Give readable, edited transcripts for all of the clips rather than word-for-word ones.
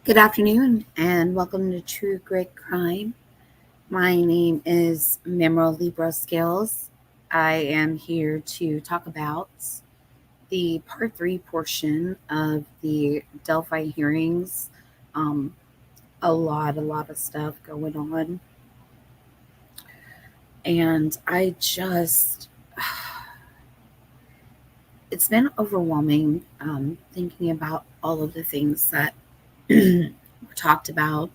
Good afternoon and welcome to True Grit Crime. My name is Memorable Libra Skills. I am here to talk about the part three portion of the Delphi hearings. Um, a lot of stuff going on. And it's been overwhelming thinking about all of the things that were talked about,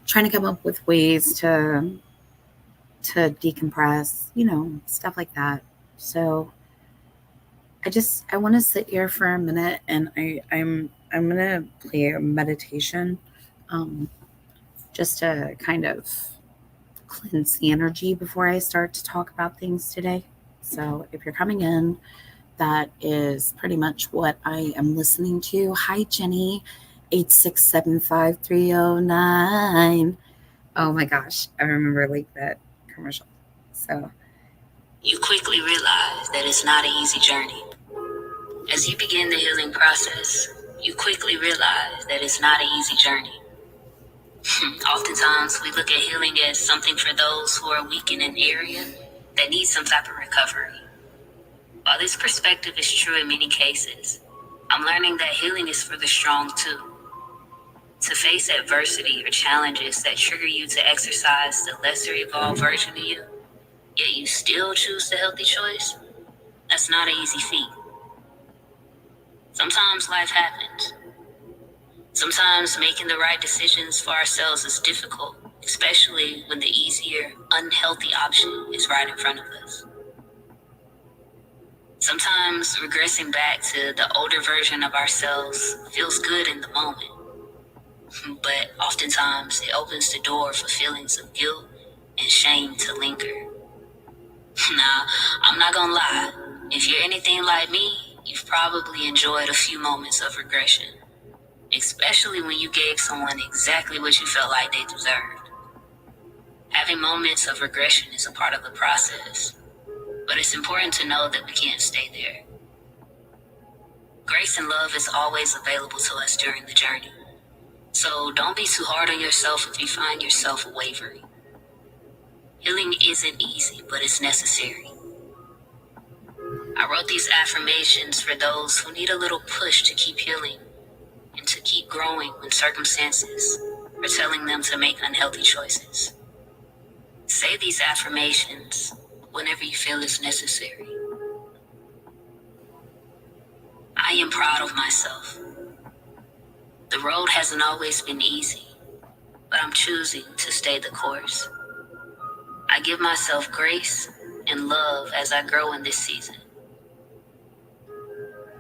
trying to come up with ways to decompress, stuff like that. So I want to sit here for a minute and I'm gonna play a meditation, um, just to kind of cleanse the energy before I start to talk about things today. So if you're coming in, that is pretty much what I am listening to. Hi Jenny, 8675309. Oh my gosh, I remember like that commercial. So you quickly realize that it's not an easy journey. As you begin the healing process, you quickly realize that it's not an easy journey. Oftentimes, we look at healing as something for those who are weak in an area that need some type of recovery. While this perspective is true in many cases, I'm learning that healing is for the strong too. To face adversity or challenges that trigger you to exercise the lesser evolved version of you, yet you still choose the healthy choice, that's not an easy feat. Sometimes life happens. Sometimes making the right decisions for ourselves is difficult, especially when the easier, unhealthy option is right in front of us. Sometimes regressing back to the older version of ourselves feels good in the moment, but oftentimes it opens the door for feelings of guilt and shame to linger. Now, I'm not gonna lie, if you're anything like me, you've probably enjoyed a few moments of regression, especially when you gave someone exactly what you felt like they deserved. Having moments of regression is a part of the process, but it's important to know that we can't stay there. Grace and love is always available to us during the journey, so don't be too hard on yourself if you find yourself wavering. Healing isn't easy, but it's necessary. I wrote these affirmations for those who need a little push to keep healing and to keep growing when circumstances are telling them to make unhealthy choices. Say these affirmations whenever you feel it's necessary. I am proud of myself. The road hasn't always been easy, but I'm choosing to stay the course. I give myself grace and love as I grow in this season.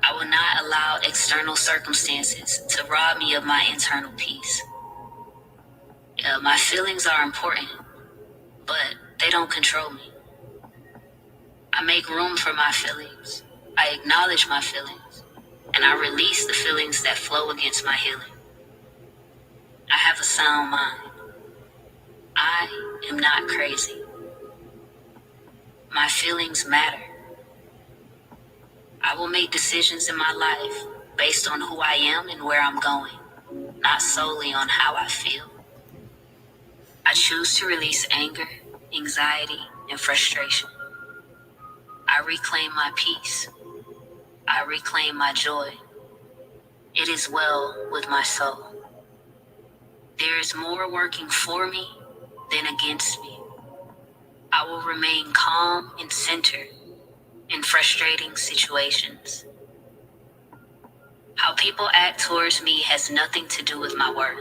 I will not allow external circumstances to rob me of my internal peace. My feelings are important, but they don't control me. I make room for my feelings. I acknowledge my feelings, and I release the feelings that flow against my healing. I have a sound mind. I am not crazy. My feelings matter. I will make decisions in my life based on who I am and where I'm going, not solely on how I feel. I choose to release anger, anxiety, and frustration. I reclaim my peace. I reclaim my joy. It is well with my soul. There is more working for me than against me. I will remain calm and centered in frustrating situations. How people act towards me has nothing to do with my worth.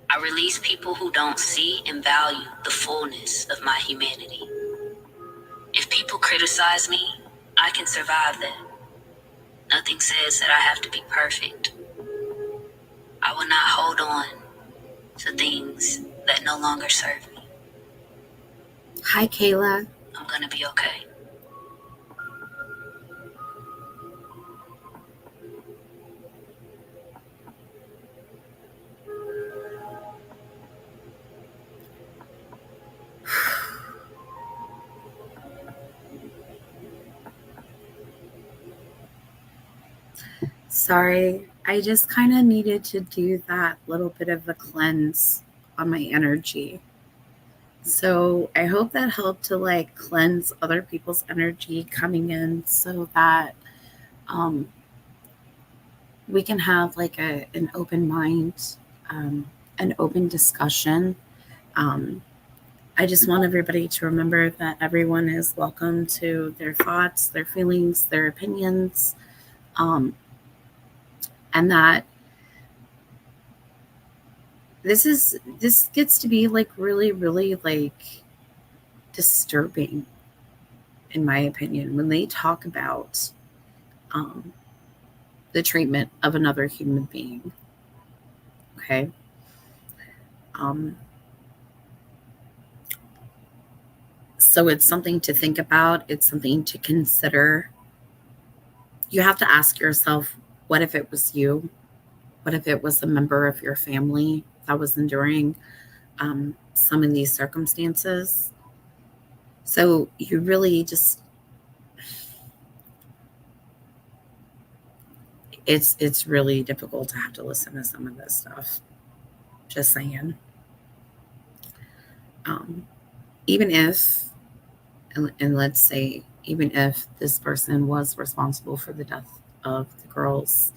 I release people who don't see and value the fullness of my humanity. If people criticize me, I can survive that. Nothing says that I have to be perfect. I will not hold on to things that no longer serve me. Hi, Kayla. I'm gonna be okay. Sorry, I just kind of needed to do that little bit of a cleanse on my energy. So I hope that helped to like cleanse other people's energy coming in so that um, we can have like an open mind, um, an open discussion. Um, I just want everybody to remember that everyone is welcome to their thoughts, their feelings, their opinions, um, and that this gets to be like really, really like disturbing, in my opinion, when they talk about um, the treatment of another human being. Okay. Um, so it's something to think about, it's something to consider. You have to ask yourself, what if it was you? What if it was a member of your family that was enduring some of these circumstances? So you really just, it's really difficult to have to listen to some of this stuff. Just saying. Um, even if, and let's say, even if this person was responsible for the death of the girls,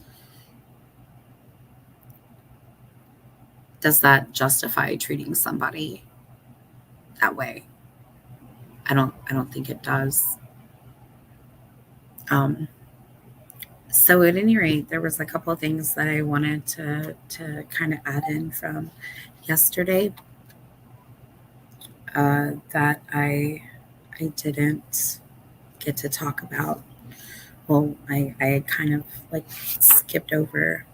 does that justify treating somebody that way? I don't think it does. Um, so at any rate, there was a couple of things that I wanted to kind of add in from yesterday that I didn't get to talk about. Well, I kind of like skipped over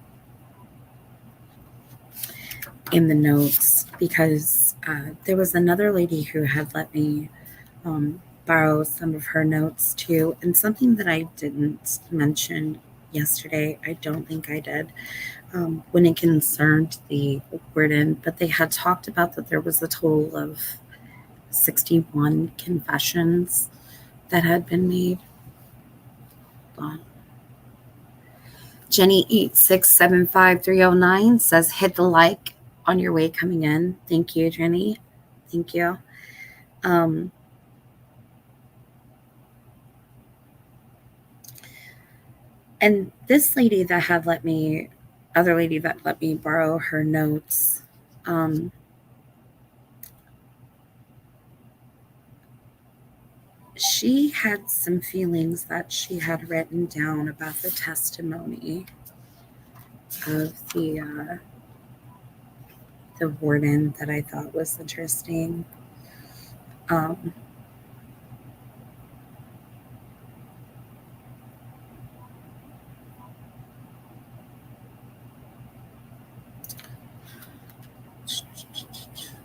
in the notes because there was another lady who had let me um, borrow some of her notes too. And something that I didn't mention yesterday, I don't think I did, when it concerned the warden, but they had talked about that there was a total of 61 confessions that had been made. Jenny8675 309 says, hit the like on your way coming in. Thank you, Jenny. Thank you. Um, and this lady that had let me, other lady that let me borrow her notes, um, she had some feelings that she had written down about the testimony of the warden that I thought was interesting. Um,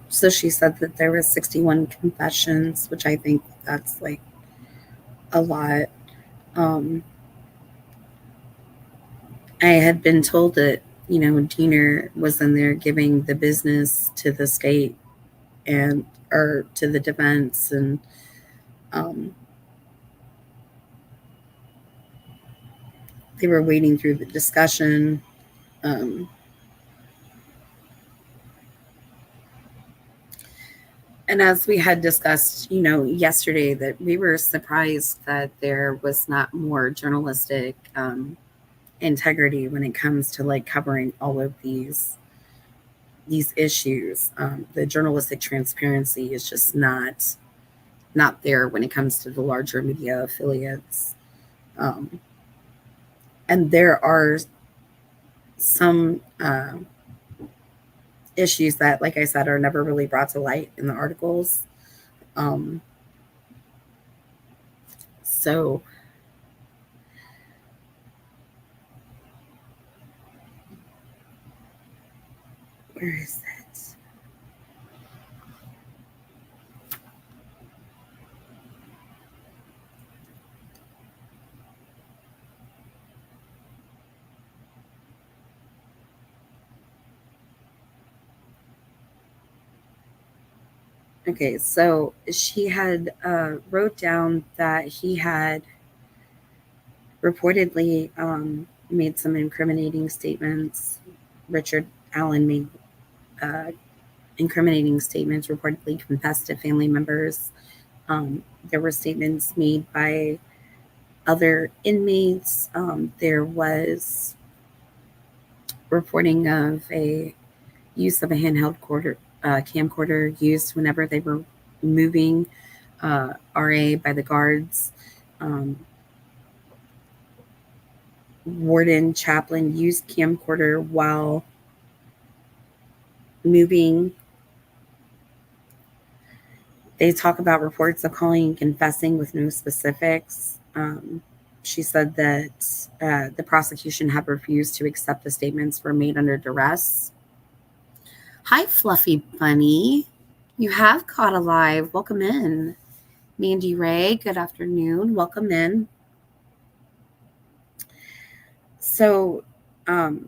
so she said that there was 61 confessions, which I think that's like a lot. Um, I had been told that Diener was in there giving the business to the state and or to the defense, and um, they were waiting through the discussion. Um, and as we had discussed, yesterday, that we were surprised that there was not more journalistic integrity when it comes to like covering all of these issues. The journalistic transparency is just not there when it comes to the larger media affiliates. Um, and there are some issues that, like I said, are never really brought to light in the articles. Um, so where is that? Okay, so she had wrote down that he had reportedly made some incriminating statements. Richard Allen made uh, incriminating statements, reportedly confessed to family members. There were statements made by other inmates. There was reporting of a use of a handheld camcorder used whenever they were moving RA by the guards. Um, Warden Chaplain used camcorder while moving. They talk about reports of calling and confessing with no specifics. She said that the prosecution had refused to accept the statements were made under duress. Hi, Fluffy Bunny. You have caught alive. Welcome in. Mandy Ray, good afternoon. Welcome in. So then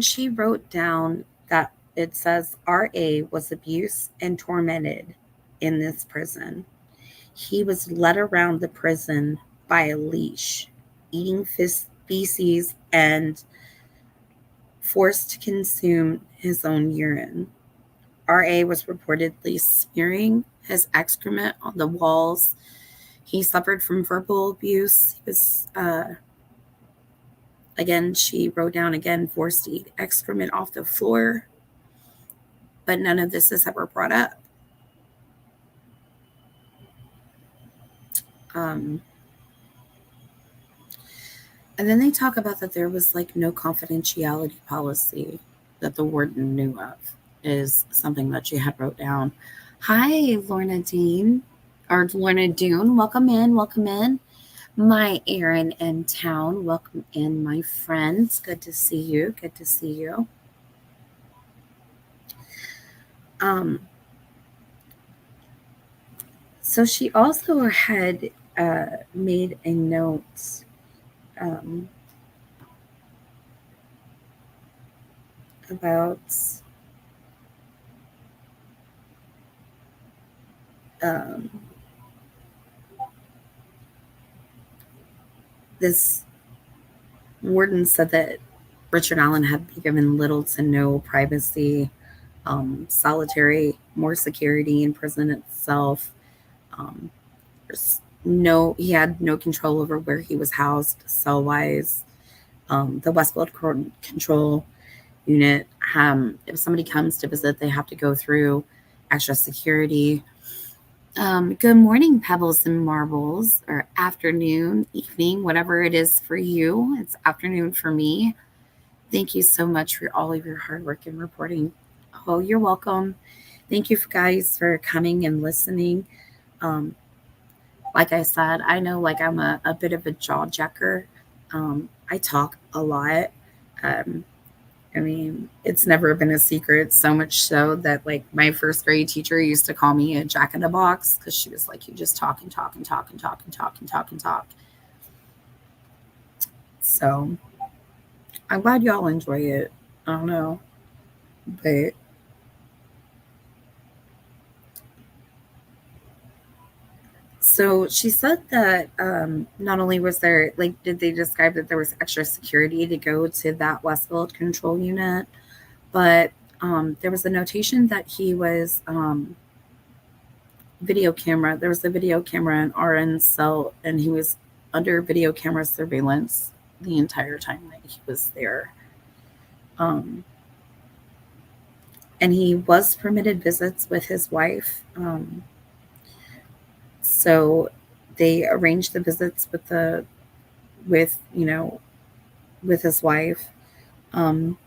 she wrote down that it says RA was abused and tormented in this prison. He was led around the prison by a leash, eating feces and forced to consume his own urine. RA was reportedly smearing his excrement on the walls. He suffered from verbal abuse. He was, again, she wrote down again, forced to eat excrement off the floor. But none of this is ever brought up. Um, and then they talk about that there was like no confidentiality policy that the warden knew of, is something that she had wrote down. Hi, Lorna Dean, or Lorna Dune. Welcome in. Welcome in. My Aaron in town. Welcome in, my friends. Good to see you. Good to see you. So she also had made a note about this warden said that Richard Allen had been given little to no privacy, solitary, more security in prison itself. Um, he had no control over where he was housed cell wise. The Westfield Control Unit, if somebody comes to visit, they have to go through extra security. Good morning, Pebbles and Marbles, or afternoon, evening, whatever it is for you. It's afternoon for me. Thank you so much for all of your hard work and reporting. Oh, you're welcome. Thank you guys for coming and listening. Like I said, I know like I'm a bit of a jaw jacker. I talk a lot. I mean, it's never been a secret, so much so that like my first grade teacher used to call me a jack in the box because she was like, you just talk and talk and talk and talk and talk and talk and talk. So I'm glad y'all enjoy it. I don't know, but so she said that not only was there, like, did they describe that there was extra security to go to that Westfield Control Unit, but there was a notation that he was video camera. There was a video camera in RN's cell, and he was under video camera surveillance the entire time that he was there. And he was permitted visits with his wife. So they arranged the visits with his wife. And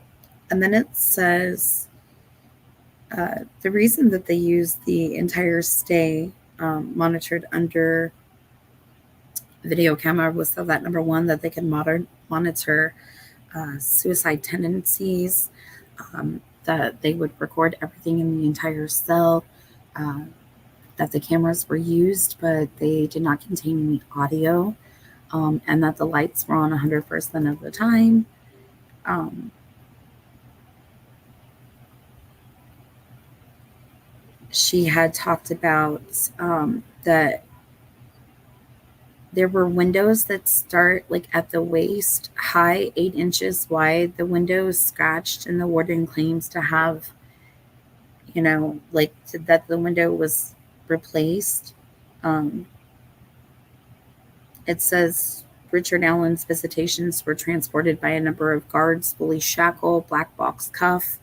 then it says the reason that they used the entire stay monitored under video camera was so that, number one, that they could monitor suicide tendencies, that they would record everything in the entire cell, that the cameras were used, but they did not contain any audio, and that the lights were on 100% of the time. She had talked about that There were windows that start like at the waist high, 8 inches wide. The window is scratched, and the warden claims to have, that the window was replaced. Um, it says Richard Allen's visitations were transported by a number of guards, fully shackled, black box cuff,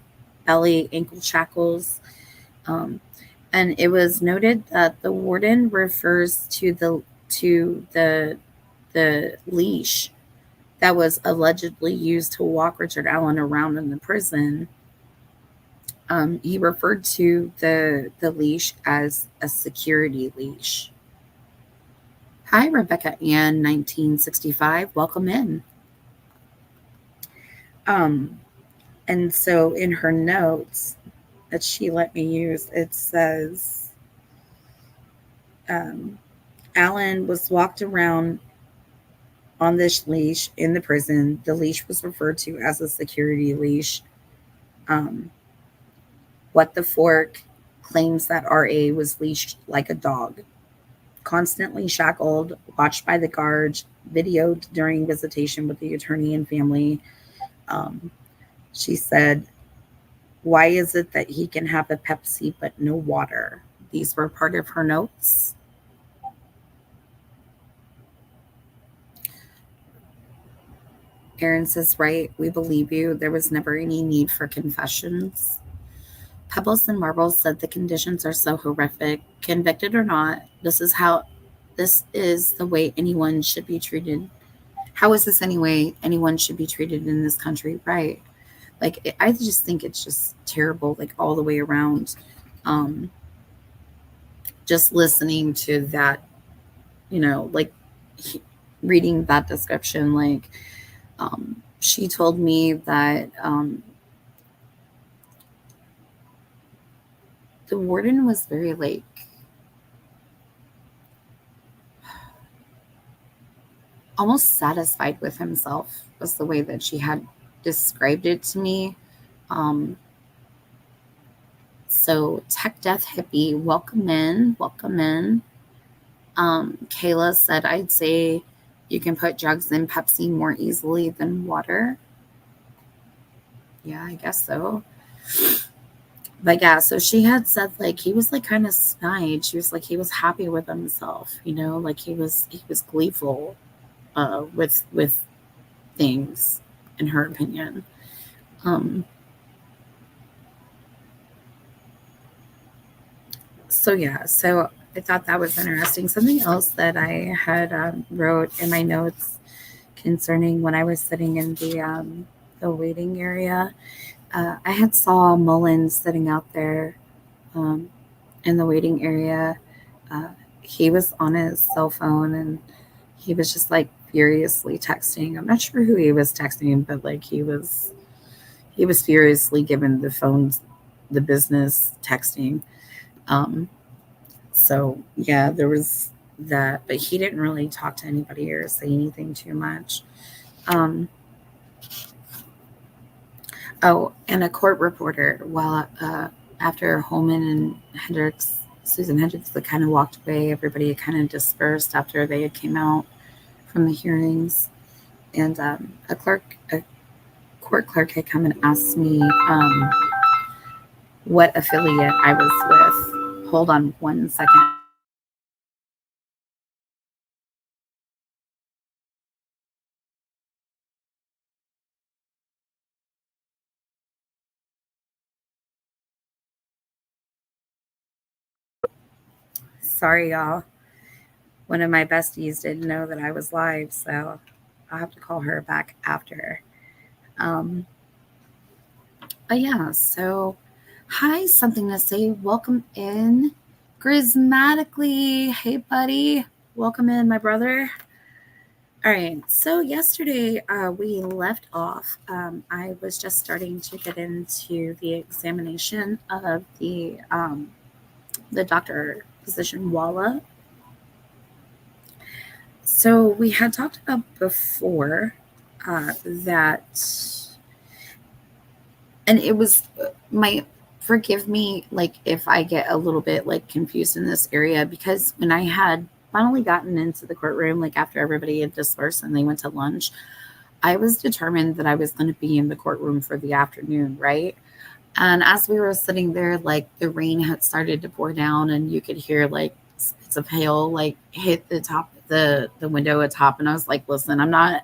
belly, ankle shackles. Um, and it was noted that the warden refers to the leash that was allegedly used to walk Richard Allen around in the prison. He referred to the leash as a security leash. Hi, Rebecca Ann, 1965. Welcome in. Um, and so in her notes that she let me use, it says um, Allen was walked around on this leash in the prison. The leash was referred to as a security leash. Um, what the Fork claims that RA was leashed like a dog, constantly shackled, watched by the guards, videoed during visitation with the attorney and family. Um, she said, "Why is it that he can have a Pepsi but no water?" These were part of her notes. Aaron says, "Right, we believe you. There was never any need for confessions." Pebbles and Marbles said the conditions are so horrific. Convicted or not, this is the way anyone should be treated. How is this any way anyone should be treated in this country? Right. Like, I just think it's just terrible, like, all the way around. Um, just listening to that, like, reading that description, like, she told me that the warden was very, like, almost satisfied with himself, was the way that she had described it to me. Um, so Tech Death Hippie, welcome in, welcome in. Kayla said, I'd say you can put drugs in Pepsi more easily than water. Yeah, I guess so. But yeah, so she had said, like, he was, like, kind of snide. She was like, he was happy with himself, like he was gleeful with things, in her opinion. Um, so yeah, so I thought that was interesting. Something else that I had wrote in my notes concerning when I was sitting in the waiting area, I had saw Mullins sitting out there um, in the waiting area. Uh, he was on his cell phone, and he was just, like, furiously texting. I'm not sure who he was texting, but, like, he was furiously giving the business texting. Um, so yeah, there was that, but he didn't really talk to anybody or say anything too much. Um, oh, and a court reporter, while after Holman and Susan Hendricks, they kind of walked away. Everybody had kind of dispersed after they had came out from the hearings, and a court clerk had come and asked me what affiliate I was with. Hold on one second. Sorry, y'all. One of my besties didn't know that I was live, so I'll have to call her back after. Um, but yeah, so hi, something to say. Welcome in, Grismatically. Hey, buddy. Welcome in, my brother. All right. So yesterday we left off. I was just starting to get into the examination of the doctor physician Walla. So we had talked about before that, and it was my, forgive me, like, if I get a little bit, like, confused in this area, because when I had finally gotten into the courtroom, like after everybody had dispersed and they went to lunch, I was determined that I was going to be in the courtroom for the afternoon, right? And as we were sitting there, like the rain had started to pour down, and you could hear like spits of hail like hit the top of the window atop. And I was like, listen, I'm not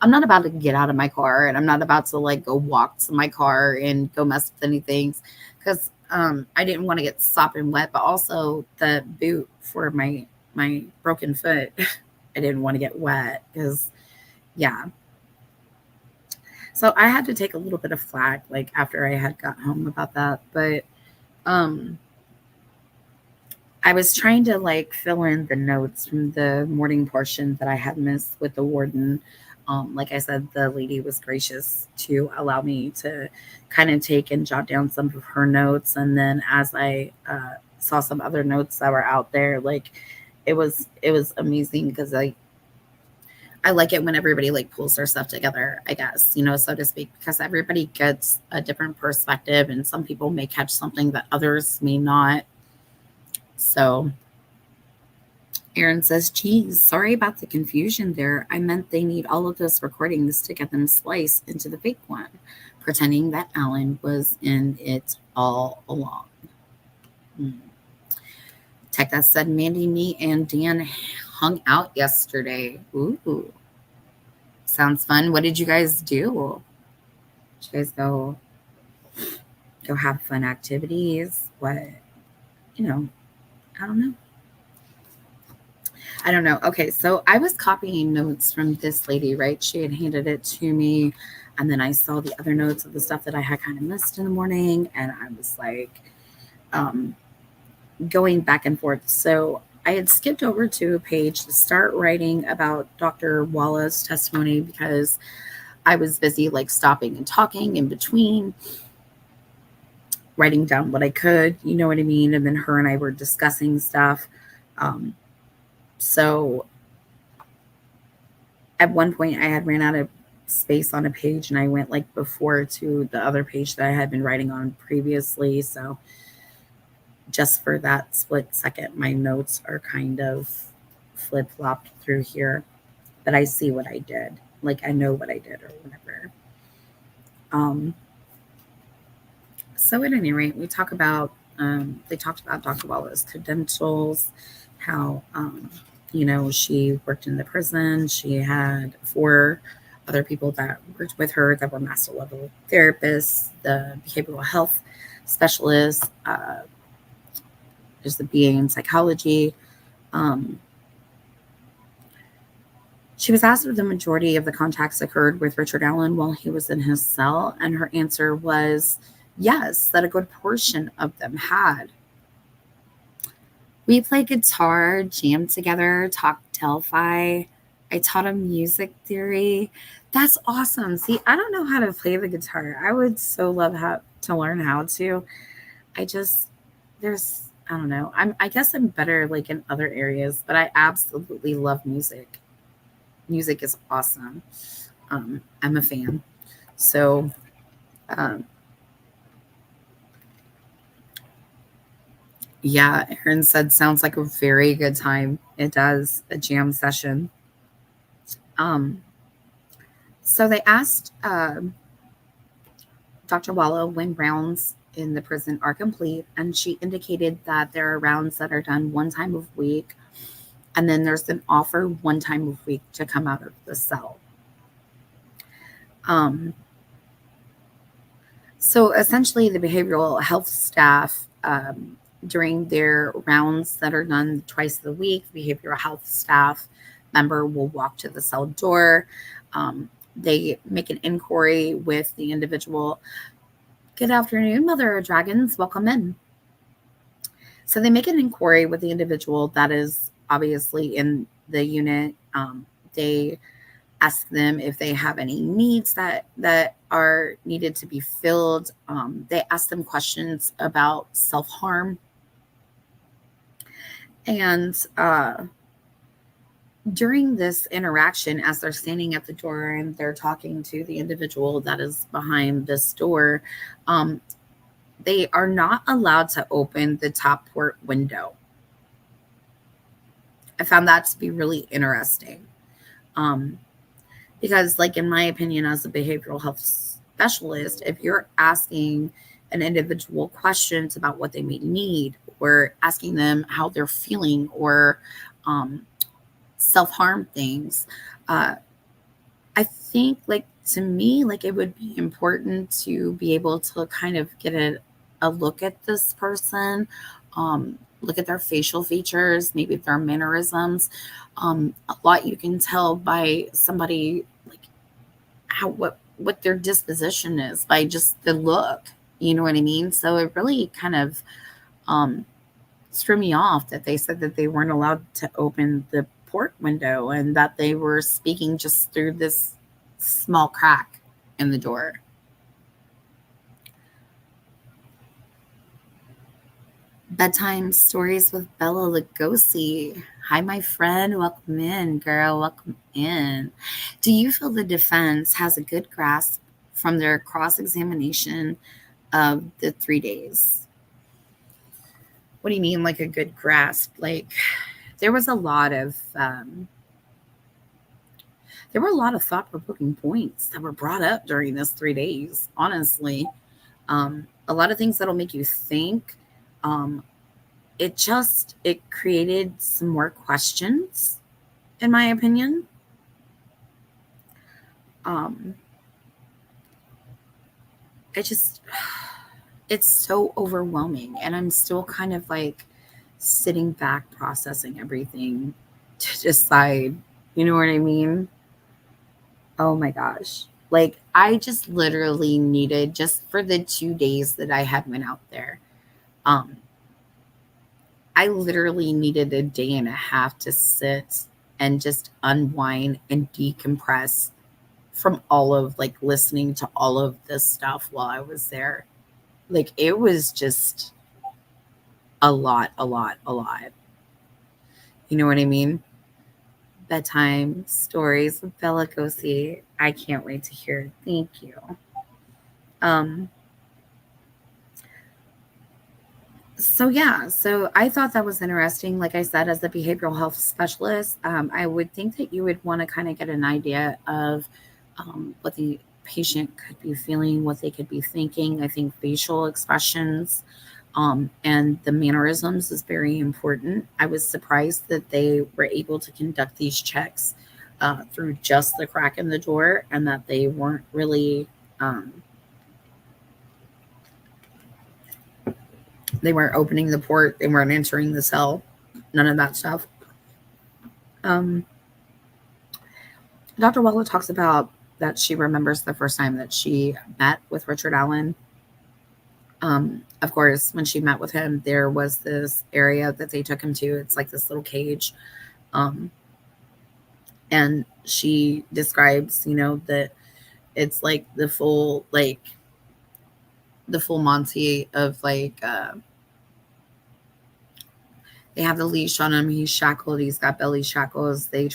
about to get out of my car, and I'm not about to like go walk to my car and go mess with anything because I didn't want to get sopping wet, but also the boot for my broken foot, I didn't want to get wet because yeah. So I had to take a little bit of flack like after I had got home about that, but um I was trying to like fill in the notes from the morning portion that I had missed with the warden. Like I said, the lady was gracious to allow me to kind of take and jot down some of her notes. And then as I saw some other notes that were out there, like it was amazing because I like it when everybody like pulls their stuff together, I guess, so to speak, because everybody gets a different perspective and some people may catch something that others may not. So Aaron says, geez, sorry about the confusion there. I meant they need all of those recordings to get them sliced into the fake one, pretending that Alan was in it all along. Hmm. Tech that said, Mandy, me, and Dan hung out yesterday. Ooh, sounds fun. What did you guys do? Did you guys go have fun activities? What, you know, I don't know. I don't know. Okay, so I was copying notes from this lady, right? She had handed it to me, and then I saw the other notes of the stuff that I had kind of missed in the morning, and I was like um, going back and forth. So I had skipped over to a page to start writing about Dr. Walla's testimony because I was busy like stopping and talking in between, writing down what I could, you know what I mean? And then her and I were discussing stuff. Um, so at one point I had ran out of space on a page and I went like before to the other page that I had been writing on previously. So just for that split second, my notes are kind of flip flopped through here, but I see what I did. Like I know what I did or whatever. Um, so at any rate, they talked about Dr. Wallace's credentials, how she worked in the prison. She had four other people that worked with her that were master level therapists, the behavioral health specialists, there's the BA in psychology. Um, she was asked if the majority of the contacts occurred with Richard Allen while he was in his cell, and her answer was yes, that a good portion of them had. We played guitar, jammed together, talked Delphi. I taught him music theory. That's awesome. See, I don't know how to play the guitar. I would so love how to learn how to. I just there's I don't know. I guess I'm better like in other areas, but I absolutely love music. Music is awesome. I'm a fan. So um, yeah, Aaron said sounds like a very good time. It does, a jam session. Um, so they asked Dr. Walla when rounds in the prison are complete, and she indicated that there are rounds that are done one time a week, and then there's an offer one time a week to come out of the cell. Um, so essentially, the behavioral health staff during their rounds that are done twice a week, behavioral health staff member will walk to the cell door. They make an inquiry with the individual. Good afternoon, Mother of Dragons. Welcome in. So they make an inquiry with the individual that is obviously in the unit. They ask them if they have any needs that are needed to be filled. They ask them questions about self-harm. And during this interaction, as they're standing at the door and they're talking to the individual that is behind this door, they are not allowed to open the top port window. I found that to be really interesting. Um, because, like, in my opinion, as a behavioral health specialist, if you're asking an individual questions about what they may need, or asking them how they're feeling, or um, self harm things, uh, I think, like, to me, like, it would be important to be able to kind of get a look at this person, look at their facial features, maybe their mannerisms. A lot you can tell by somebody, like, how what their disposition is by just the look. You know what I mean? So it really kind of um, threw me off that they said that they weren't allowed to open the port window and that they were speaking just through this small crack in the door. Bedtime stories with Bella Lugosi. Hi, my friend. Welcome in, girl. Welcome in. Do you feel the defense has a good grasp from their cross examination of the 3 days? What do you mean, like a good grasp? Like, there was a lot of there were a lot of thought provoking points that were brought up during this 3 days. Honestly, a lot of things that'll make you think. Um, it created some more questions, in my opinion. Um, it just it's so overwhelming, and I'm still kind of like sitting back processing everything to decide. You know what I mean? Oh my gosh. Like, I just literally needed, just for the 2 days that I had went out there, um, I literally needed a day and a half to sit and just unwind and decompress from all of, like, listening to all of this stuff while I was there. Like, it was just a lot, a lot, a lot. You know what I mean? Bedtime stories with Bella Gosi. I can't wait to hear. Thank you. Um, so yeah, so I thought that was interesting. Like I said, as a behavioral health specialist, I would think that you would want to kind of get an idea of what the patient could be feeling, what they could be thinking. I think facial expressions and the mannerisms is very important. I was surprised that they were able to conduct these checks through just the crack in the door, and that they weren't really um, they weren't opening the port, they weren't entering the cell, none of that stuff. Um, Dr. Weller talks about that she remembers the first time that she met with Richard Allen. Of course, when she met with him, there was this area that they took him to. It's like this little cage. Um, and she describes, that it's like the full Monty of, like, they have the leash on him. He's shackled. He's got belly shackles. They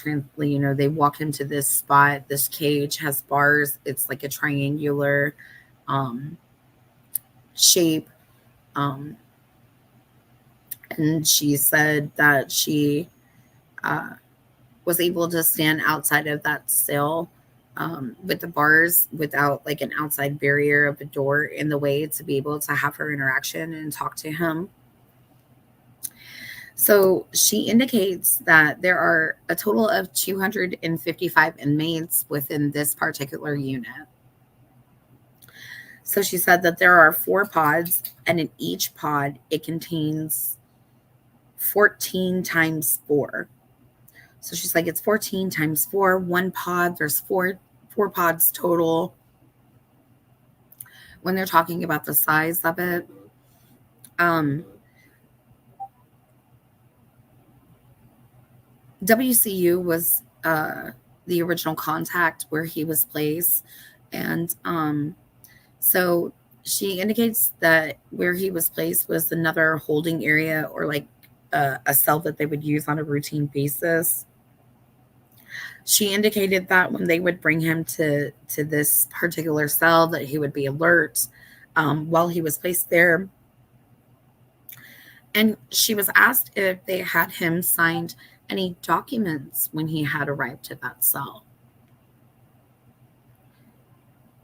walk him to this spot. This cage has bars. It's like a triangular um, shape. Um, and she said that she uh, was able to stand outside of that cell with the bars without, like, an outside barrier of a door in the way to be able to have her interaction and talk to him. So she indicates that there are a total of 255 inmates within this particular unit. So she said that there are 4 pods, and in each pod, it contains 14 times 4. So she's like, it's 14 times 4. One pod, there's four pods total. When they're talking about the size of it, WCU was the original contact where he was placed. And so she indicates that where he was placed was another holding area, or like a cell that they would use on a routine basis. She indicated that when they would bring him to this particular cell, that he would be alert while he was placed there. And she was asked if they had him signed any documents when he had arrived at that cell.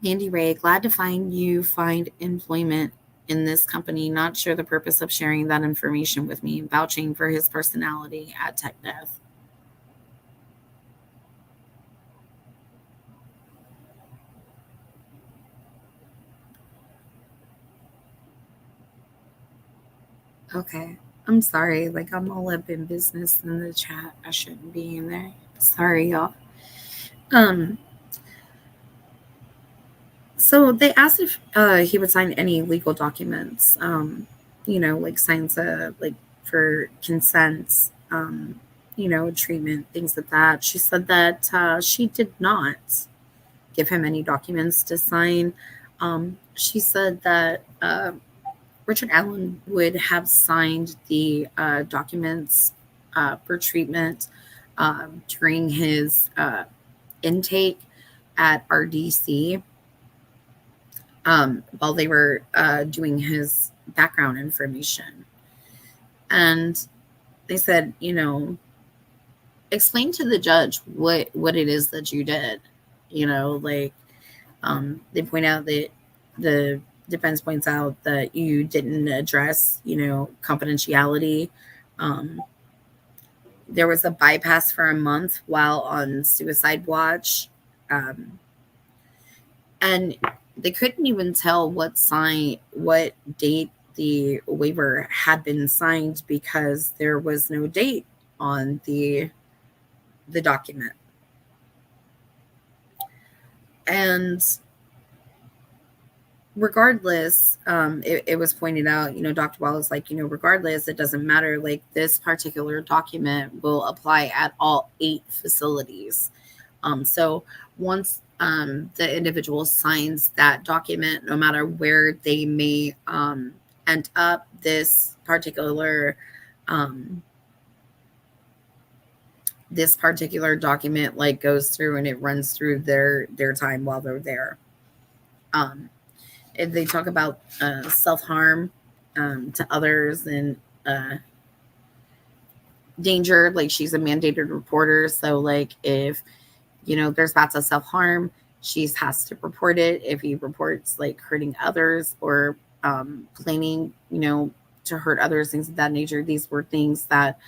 Andy Ray, glad to find you find employment in this company. Not sure the purpose of sharing that information with me, vouching for his personality at Tech Death. Okay. I'm sorry. Like, I'm all up in business in the chat. I shouldn't be in there. Sorry, y'all. Um, so they asked if he would sign any legal documents, like signs like for consent, treatment, things like that. She said that she did not give him any documents to sign. She said that Richard Allen would have signed the documents for treatment during his intake at RDC while they were doing his background information. And they said, explain to the judge what it is that you did. They point out that the defense points out that you didn't address, confidentiality. There was a bypass for a month while on suicide watch. And they couldn't even tell what date the waiver had been signed because there was no date on the document. And regardless, it was pointed out, Dr. Wallace, like, regardless, it doesn't matter. Like, this particular document will apply at all 8 facilities. So once the individual signs that document, no matter where they may end up, this particular document like goes through and it runs through their time while they're there. They talk about self-harm to others and danger. Like, she's a mandated reporter, so like if there's thoughts of self-harm, she has to report it. If he reports like hurting others or planning to hurt others, things of that nature, these were things that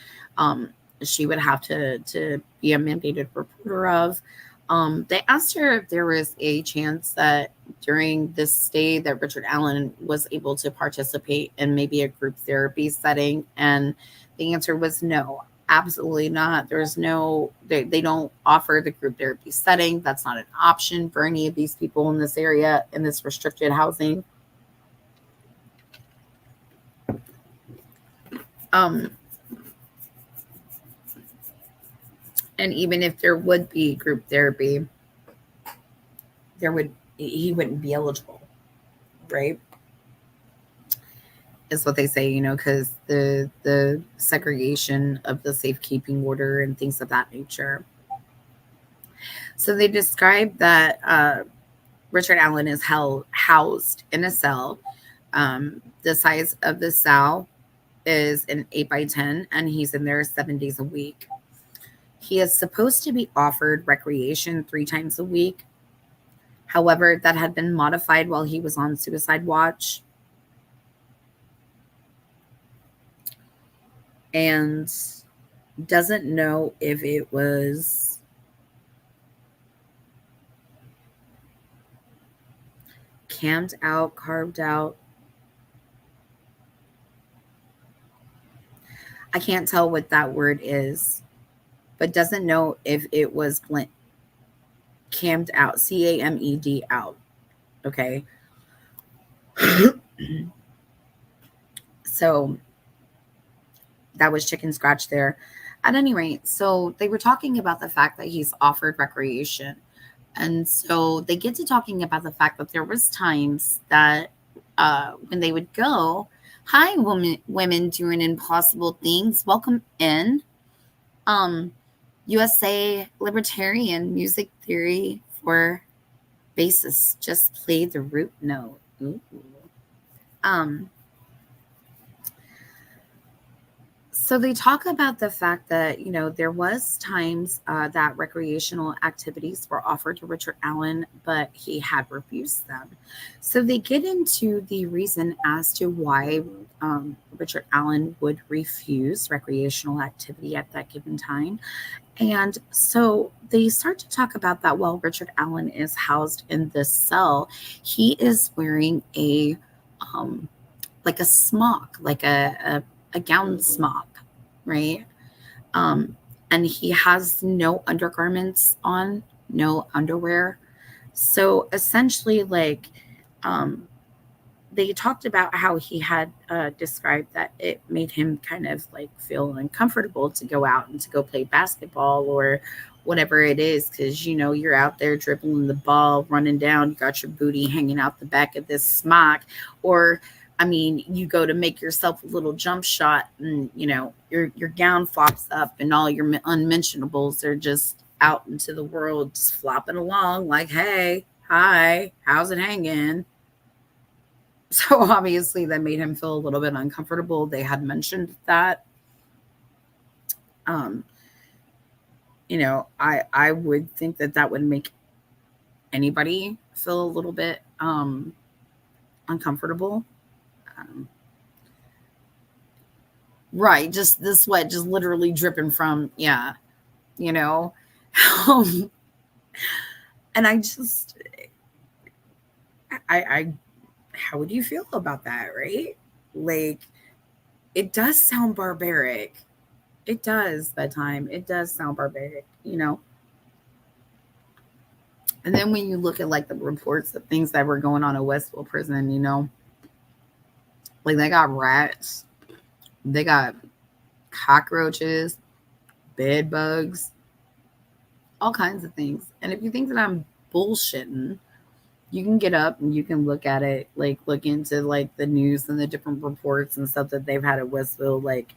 she would have to be a mandated reporter of. They asked her if there was a chance that during this stay that Richard Allen was able to participate in maybe a group therapy setting, and the answer was no, absolutely not. There's no, they don't offer the group therapy setting. That's not an option for any of these people in this area, in this restricted housing. And even if there would be group therapy, he wouldn't be eligible, right? Is what they say, because the segregation of the safekeeping order and things of that nature. So they describe that Richard Allen is housed in a cell. The size of the cell is an 8x10, and he's in there 7 days a week. He is supposed to be offered recreation 3 times a week. However, that had been modified while he was on suicide watch. And doesn't know if it was camped out, carved out. I can't tell what that word is, but doesn't know if it was camped out, CAMED out. Okay. So that was chicken scratch there. At any rate, so they were talking about the fact that he's offered recreation. And so they get to talking about the fact that there was times that when they would go, hi, women doing impossible things, welcome in. USA Libertarian Music Theory for Basis, just play the root note. Ooh. So they talk about the fact that, there was times that recreational activities were offered to Richard Allen, but he had refused them. So they get into the reason as to why Richard Allen would refuse recreational activity at that given time. And so they start to talk about that while Richard Allen is housed in this cell, he is wearing um, like a smock, like a gown smock, right? Um, and he has no undergarments on, no underwear. So essentially, like, um, they talked about how he had described that it made him kind of like feel uncomfortable to go out and to go play basketball or whatever it is, because you're out there dribbling the ball, running down, you got your booty hanging out the back of this smock, or I mean, you go to make yourself a little jump shot, and your gown flops up, and all your unmentionables are just out into the world, just flopping along, like, hey, hi, how's it hanging? So obviously that made him feel a little bit uncomfortable. They had mentioned that. Um, I would think that that would make anybody feel a little bit uncomfortable. Um, right, just the sweat just literally dripping from, yeah, you know. Um, and I just I how would you feel about that, right? Like, it does sound barbaric. It does, that time. It does sound barbaric. And then when you look at like the reports of things that were going on at Westville Prison, like they got rats, they got cockroaches, bed bugs, all kinds of things. And if you think that I'm bullshitting, you can get up and you can look at it, like look into like the news and the different reports and stuff that they've had at Westville. Like,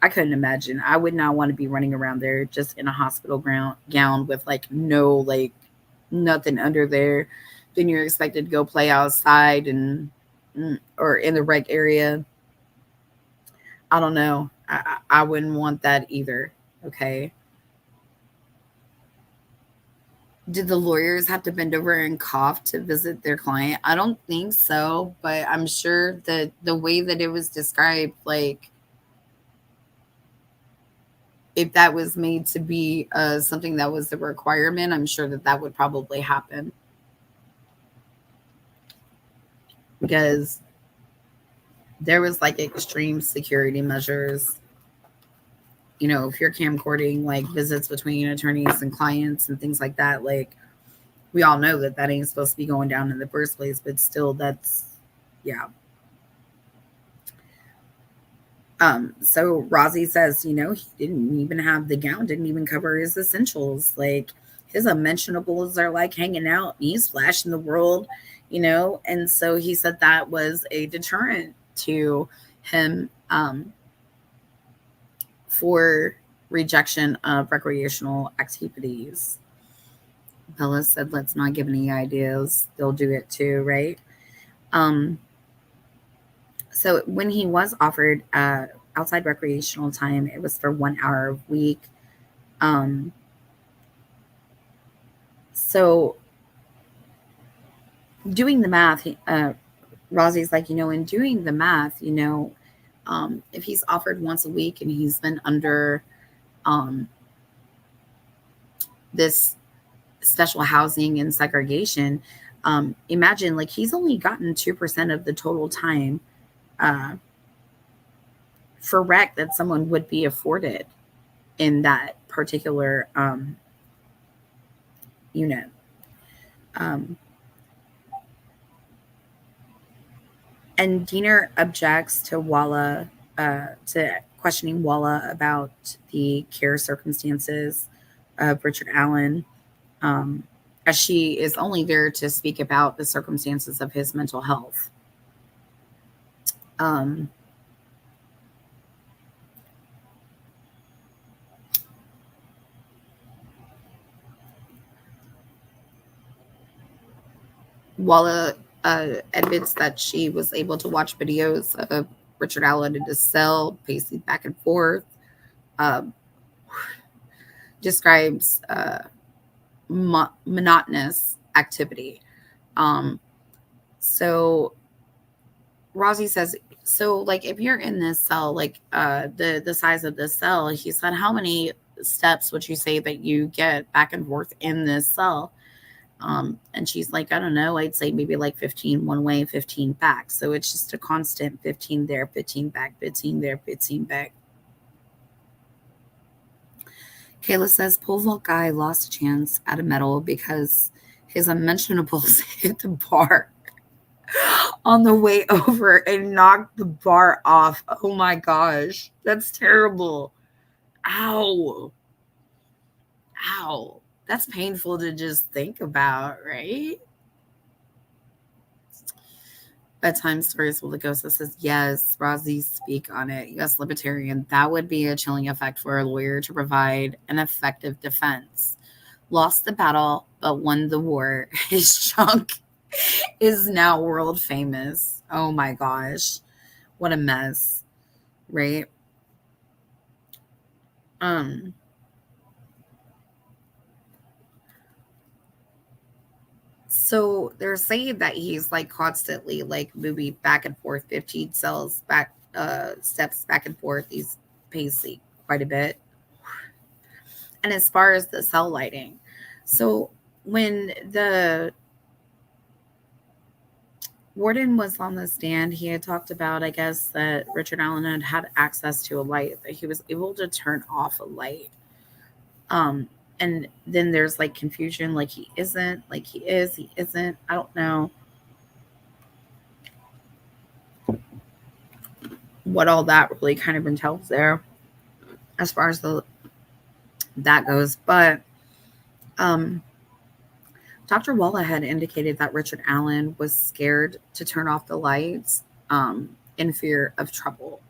I couldn't imagine. I would not want to be running around there just in a hospital gown with like no, like nothing under there. Then you're expected to go play outside and or in the rec area. I don't know. I wouldn't want that either. Okay. Did the lawyers have to bend over and cough to visit their client? I don't think so, but I'm sure that the way that it was described, like, if that was made to be something that was the requirement, I'm sure that that would probably happen, because there was like extreme security measures. If you're camcording like visits between attorneys and clients and things like that, like, we all know that that ain't supposed to be going down in the first place, but still, that's, yeah. So Rozzy says, he didn't even have the gown, didn't even cover his essentials. Like, his unmentionables are like hanging out, and he's flashing the world. And so he said that was a deterrent to him for rejection of recreational activities. Bella said, let's not give any ideas. They'll do it too, right? So when he was offered outside recreational time, it was for 1 hour a week. So doing the math, Rozzy's like, in doing the math, if he's offered once a week and he's been under this special housing and segregation, imagine, like, he's only gotten 2% of the total time for rec that someone would be afforded in that particular unit. And Diener objects to Walla, to questioning Walla about the care circumstances of Richard Allen, as she is only there to speak about the circumstances of his mental health. Walla admits that she was able to watch videos of Richard Allen in his cell, pacing back and forth. Um, describes monotonous activity. Um, so Rosie says, so like if you're in this cell, like the size of this cell, he said, how many steps would you say that you get back and forth in this cell? And she's like, I don't know, I'd say maybe like 15 one way, 15 back. So it's just a constant 15 there, 15 back, 15 there, 15 back. Kayla says pole vault guy lost a chance at a medal because his unmentionables hit the bar on the way over and knocked the bar off. Oh my gosh, that's terrible. Ow. Ow. That's painful to just think about, right? Bedtime stories with the ghost says, yes, Rosie, speak on it. Yes, libertarian. That would be a chilling effect for a lawyer to provide an effective defense. Lost the battle, but won the war. His chunk is now world famous. Oh my gosh. What a mess. Right? So they're saying that he's like constantly like moving back and forth, 15 cells back, steps back and forth. He's pacing quite a bit. And as far as the cell lighting, so when the warden was on the stand, he had talked about, I guess, that Richard Allen had access to a light, that he was able to turn off a light. And then there's like confusion, like he isn't, like he is, he isn't. I don't know what all that really kind of entails there as far as that goes. But Dr. Walla had indicated that Richard Allen was scared to turn off the lights in fear of trouble.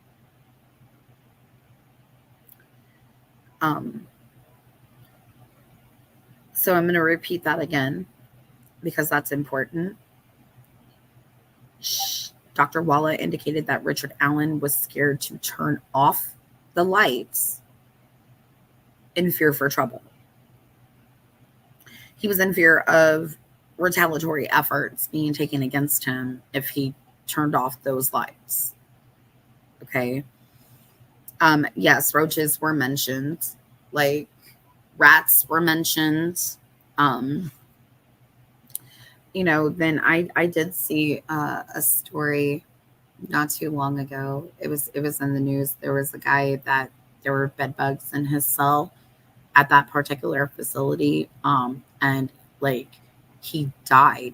So I'm going to repeat that again because that's important. Dr. Walla indicated that Richard Allen was scared to turn off the lights in fear for trouble. He was in fear of retaliatory efforts being taken against him if he turned off those lights. Okay. Yes, roaches were mentioned, like rats were mentioned. Then I did see a story not too long ago. It was in the news. There was a guy that there were bed bugs in his cell at that particular facility, and like he died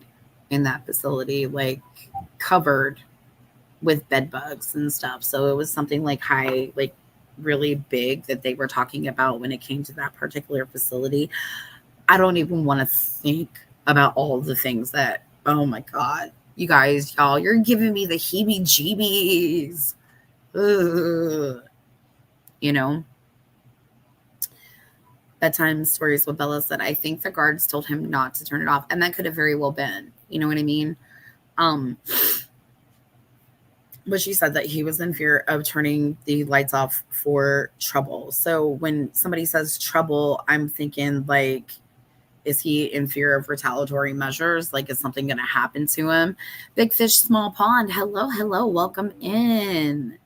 in that facility, like covered with bed bugs and stuff. So it was something like high, like really big that they were talking about when it came to that particular facility. I don't even want to think about all the things that, oh my God, you guys, y'all, you're giving me the heebie-jeebies. Ugh. Bedtime stories with Bella said, I think the guards told him not to turn it off. And that could have very well been, you know what I mean? But she said that he was in fear of turning the lights off for trouble. So when somebody says trouble, I'm thinking like, is he in fear of retaliatory measures? Like, is something going to happen to him? Big fish, small pond. Hello. Welcome in.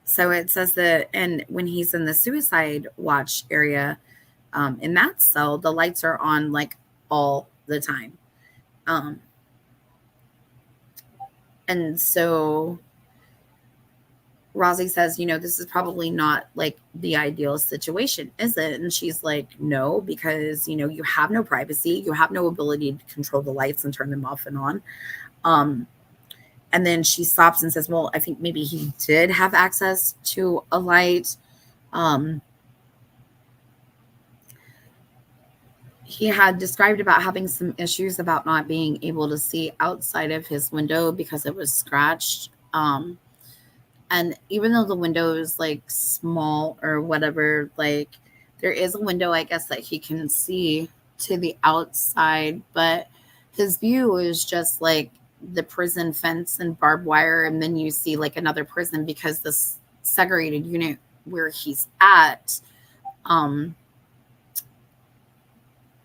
So it says that, and when he's in the suicide watch area, in that cell, the lights are on like all the time. And so Rosie says, this is probably not like the ideal situation, is it? And she's like, no, because, you have no privacy. You have no ability to control the lights and turn them off and on. And then she stops and says, well, I think maybe he did have access to a light. He had described about having some issues about not being able to see outside of his window because it was scratched. And even though the window is like small or whatever, like there is a window, I guess, that he can see to the outside, but his view is just like the prison fence and barbed wire, and then you see like another prison because this segregated unit where he's at, um,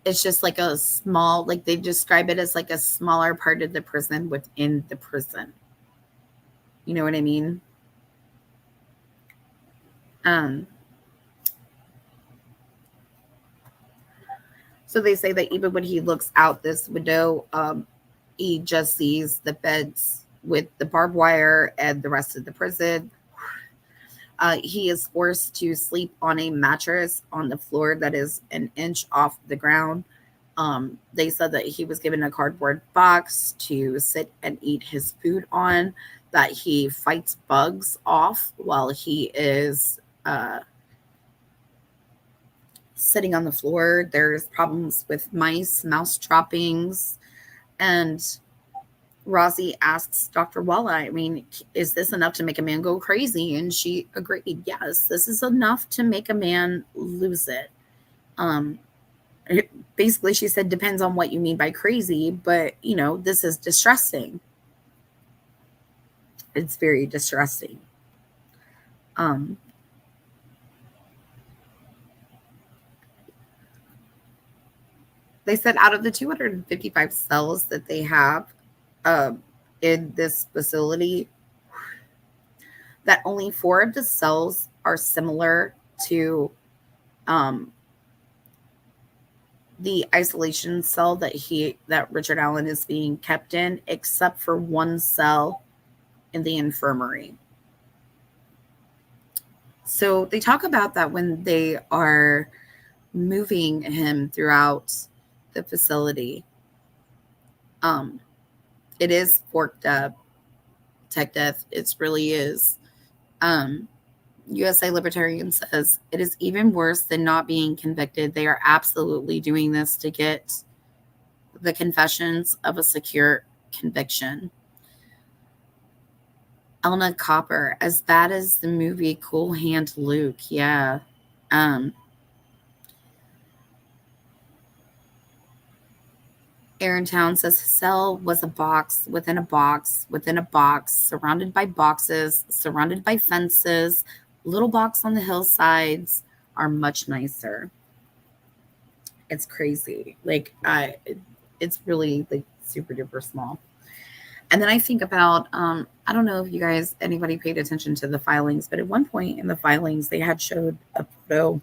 it's just like a small, like they describe it as like a smaller part of the prison within the prison. You know what I mean? Um, so they say that even when he looks out this window, he just sees the beds with the barbed wire and the rest of the prison. He is forced to sleep on a mattress on the floor that is an inch off the ground. They said that he was given a cardboard box to sit and eat his food on, that he fights bugs off while he is sitting on the floor. There's problems with mouse droppings. And Rosie asks Dr. Walla, I mean, is this enough to make a man go crazy? And she agreed, yes, this is enough to make a man lose it. Um, Basically, she said, depends on what you mean by crazy, but, you know, this is distressing. It's very distressing. Um, they said out of the 255 cells that they have in this facility, that only 4 of the cells are similar to the isolation cell that Richard Allen is being kept in, except for 1 cell in the infirmary. So they talk about that when they are moving him throughout the facility. It is forked up tech death. It really is. USA Libertarian says it is even worse than not being convicted. They are absolutely doing this to get the confessions of a secure conviction. Elna Copper, as bad as the movie Cool Hand Luke. Yeah. Aaron Town says his cell was a box within a box within a box, surrounded by boxes, surrounded by fences. Little box on the hillsides are much nicer. It's crazy. Like, it's really like super duper small. And then I think about, I don't know if you guys, anybody paid attention to the filings, but at one point in the filings, they had showed a photo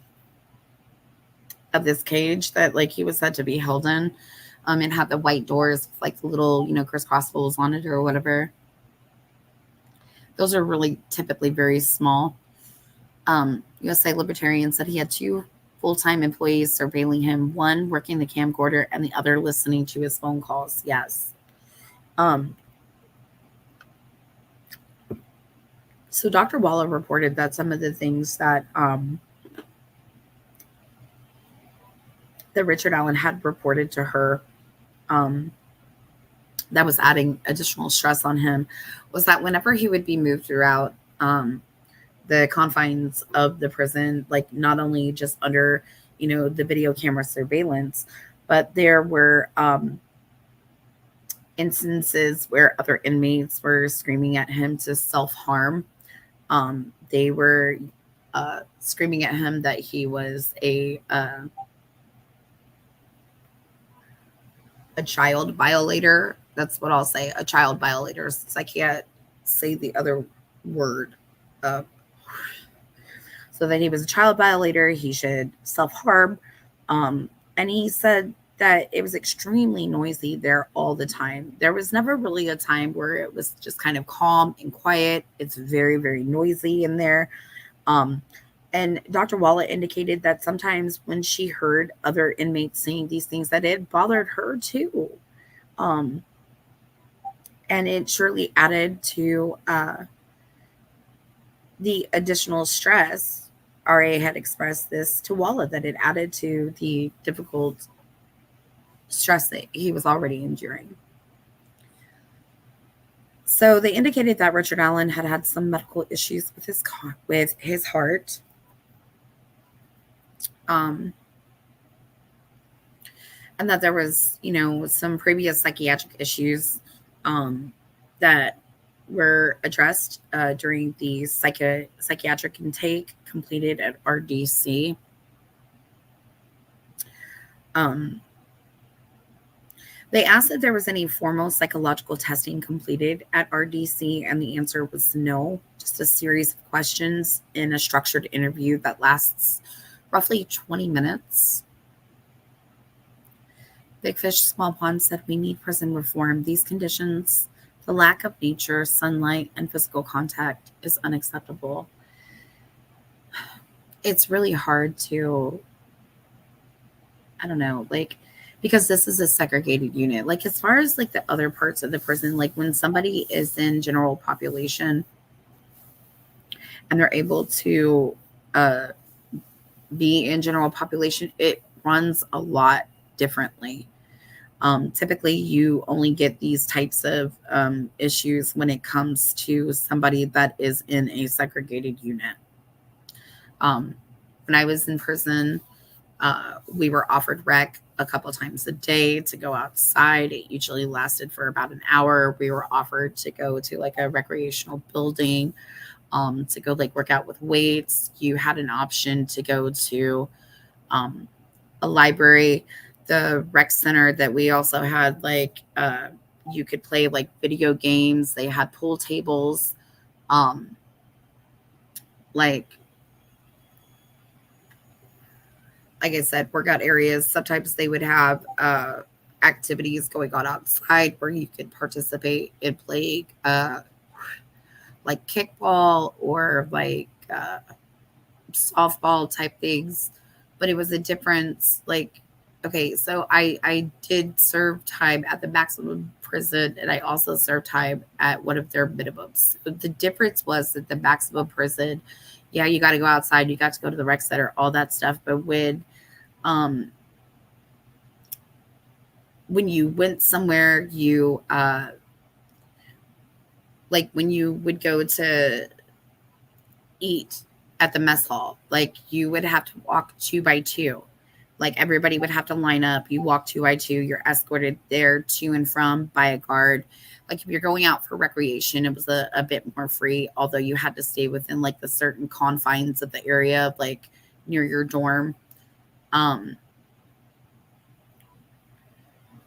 of this cage that like he was said to be held in, and had the white doors, like the little, crisscross holes on it or whatever. Those are really typically very small. USA Libertarian said he had 2 full-time employees surveilling him, one working the camcorder and the other listening to his phone calls. Yes. So Dr. Walla reported that some of the things that that Richard Allen had reported to her that was adding additional stress on him was that whenever he would be moved throughout the confines of the prison, like not only just under, the video camera surveillance, but there were instances where other inmates were screaming at him to self-harm. They were screaming at him that he was a child violator. That's what I'll say, a child violator, since I can't say the other word. So that he was a child violator, he should self-harm. And he said that it was extremely noisy there all the time. There was never really a time where it was just kind of calm and quiet. It's very, very noisy in there. And Dr. Walla indicated that sometimes when she heard other inmates saying these things, that it bothered her too. And it surely added to the additional stress. RA had expressed this to Walla, that it added to the difficult stress that he was already enduring. So they indicated that Richard Allen had some medical issues with his heart. And that there was, some previous psychiatric issues that were addressed during the psychiatric intake completed at RDC. Um, they asked if there was any formal psychological testing completed at RDC, and the answer was no. Just a series of questions in a structured interview that lasts roughly 20 minutes. Big Fish, Small Pond said we need prison reform. These conditions, the lack of nature, sunlight, and physical contact is unacceptable. It's really hard to, I don't know, like, because this is a segregated unit. Like, as far as like the other parts of the prison, like when somebody is in general population and they're able to uh, be in general population, it runs a lot differently. Typically, you only get these types of issues when it comes to somebody that is in a segregated unit. Um, when I was in prison, we were offered rec a couple times a day to go outside. It usually lasted for about an hour. We were offered to go to like a recreational building, to go like work out with weights. You had an option to go to um, a library, the rec center that we also had like you could play like video games. They had pool tables. Um, like like I said, workout areas. Sometimes they would have activities going on outside where you could participate in playing like kickball or like softball type things. But it was a difference. Like, okay, so I did serve time at the maximum prison, and I also served time at one of their minimums. So the difference was that the maximum prison, yeah, you got to go outside, you got to go to the rec center, all that stuff. But um when you went somewhere, you like when you would go to eat at the mess hall, like you would have to walk 2 by 2. Like everybody would have to line up. You walk 2 by 2. You're escorted there to and from by a guard. Like if you're going out for recreation, it was a bit more free, although you had to stay within like the certain confines of the area, like near your dorm. Um,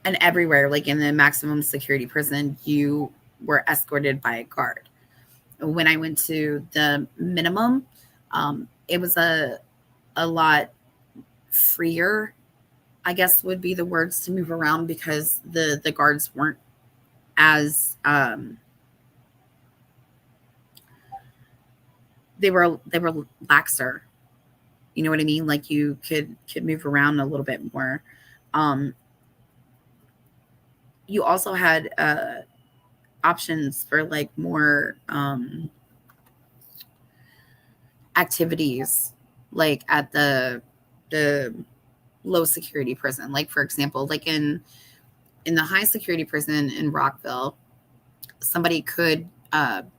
and everywhere, like in the maximum security prison, you were escorted by a guard. When I went to the minimum, it was a lot freer, I guess would be the words, to move around because the guards weren't as they were laxer. You know what I mean? Like you could move around a little bit more. Um, you also had options for like more activities, like at the low security prison. Like for example, like in the high security prison in Rockville, somebody could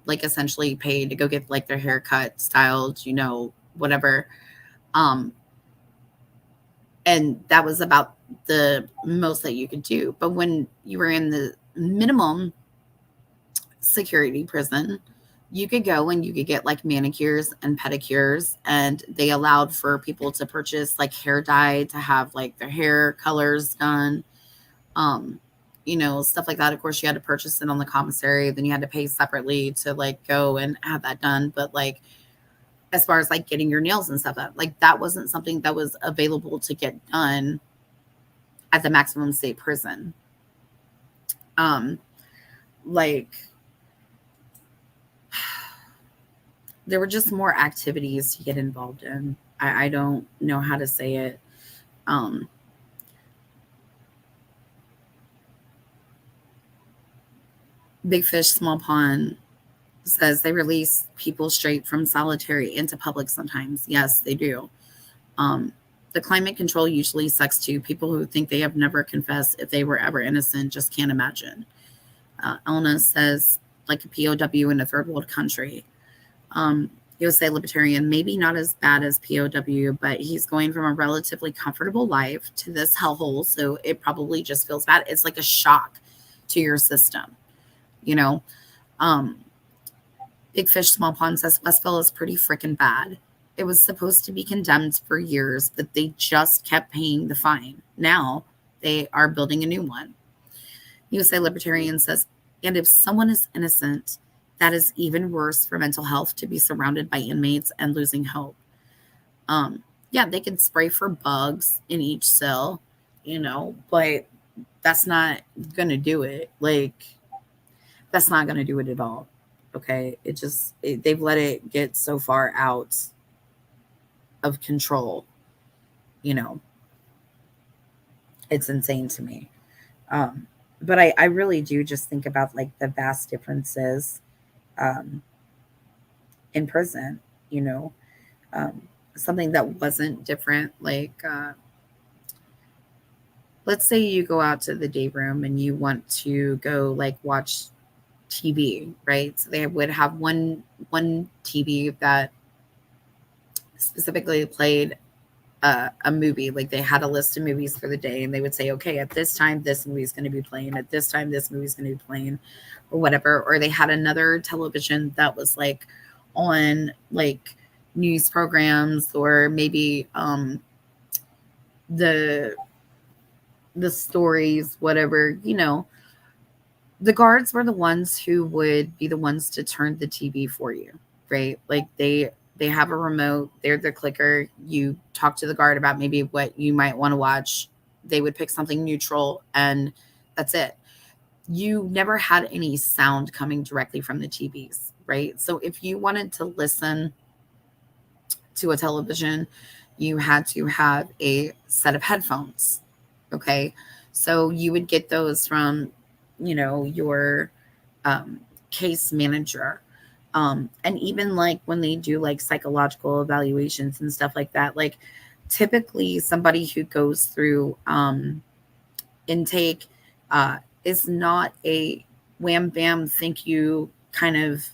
like essentially pay to go get like their hair cut, styled, whatever. Um, and that was about the most that you could do. But when you were in the minimum security prison, you could go and you could get like manicures and pedicures, and they allowed for people to purchase like hair dye to have like their hair colors done. Um, stuff like that. Of course, you had to purchase it on the commissary, then you had to pay separately to like go and have that done. But like as far as like getting your nails and stuff, like that wasn't something that was available to get done at the maximum state prison. Um, like there were just more activities to get involved in. I don't know how to say it. Um, Big Fish, Small Pond says they release people straight from solitary into public sometimes. Yes, they do. The climate control usually sucks too. People who think they have never confessed if they were ever innocent just can't imagine. Elna says, like a POW in a third world country. USA Libertarian, maybe not as bad as POW, but he's going from a relatively comfortable life to this hellhole, so it probably just feels bad. It's like a shock to your system. you know. Um, Big Fish Small Pond says Westville is pretty freaking bad. It was supposed to be condemned for years, but they just kept paying the fine. Now they are building a new one. USA Libertarian says, and if someone is innocent, that is even worse for mental health to be surrounded by inmates and losing hope. Yeah, they can spray for bugs in each cell, but that's not going to do it. Like, that's not going to do it at all. Okay. They've let it get so far out of control. You know, it's insane to me. But I really do just think about like the vast differences um, in prison, you know, um, something that wasn't different. Like, let's say you go out to the day room and you want to go like watch TV, right? So they would have one TV that specifically played a movie. Like they had a list of movies for the day, and they would say, okay, at this time this movie is going to be playing. At this time this movie is going to be playing, or whatever. Or they had another television that was like on like news programs, or maybe the the stories, whatever, the guards were the ones who would be the ones to turn the TV for you, right? Like they have a remote, they're the clicker. You talk to the guard about maybe what you might want to watch. They would pick something neutral, and that's it. You never had any sound coming directly from the TVs, right? So if you wanted to listen to a television, you had to have a set of headphones. Okay. So you would get those from, your um, case manager. And even like when they do like psychological evaluations and stuff like that, like typically somebody who goes through intake is not a wham bam thank you kind of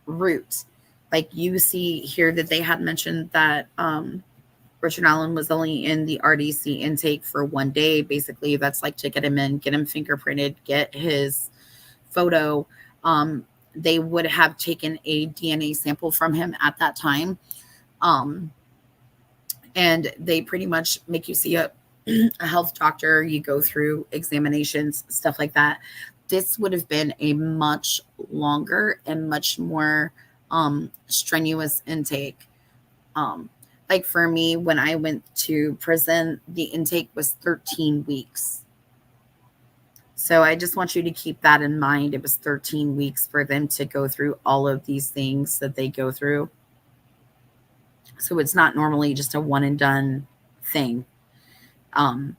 route. Like you see here that they had mentioned that Richard Allen was only in the RDC intake for 1 day. Basically, that's like to get him in, get him fingerprinted, get his photo. They would have taken a DNA sample from him at that time. And they pretty much make you see a health doctor. You go through examinations, stuff like that. This would have been a much longer and much more strenuous intake. Like for me, when I went to prison, the intake was 13 weeks. So I just want you to keep that in mind. It was 13 weeks for them to go through all of these things that they go through. So it's not normally just a one and done thing. And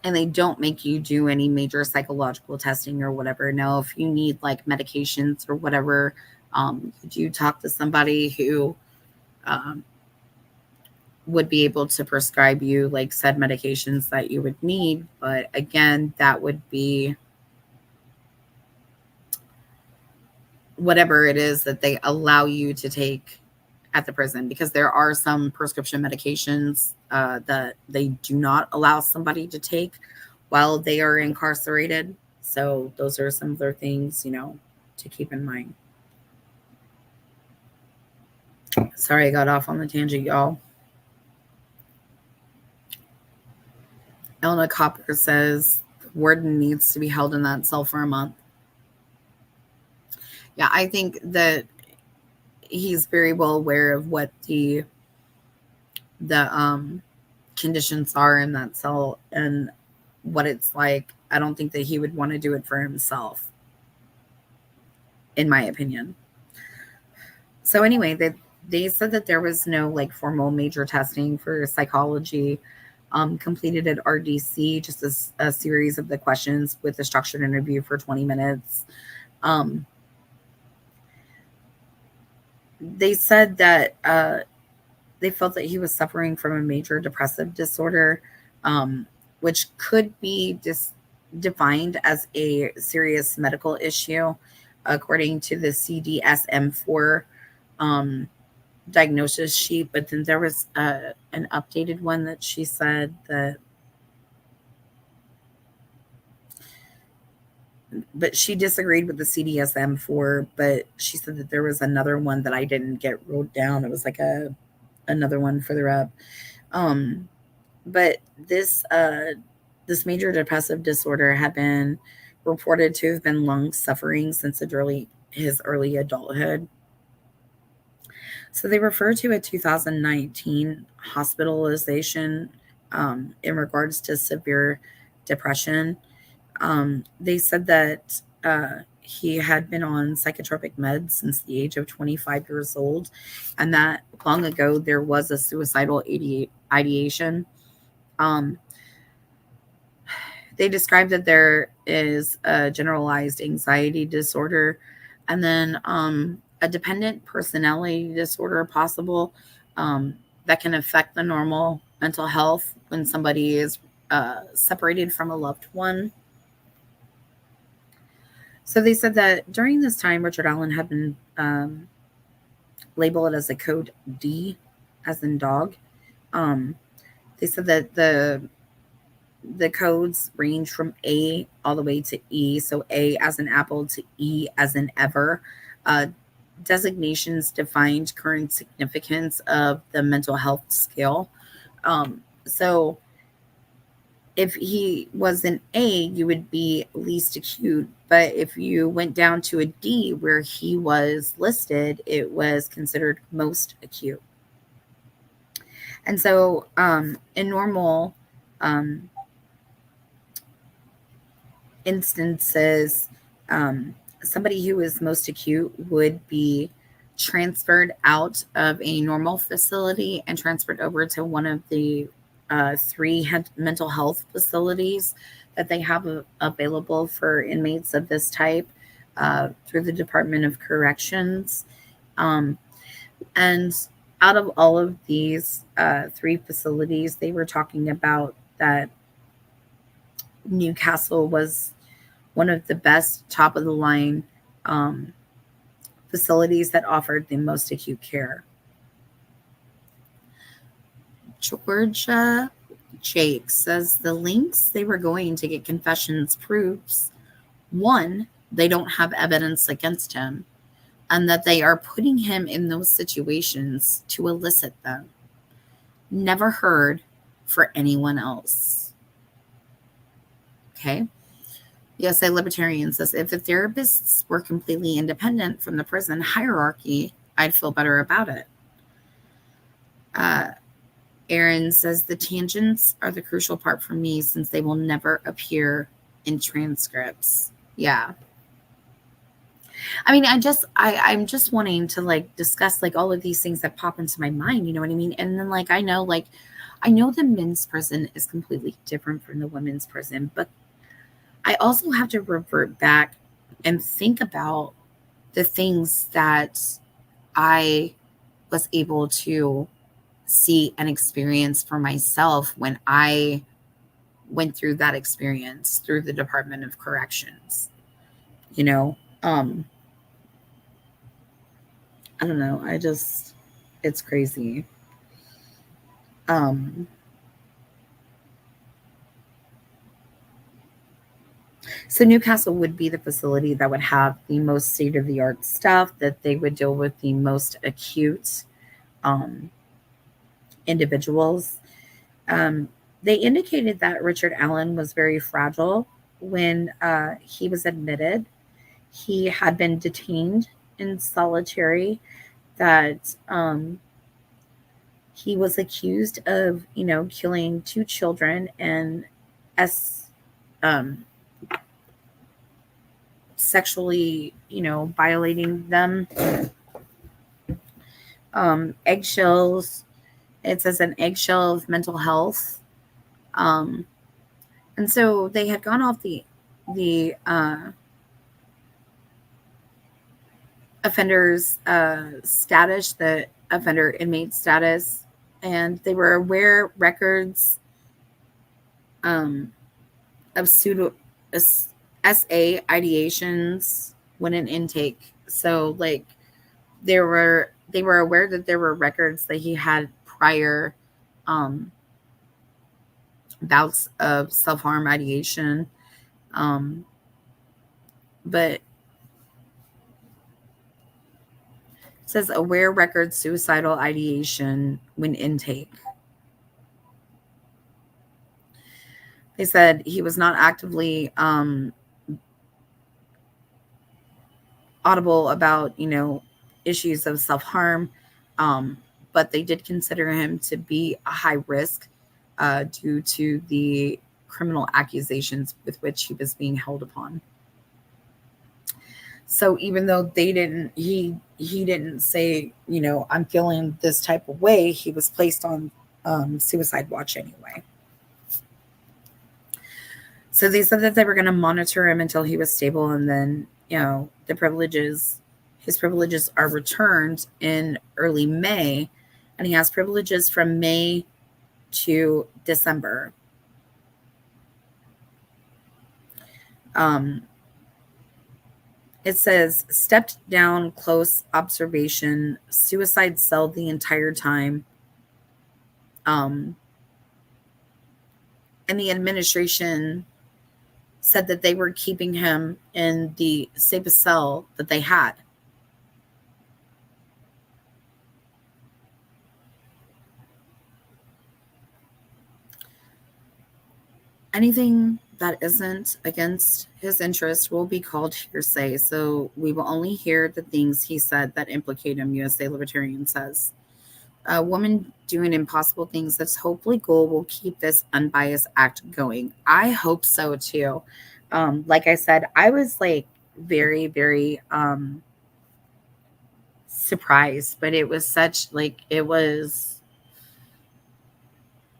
they don't make you do any major psychological testing or whatever. Now, if you need like medications or whatever, you talk to somebody who would be able to prescribe you like said medications that you would need. But again, that would be whatever it is that they allow you to take at the prison, because there are some prescription medications that they do not allow somebody to take while they are incarcerated. So those are some other things, to keep in mind. Sorry, I got off on the tangent, y'all. Elna Copper says the warden needs to be held in that cell for a month. Yeah, I think that he's very well aware of what the conditions are in that cell and what it's like. I don't think that he would want to do it for himself, in my opinion. So anyway, they said that there was no like formal major testing for psychology completed at RDC, just a series of the questions with a structured interview for 20 minutes. They said that they felt that he was suffering from a major depressive disorder, which could be defined as a serious medical issue, according to the CDSM-4 diagnosis sheet. But then there was an updated one that she said that but she disagreed with the CDSM-4, but she said that there was another one that I didn't get wrote down. It was like another one further up. Um, but this major depressive disorder had been reported to have been long suffering since his early adulthood. So they refer to a 2019 hospitalization in regards to severe depression. They said that he had been on psychotropic meds since the age of 25 years old, and that long ago there was a suicidal ideation. Um, they described that there is a generalized anxiety disorder, and then a dependent personality disorder possible, um, that can affect the normal mental health when somebody is separated from a loved one. So they said that during this time, Richard Allen had been labeled as a code D, as in dog. Um, they said that the codes range from A all the way to E. So A as in apple to E as in ever. Uh, Designations defined current significance of the mental health scale. So if he was an A, you would be least acute. But if you went down to a D where he was listed, it was considered most acute. And so in normal um, instances, somebody who is most acute would be transferred out of a normal facility and transferred over to one of the three mental health facilities that they have available for inmates of this type through the Department of Corrections. Um, and out of all of these three facilities, they were talking about that Newcastle was one of the best top of the line um, facilities that offered the most acute care. Georgia Jake says the links they were going to get confessions proves one, they don't have evidence against him, and that they are putting him in those situations to elicit them. Never heard for anyone else. Okay. USA Libertarian says if the therapists were completely independent from the prison hierarchy, I'd feel better about it. Aaron says the tangents are the crucial part for me since they will never appear in transcripts. Yeah. I mean, I'm just wanting to like discuss like all of these things that pop into my mind, you know what I mean? And then like I know the men's prison is completely different from the women's prison, but I also have to revert back and think about the things that I was able to see and experience for myself when I went through that experience through the Department of Corrections. You know, I don't know. It's crazy. Um, so Newcastle would be the facility that would have the most state of the art stuff, that they would deal with the most acute um, individuals. Um, they indicated that Richard Allen was very fragile when he was admitted. He had been detained in solitary, that he was accused of, killing two children and as um, sexually, violating them. Eggshells. It says an eggshell of mental health. Um, and so they had gone off the offender's status, the offender inmate status, and they were aware records of pseudo SA ideations when in intake. So like they were aware that there were records that he had prior um, bouts of self-harm ideation. Um, But it says aware record suicidal ideation when intake. They said he was not actively audible about, issues of self-harm, um, but they did consider him to be a high risk due to the criminal accusations with which he was being held upon. So even though he didn't say, I'm feeling this type of way, he was placed on suicide watch anyway. So they said that they were going to monitor him until he was stable, and then, his privileges are returned in early May, and he has privileges from May to December. It says stepped down close observation, suicide cell the entire time. And the administration said that they were keeping him in the safest cell that they had. Anything that isn't against his interest will be called hearsay, so we will only hear the things he said that implicate him, USA Libertarian says. A woman doing impossible things that's hopefully goal will keep this unbiased act going. I hope so too. Like I said, I was like very, very surprised, but it was such like it was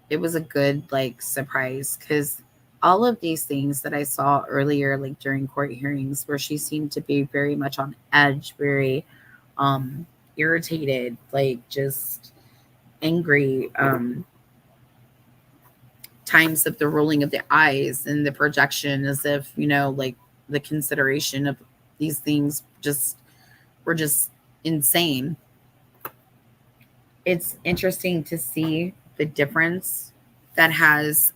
a good like surprise, because all of these things that I saw earlier, like during court hearings, where she seemed to be very much on edge, very irritated, like just angry, times of the rolling of the eyes and the projection, as if, like the consideration of these things just were just insane. It's interesting to see the difference that has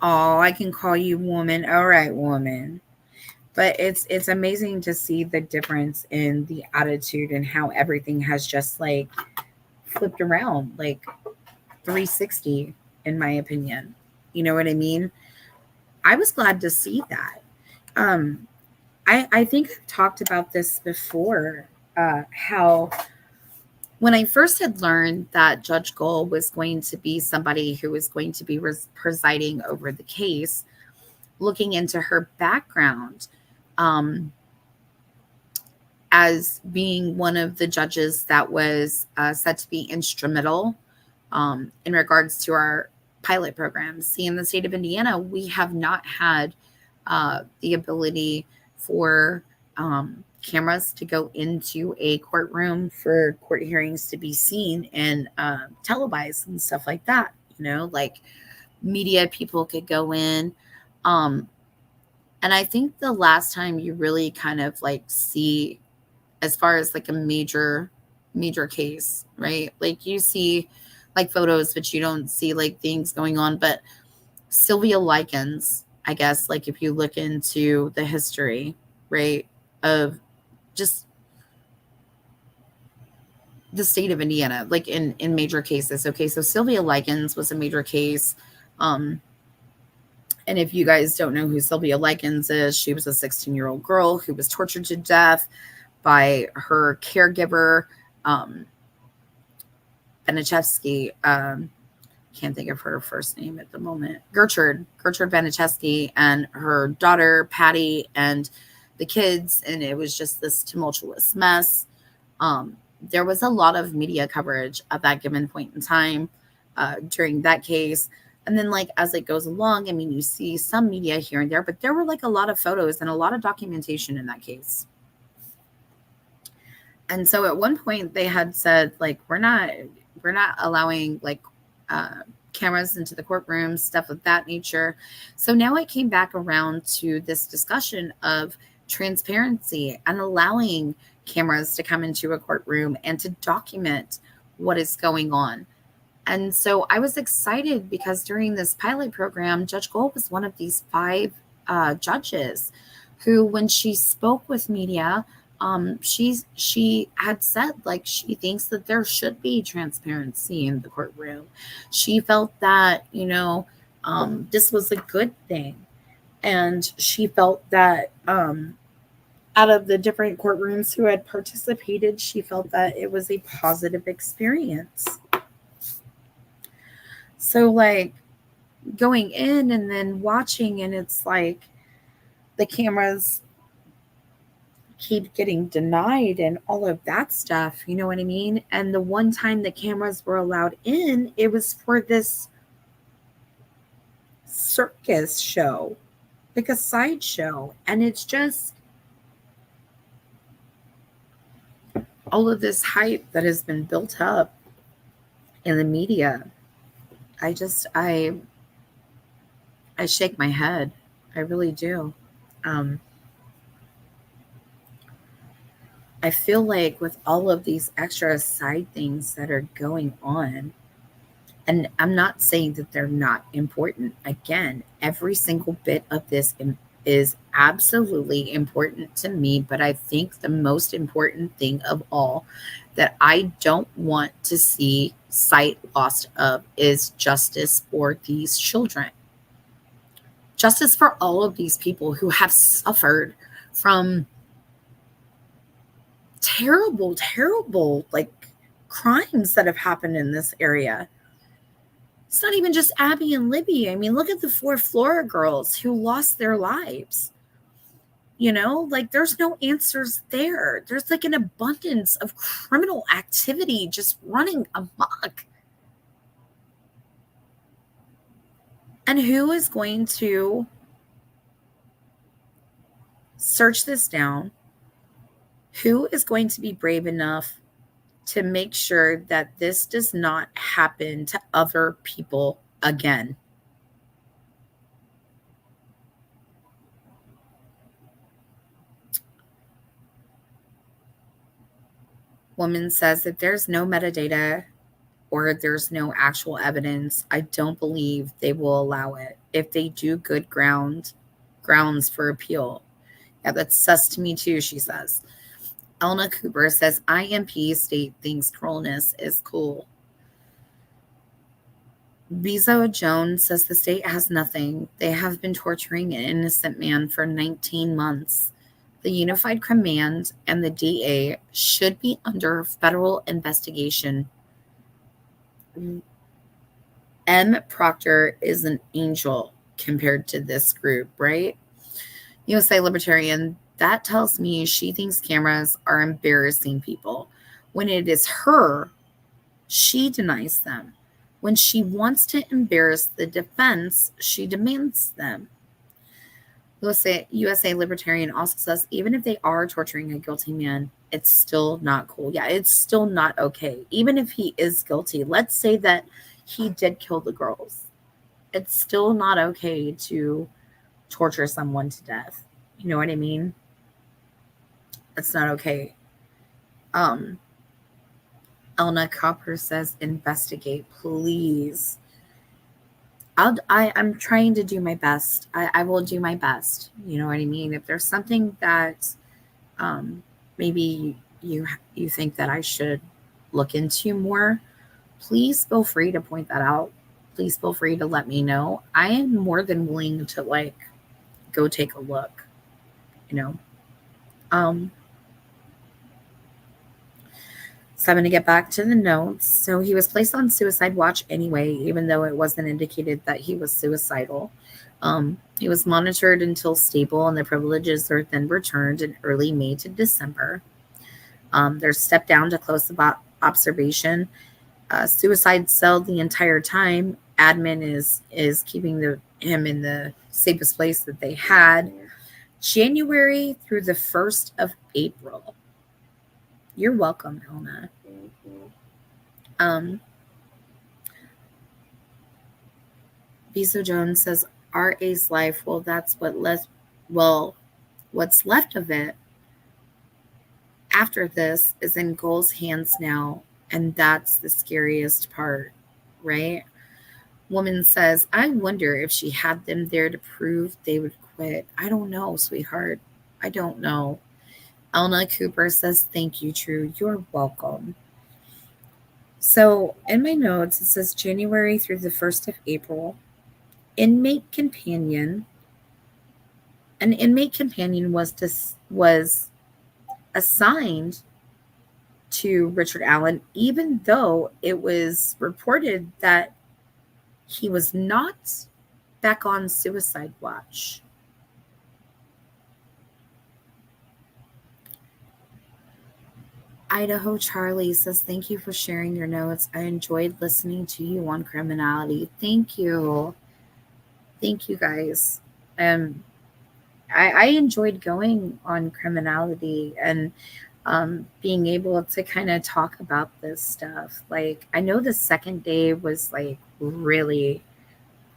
oh, I can call you woman. All right, woman. But it's amazing to see the difference in the attitude and how everything has just like flipped around, like 360, in my opinion. You know what I mean? I was glad to see that. Um, I think I've talked about this before, how when I first had learned that Judge Gold was going to be somebody who was going to be presiding over the case, looking into her background, um, as being one of the judges that was said to be instrumental in regards to our pilot programs. See, in the state of Indiana, we have not had the ability for cameras to go into a courtroom for court hearings to be seen and televised and stuff like that. Like media people could go in. And I think the last time you really kind of like see, as far as like a major case, right? Like you see like photos, but you don't see like things going on. But Sylvia Likens, I guess, like if you look into the history, right, of just the state of Indiana, like in major cases. Okay, so Sylvia Likens was a major case. And if you guys don't know who Sylvia Likens is, she was a 16-year-old girl who was tortured to death by her caregiver, Benichevsky. Can't think of her first name at the moment. Gertrude Benichevsky, and her daughter Patty, and the kids, and it was just this tumultuous mess. There was a lot of media coverage at that given point in time during that case. And then, like, as it goes along, I mean, you see some media here and there, but there were like a lot of photos and a lot of documentation in that case. And so at one point they had said, like, we're not allowing like cameras into the courtrooms, stuff of that nature. So now it came back around to this discussion of transparency and allowing cameras to come into a courtroom and to document what is going on. And so I was excited because during this pilot program, Judge Gold was one of these 5 judges who, when she spoke with media, she had said like she thinks that there should be transparency in the courtroom. She felt that this was a good thing, and she felt that out of the different courtrooms who had participated, she felt that it was a positive experience. So like going in and then watching, and it's like the cameras keep getting denied and all of that stuff, you know what I mean? And the one time the cameras were allowed in, it was for this circus show, like a sideshow. And it's just all of this hype that has been built up in the media. I shake my head. I really do. Um, I feel like with all of these extra side things that are going on, and I'm not saying that they're not important. Again, every single bit of this is absolutely important to me, but I think the most important thing of all that I don't want to see sight lost of is justice for these children. Justice for all of these people who have suffered from terrible, terrible, like crimes that have happened in this area. It's not even just Abby and Libby. I mean, look at the 4 Flora girls who lost their lives. Like there's no answers there. There's like an abundance of criminal activity just running amok. And who is going to search this down? Who is going to be brave enough to make sure that this does not happen to other people again? Woman says that there's no metadata or there's no actual evidence. I don't believe they will allow it. If they do, good grounds for appeal. Yeah, that's sus to me too, she says. Elna Cooper says IMP state thinks cruelness is cool. Bizo Jones says the state has nothing. They have been torturing an innocent man for 19 months. The Unified Command and the DA should be under federal investigation. M. Proctor is an angel compared to this group, right? USA Libertarian, that tells me she thinks cameras are embarrassing people. When it is her, she denies them. When she wants to embarrass the defense, she demands them. USA Libertarian also says even if they are torturing a guilty man, it's still not cool. Yeah, it's still not okay. Even if he is guilty, let's say that he did kill the girls. It's still not okay to torture someone to death. You know what I mean? It's not okay. Elna Copper says, investigate, please. I'm trying to do my best. I will do my best. You know what I mean? If there's something that maybe you think that I should look into more, please feel free to point that out. Please feel free to let me know. I am more than willing to go take a look. So I'm going to get back to the notes. So he was placed on suicide watch anyway, even though it wasn't indicated that he was suicidal. He was monitored until stable, and the privileges are then returned in early May to December. They're stepped down to close observation. Suicide cell the entire time. Admin is keeping him in the safest place that they had. January through the 1st of April. You're welcome, Elna. Biso Jones says RA's life. Well, that's what's left of it after this is in Goal's hands now, and that's the scariest part. right? Woman says, I wonder if she had them there to prove they would quit. I don't know, sweetheart. I don't know. Elna Cooper says, thank you, True. You're welcome. So in my notes, it says January through the 1st of April, inmate companion. An inmate companion was assigned to Richard Allen, even though it was reported that he was not back on suicide watch. Idaho Charlie says, thank you for sharing your notes. I enjoyed listening to you on criminality. Thank you. Thank you guys. Um, I enjoyed going on criminality and being able to kind of talk about this stuff. Like, I know the second day was like really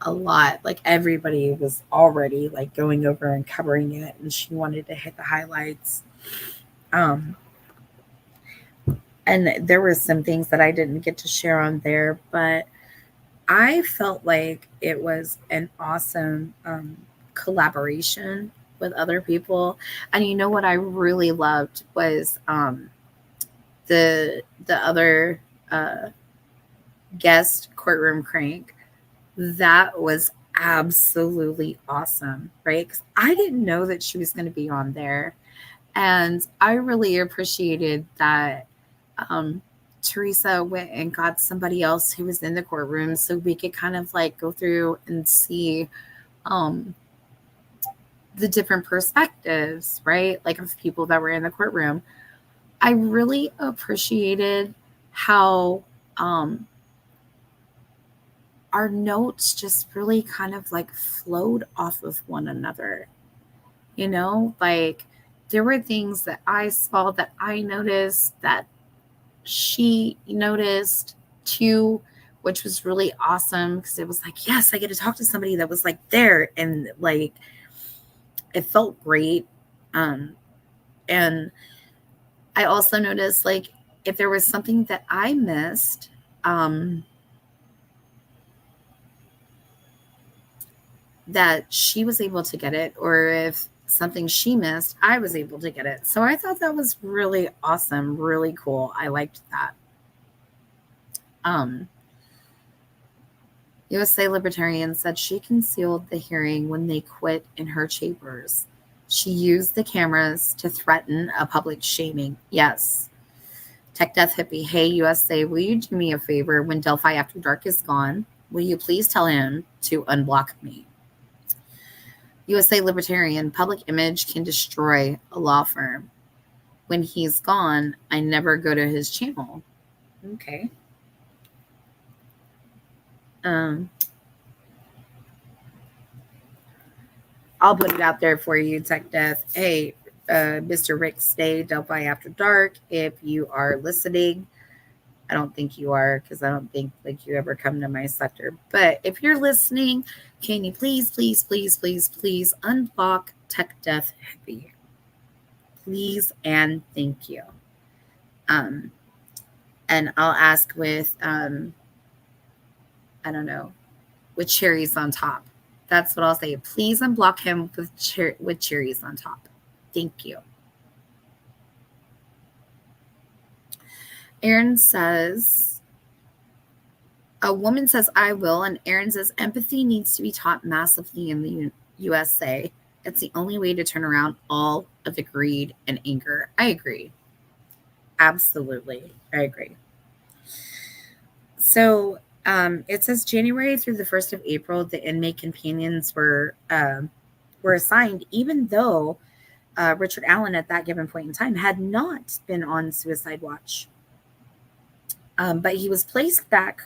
a lot. Like, everybody was already like going over and covering it, and she wanted to hit the highlights. Um, and there were some things that I didn't get to share on there, but I felt like it was an awesome collaboration with other people. And you know what I really loved was the other uh, guest courtroom crank. That was absolutely awesome, right? Because I didn't know that she was going to be on there, and I really appreciated that um, Teresa went and got somebody else who was in the courtroom so we could kind of like go through and see um, the different perspectives, right? Like, of people that were in the courtroom. I really appreciated how um, our notes just really kind of like flowed off of one another. Like, there were things that I saw that I noticed that she noticed too, which was really awesome because it was like, yes, I get to talk to somebody that was like there, and like it felt great. Um, and I also noticed, like, if there was something that I missed, um, that she was able to get it, or if something she missed, I was able to get it. So I thought that was really awesome, really cool. I liked that. Um, USA Libertarian said she concealed the hearing when they quit in her chambers. She used the cameras to threaten a public shaming. Yes. Tech Death Hippie, hey USA, will you do me a favor when Delphi After Dark is gone? Will you please tell him to unblock me? USA Libertarian, public image can destroy a law firm. When he's gone, I never go to his channel. Okay. Um, I'll put it out there for you, Tech Death. Hey, Mr. Rick Stay, Delphi After Dark, if you are listening, I don't think you are because I don't think like you ever come to my sector. But if you're listening, can you please, please, please, please, please unblock Tech Death Hippie? Please and thank you. Um, and I'll ask with I don't know, with cherries on top. That's what I'll say. Please unblock him with cherries on top. Thank you. Aaron says, a woman says, I will. And Aaron says, empathy needs to be taught massively in the USA. It's the only way to turn around all of the greed and anger. I agree. Absolutely. I agree. So it says January through the 1st of April, the inmate companions were assigned, even though Richard Allen at that given point in time had not been on suicide watch. But he was placed back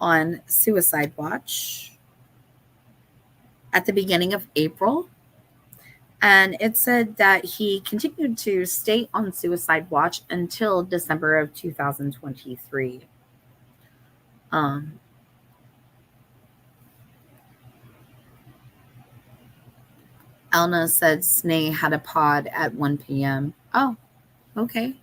on suicide watch at the beginning of April. And it said that he continued to stay on suicide watch until December of 2023. Elna said Snay had a pod at 1 p.m. Oh, okay.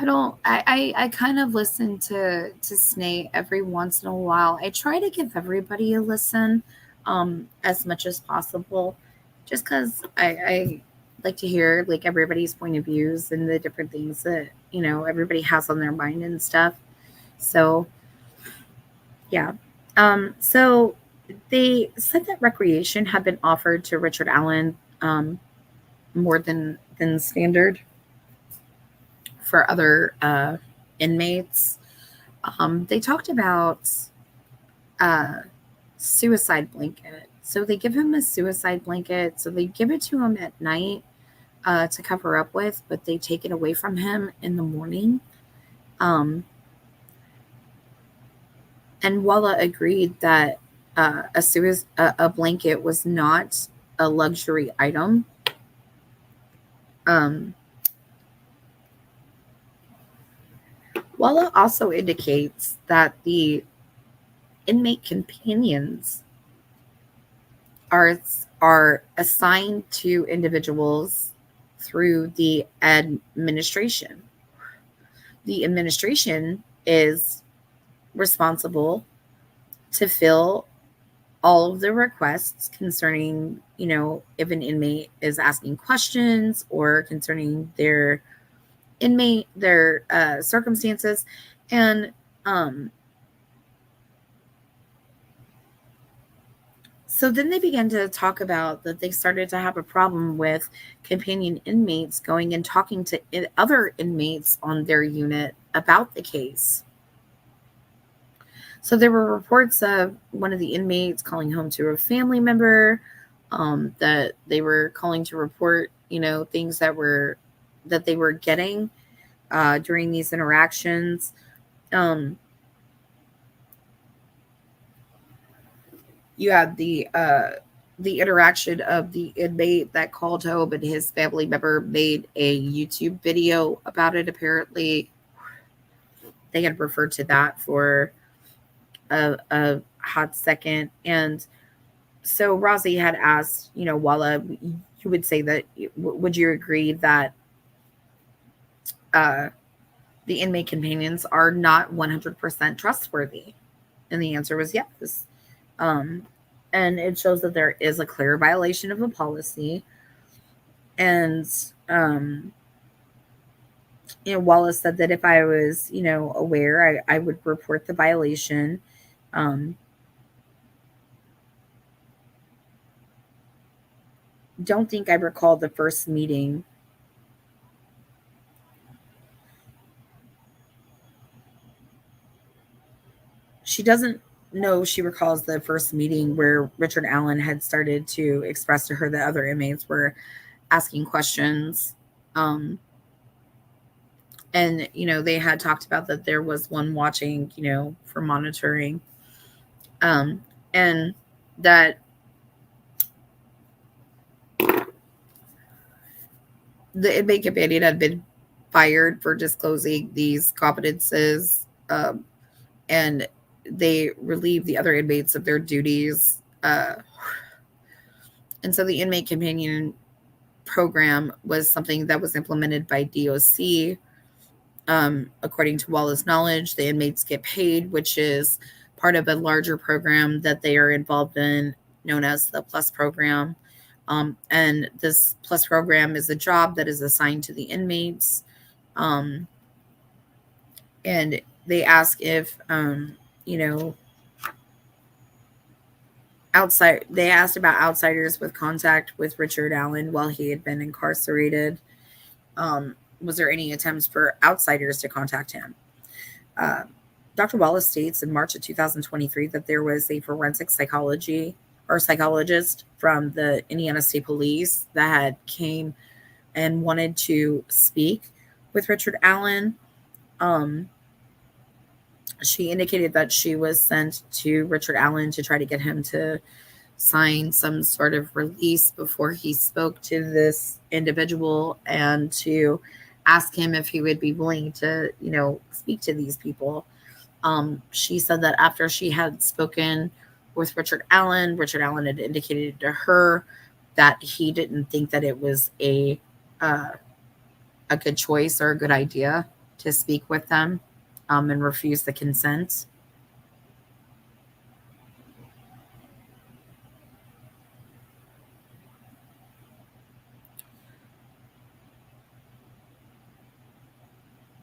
I don't. I kind of listen to Snake every once in a while. I try to give everybody a listen, as much as possible, just because I like to hear like everybody's point of views and the different things that everybody has on their mind and stuff. So yeah. So they said that recreation had been offered to Richard Allen, more than standard for other inmates. They talked about uh, suicide blanket. So they give him a suicide blanket. So they give it to him at night, to cover up with, but they take it away from him in the morning. Um, and Walla agreed that a blanket was not a luxury item. Um, Walla also indicates that the inmate companions are are assigned to individuals through the administration. The administration is responsible to fill all of the requests concerning, if an inmate is asking questions or concerning their circumstances. And um, so then they began to talk about that they started to have a problem with companion inmates going and talking to other inmates on their unit about the case. So there were reports of one of the inmates calling home to a family member, that they were calling to report, things that they were getting during these interactions. Um, you had the interaction of the inmate that called home, and his family member made a YouTube video about it. Apparently, they had referred to that for a hot second. And so Rossi had asked, Walla, you would say that, would you agree that uh, the inmate companions are not 100% trustworthy? And the answer was yes. Um, and it shows that there is a clear violation of a policy. And, um, Wallace said that if I was, aware, I would report the violation. Um, don't think I recall the first meeting. She doesn't know she recalls the first meeting where Richard Allen had started to express to her that other inmates were asking questions. And, they had talked about that there was one watching, for monitoring. And that the inmate companion had been fired for disclosing these competences, and they relieved the other inmates of their duties. And so the inmate companion program was something that was implemented by DOC. According to Wallace's knowledge, the inmates get paid, which is part of a larger program that they are involved in, known as the Plus program. And this Plus program is a job that is assigned to the inmates. And they ask if, they asked about outsiders with contact with Richard Allen while he had been incarcerated. Was there any attempts for outsiders to contact him? Dr. Wallace states in March of 2023 that there was a forensic psychologist from the Indiana State Police that had came and wanted to speak with Richard Allen. She indicated that she was sent to Richard Allen to try to get him to sign some sort of release before he spoke to this individual, and to ask him if he would be willing to, speak to these people. She said that after she had spoken with Richard Allen had indicated to her that he didn't think that it was a good choice or a good idea. to speak with them and refuse the consent.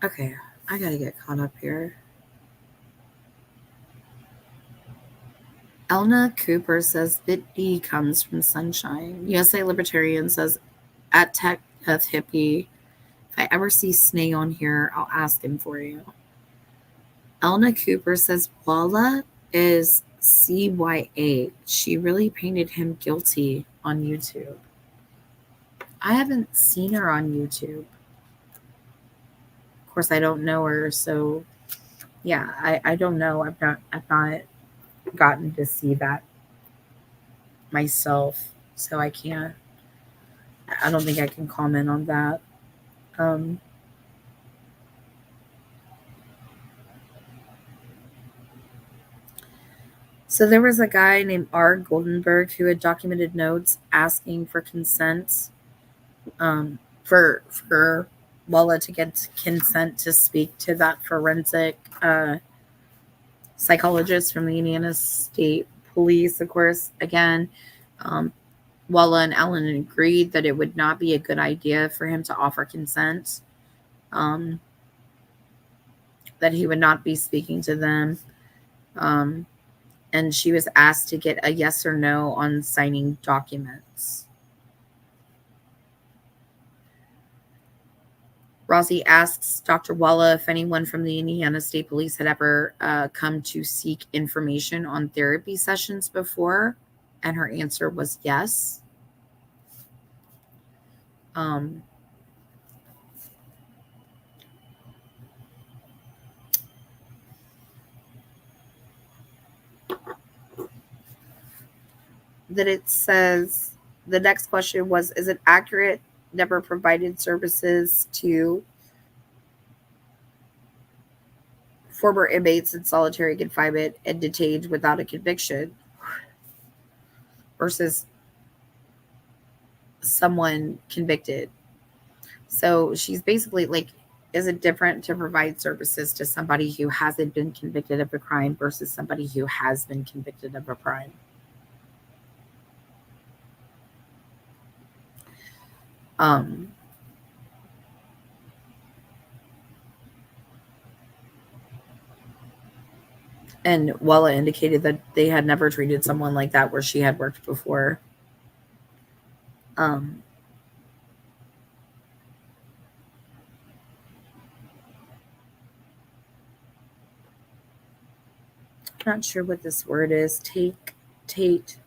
Okay, I gotta get caught up here. Elna Cooper says Bit B comes from sunshine. USA Libertarian says at Tech Death Hippie, if I ever see Snay on here, I'll ask him for you. Elna Cooper says Walla is CYA. She really painted him guilty on YouTube. I haven't seen her on YouTube. Of course, I don't know her, so yeah, I don't know. I've not gotten to see that myself, so I can't. I don't think I can comment on that. Um, so there was a guy named R. Goldenberg who had documented notes asking for consent, for Walla to get consent to speak to that forensic psychologist from the Indiana State Police. Of course, again, um, Walla and Ellen agreed that it would not be a good idea for him to offer consent, um, that he would not be speaking to them. And she was asked to get a yes or no on signing documents. Rossi asks Dr. Walla if anyone from the Indiana State Police had ever come to seek information on therapy sessions before, and her answer was yes. That it says the next question was, is it accurate never provided services to former inmates in solitary confinement and detained without a conviction versus someone convicted? So she's basically like, is it different to provide services to somebody who hasn't been convicted of a crime versus somebody who has been convicted of a crime? And Wella indicated that they had never treated someone like that where she had worked before. I'm not sure what this word is. Tate,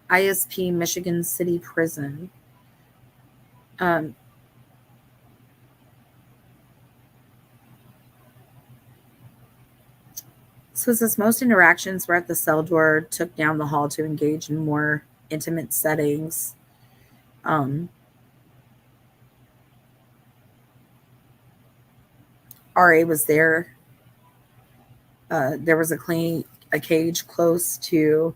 ISP, Michigan City Prison. So it says most interactions were at the cell door, took down the hall to engage in more intimate settings. RA was there. There was a cage close to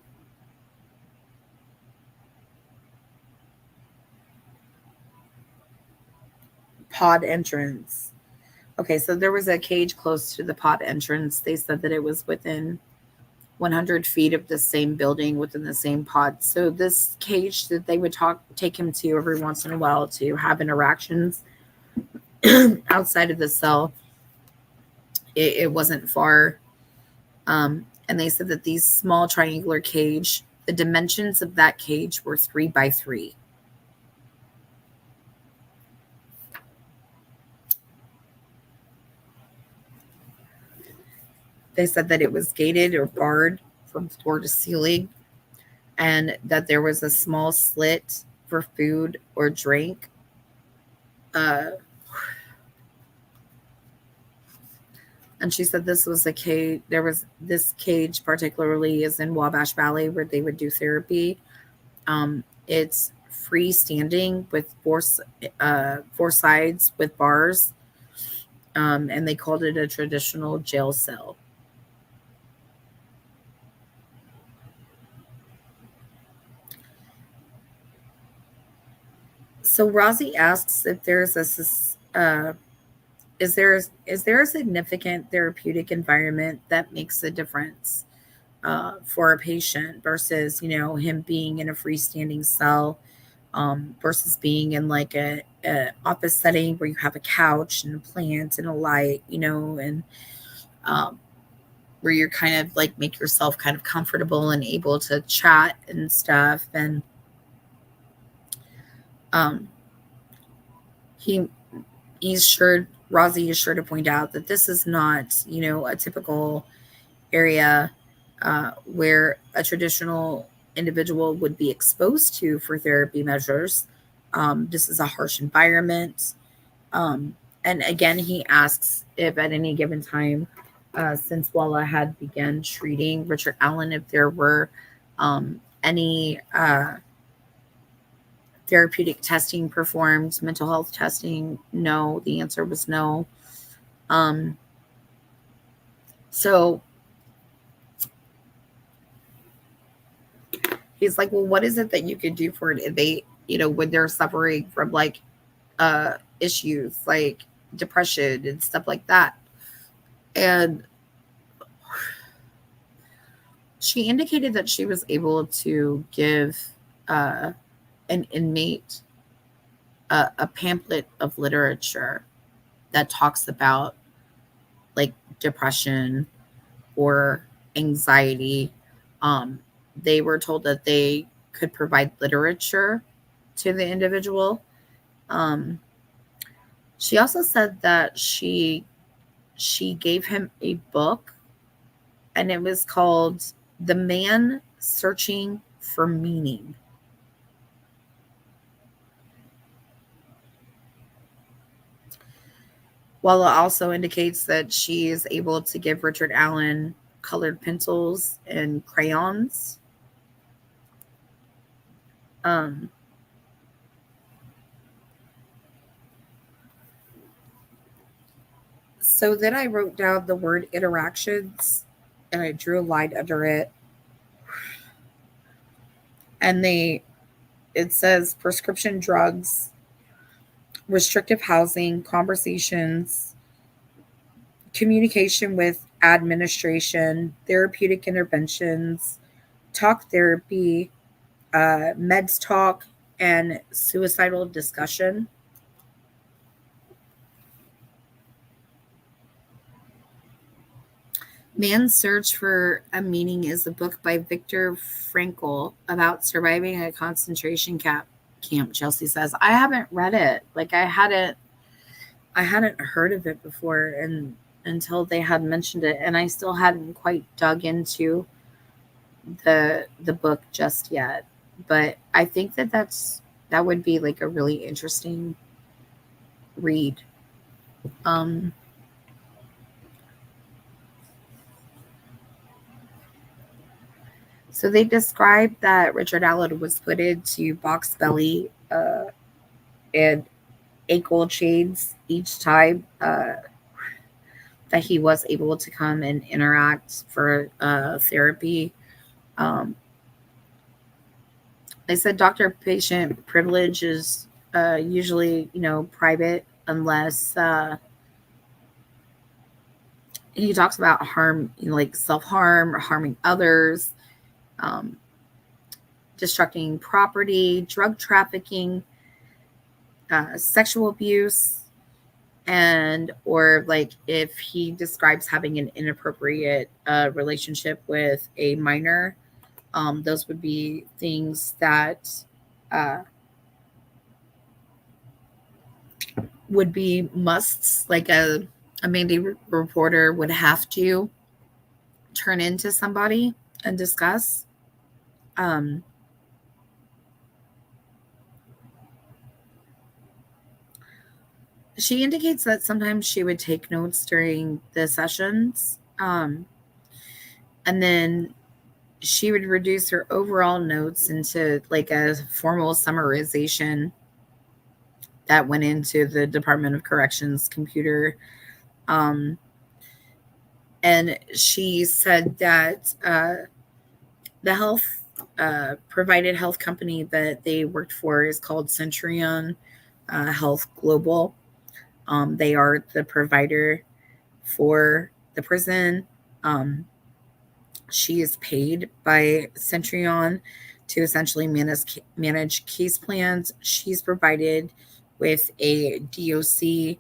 pod entrance. Okay, so there was a cage close to the pod entrance. They said that it was within 100 feet of the same building within the same pod. So this cage that they would take him to every once in a while to have interactions outside of the cell, it wasn't far. And they said that these small triangular cage, the dimensions of that cage were 3 by 3. They said that it was gated or barred from floor to ceiling, and that there was a small slit for food or drink. And she said this was a cage. There was this cage, particularly, is in Wabash Valley, where they would do therapy. It's freestanding with four sides with bars, and they called it a traditional jail cell. So Rosie asks if there's is there a significant therapeutic environment that makes a difference for a patient versus him being in a freestanding cell versus being in like a office setting where you have a couch and a plant and a light, and um, where you're kind of like make yourself kind of comfortable and able to chat and stuff. And um, he Razi is sure to point out that this is not, a typical area where a traditional individual would be exposed to for therapy measures. This is a harsh environment. Um, and again, he asks if at any given time, since Walla had begun treating Richard Allen, if there were any therapeutic testing performed, mental health testing. No, the answer was no. Um, so he's like, well, what is it that you could do for an inmate, when they're suffering from like issues like depression and stuff like that? And she indicated that she was able to give uh, an inmate a pamphlet of literature that talks about like depression or anxiety. Um, they were told that they could provide literature to the individual. Um, she also said that she gave him a book, and it was called "The Man Searching for Meaning." Walla also indicates that she is able to give Richard Allen colored pencils and crayons. Um, so then I wrote down the word interactions and I drew a line under it. And it says prescription drugs, restrictive housing, conversations, communication with administration, therapeutic interventions, talk therapy, meds talk, and suicidal discussion. Man's Search for a Meaning is a book by Viktor Frankl about surviving a concentration camp, Chelsea says. I haven't read it. Like I hadn't heard of it before and until they had mentioned it, and I still hadn't quite dug into the book just yet. But I think that would be like a really interesting read. Um so they described that Richard Allen was put into box belly and ankle chains each time that he was able to come and interact for therapy. Um, they said doctor patient privilege is usually, private unless he talks about harm, like self harm or harming others, um, destructing property, drug trafficking, sexual abuse, and or like if he describes having an inappropriate relationship with a minor, those would be things that uh, would be musts, like a Mandy reporter would have to turn into somebody and discuss. Um, she indicates that sometimes she would take notes during the sessions, and then she would reduce her overall notes into like a formal summarization that went into the Department of Corrections computer. Um, and she said that the health provided health company that they worked for is called Centurion Health Global. They are the provider for the prison. Um, she is paid by Centurion to essentially manage case plans. She's provided with a DOC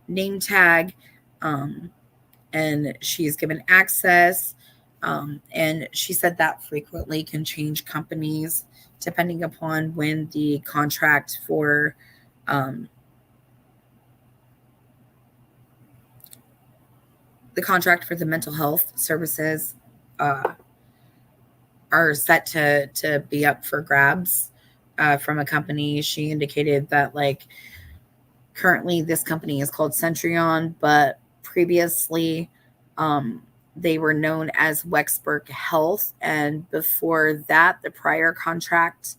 name tag, um, and she's given access. And she said that frequently can change companies depending upon when um, the contract for the mental health services uh, are set to be up for grabs from a company. She indicated that like currently this company is called Centurion, but previously um, they were known as Wexburg Health, and before that, the prior contract,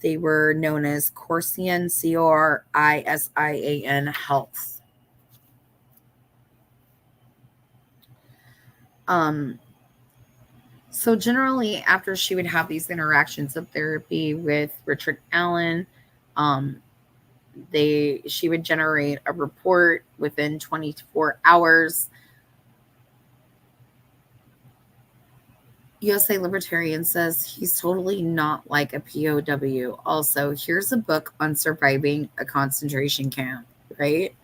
they were known as Corsian, Corisian Health. Um, so generally, after she would have these interactions of therapy with Richard Allen, um, she would generate a report within 24 hours. USA Libertarian says he's totally not like a POW. Also, here's a book on surviving a concentration camp, right?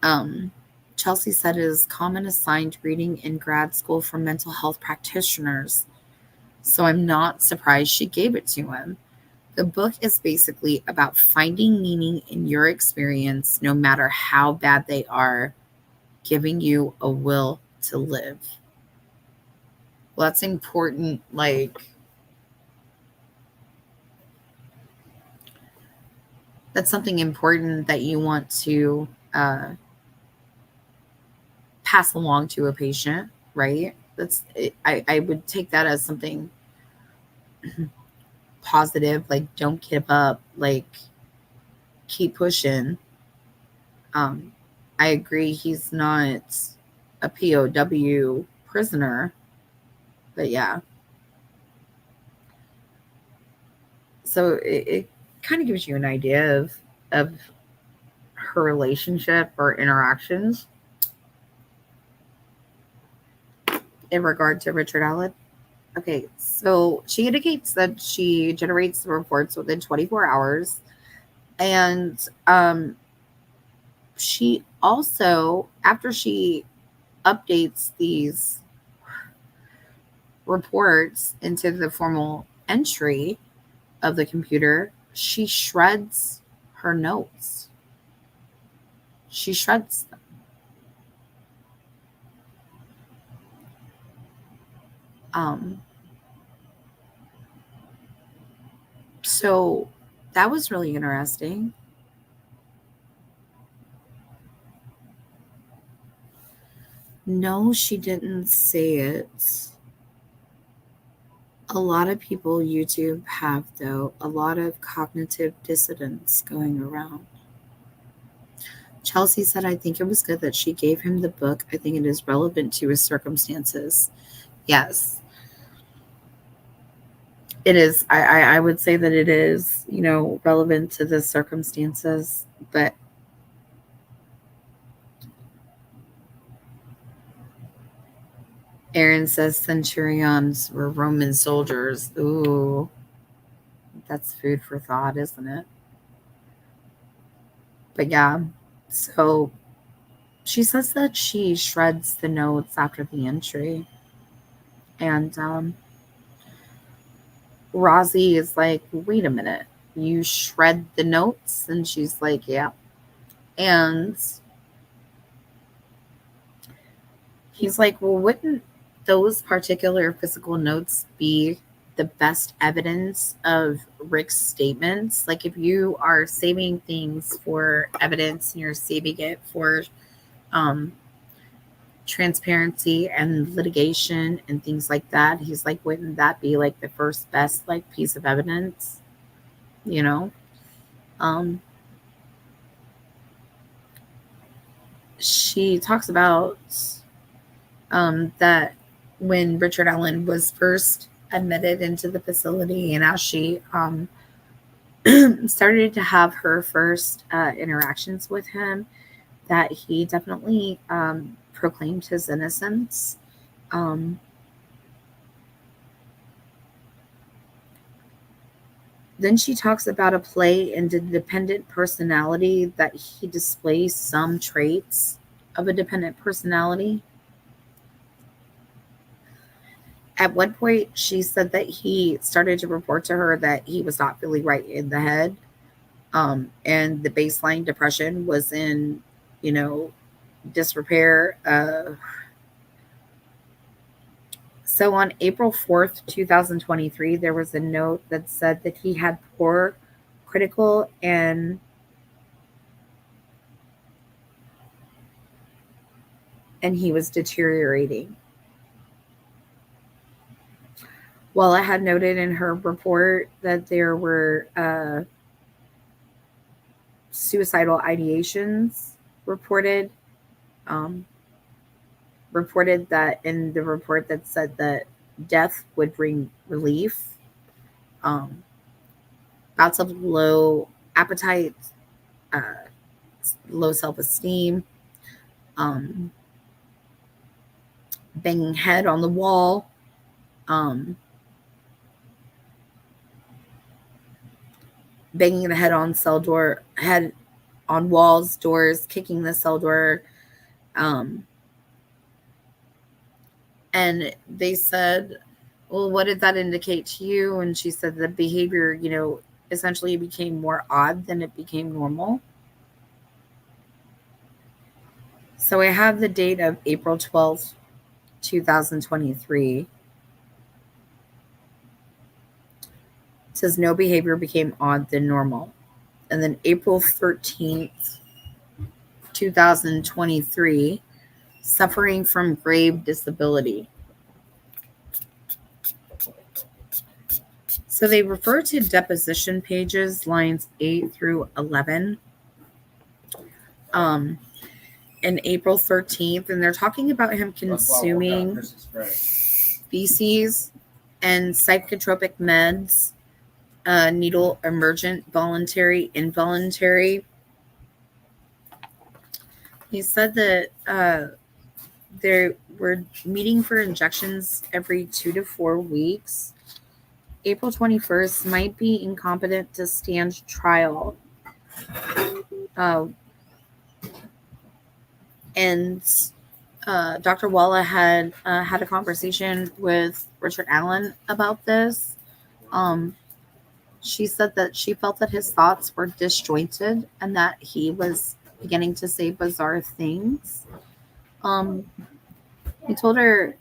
Um, Chelsea said it is common assigned reading in grad school for mental health practitioners. So I'm not surprised she gave it to him. The book is basically about finding meaning in your experience, no matter how bad they are, giving you a will to live. Well, that's important. Like, that's something important that you want to pass along to a patient, right? I would take that as something positive. Like, don't give up. Like, keep pushing. I agree he's not a POW prisoner, but yeah. So it kind of gives you an idea of her relationship or interactions in regard to Richard Allen. Okay, so she indicates that she generates the reports within 24 hours. And she also, after she updates these reports into the formal entry of the computer, she shreds her notes. She shreds them. So that was really interesting. No, she didn't say it. A lot of people YouTube have, though, a lot of cognitive dissonance going around. Chelsea said, I think it was good that she gave him the book. I think it is relevant to his circumstances. Yes, it is. I would say that it is, relevant to the circumstances, but Aaron says centurions were Roman soldiers. Ooh, that's food for thought, isn't it? But yeah, so she says that she shreds the notes after the entry. And Rozzy is like, wait a minute, you shred the notes? And she's like, yeah. And he's like, well, wouldn't those particular physical notes be the best evidence of Rick's statements? Like, if you are saving things for evidence and you're saving it for transparency and litigation and things like that, he's like, wouldn't that be like the first best like piece of evidence? You know? She talks about that when Richard Allen was first admitted into the facility, and as she started to have her first interactions with him, that he definitely proclaimed his innocence. Um, then she talks about a play and the dependent personality, that he displays some traits of a dependent personality. At one point, she said that he started to report to her that he was not feeling right in the head. And the baseline depression was in, you know, disrepair. So on April 4th, 2023, there was a note that said that he had poor critical and he was deteriorating. Well, I had noted in her report that there were suicidal ideations reported. Um, reported that in the report that said that death would bring relief. Um, bouts of low appetite, uh, low self esteem, um, banging head on the wall, um, banging the head on walls, doors, kicking the cell door. Um, and they said, well, what did that indicate to you? And she said the behavior, essentially became more odd than it became normal. So I have the date of April 12th, 2023. It says no behavior became odd than normal. And then April 13th, 2023, suffering from grave disability. So they refer to deposition pages, lines 8 through 11. In April 13th, and they're talking about him consuming feces and psychotropic meds, needle emergent, voluntary, involuntary. He said that they were meeting for injections every 2 to 4 weeks. April 21st, might be incompetent to stand trial. And Dr. Walla had had a conversation with Richard Allen about this. She said that she felt that his thoughts were disjointed and that he was beginning to say bizarre things. He told her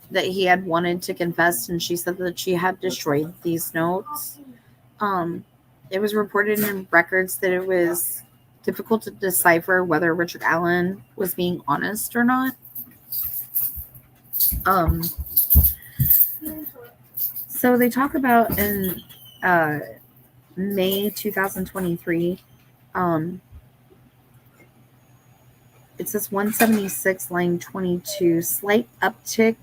that he had wanted to confess, and she said that she had destroyed these notes. It was reported in records that it was difficult to decipher whether Richard Allen was being honest or not. So they talk about in May 2023, it says 176, line 22, slight uptick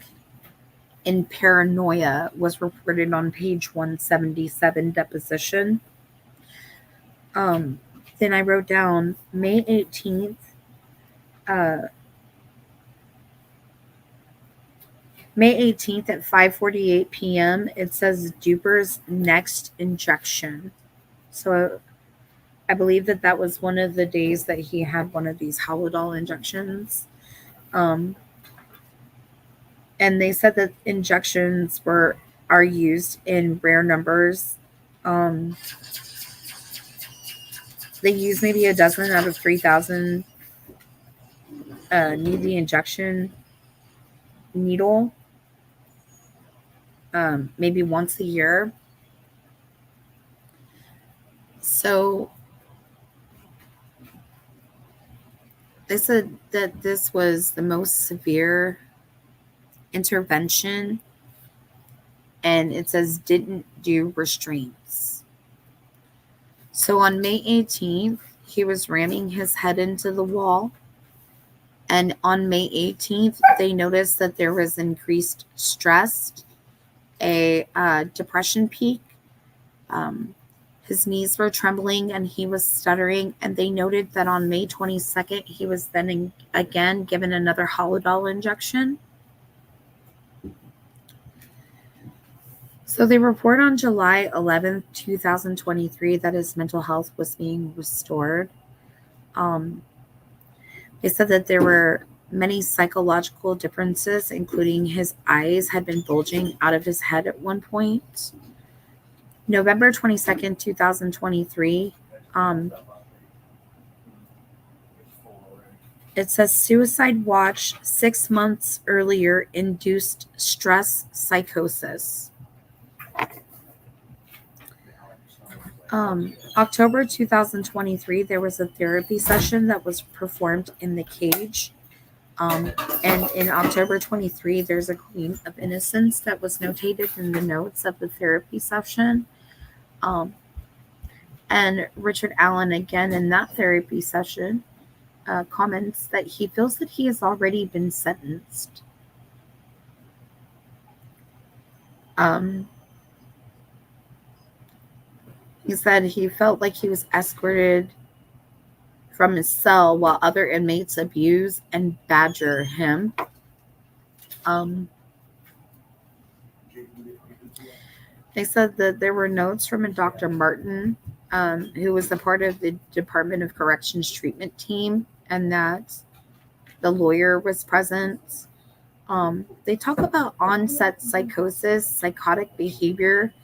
in paranoia was reported on page 177, deposition. Then I wrote down May 18th, May 18th at 5:48 p.m. It says Duper's next injection. So I believe that was one of the days that he had one of these Haldol injections. And they said that injections are used in rare numbers. They use maybe a dozen out of 3,000 need the injection needle, maybe once a year. So they said that this was the most severe intervention, and it says didn't do restraints. So on May 18th, he was ramming his head into the wall. And on May 18th, they noticed that there was increased stress, a depression peak. His knees were trembling and he was stuttering, and they noted that on May 22nd, he was then again given another Haldol injection. So they report on July 11th, 2023, that his mental health was being restored. They said that there were many psychological differences, including his eyes had been bulging out of his head at one point. November 22nd, 2023, it says suicide watch 6 months earlier induced stress psychosis. October 2023, there was a therapy session that was performed in the cage. And in October 23, there's a claim of innocence that was notated in the notes of the therapy session. And Richard Allen, again in that therapy session, comments that he feels that he has already been sentenced. He said he felt like he was escorted from his cell while other inmates abuse and badger him. They said that there were notes from a Dr. Martin, who was a part of the Department of Corrections treatment team, and that the lawyer was present. They talk about onset psychosis, psychotic behavior,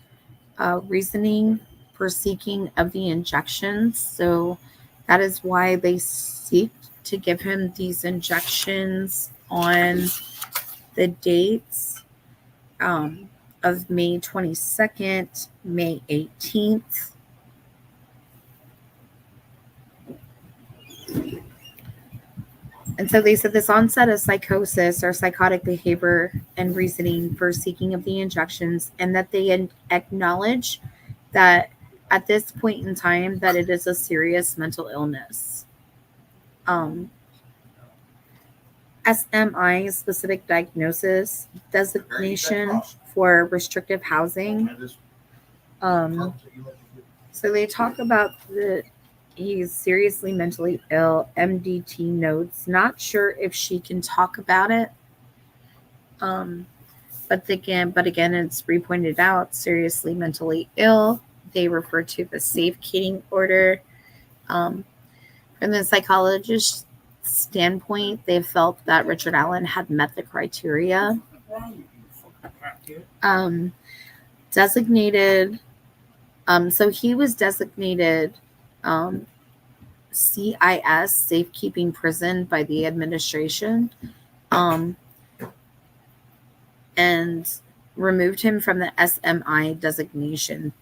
reasoning for seeking of the injections. So that is why they seek to give him these injections on the dates of May 22nd, May 18th. And so they said this onset of psychosis or psychotic behavior and reasoning for seeking of the injections, and that they acknowledge that at this point in time that it is a serious mental illness. SMI, specific diagnosis, designation for restrictive housing. So they talk about he's seriously mentally ill. MDT notes, not sure if she can talk about it. But again, it's repointed out, seriously mentally ill. They refer to the safekeeping order. From the psychologist's standpoint, they felt that Richard Allen had met the criteria. Designated, so he was designated CIS, safekeeping prison, by the administration, and removed him from the SMI designation.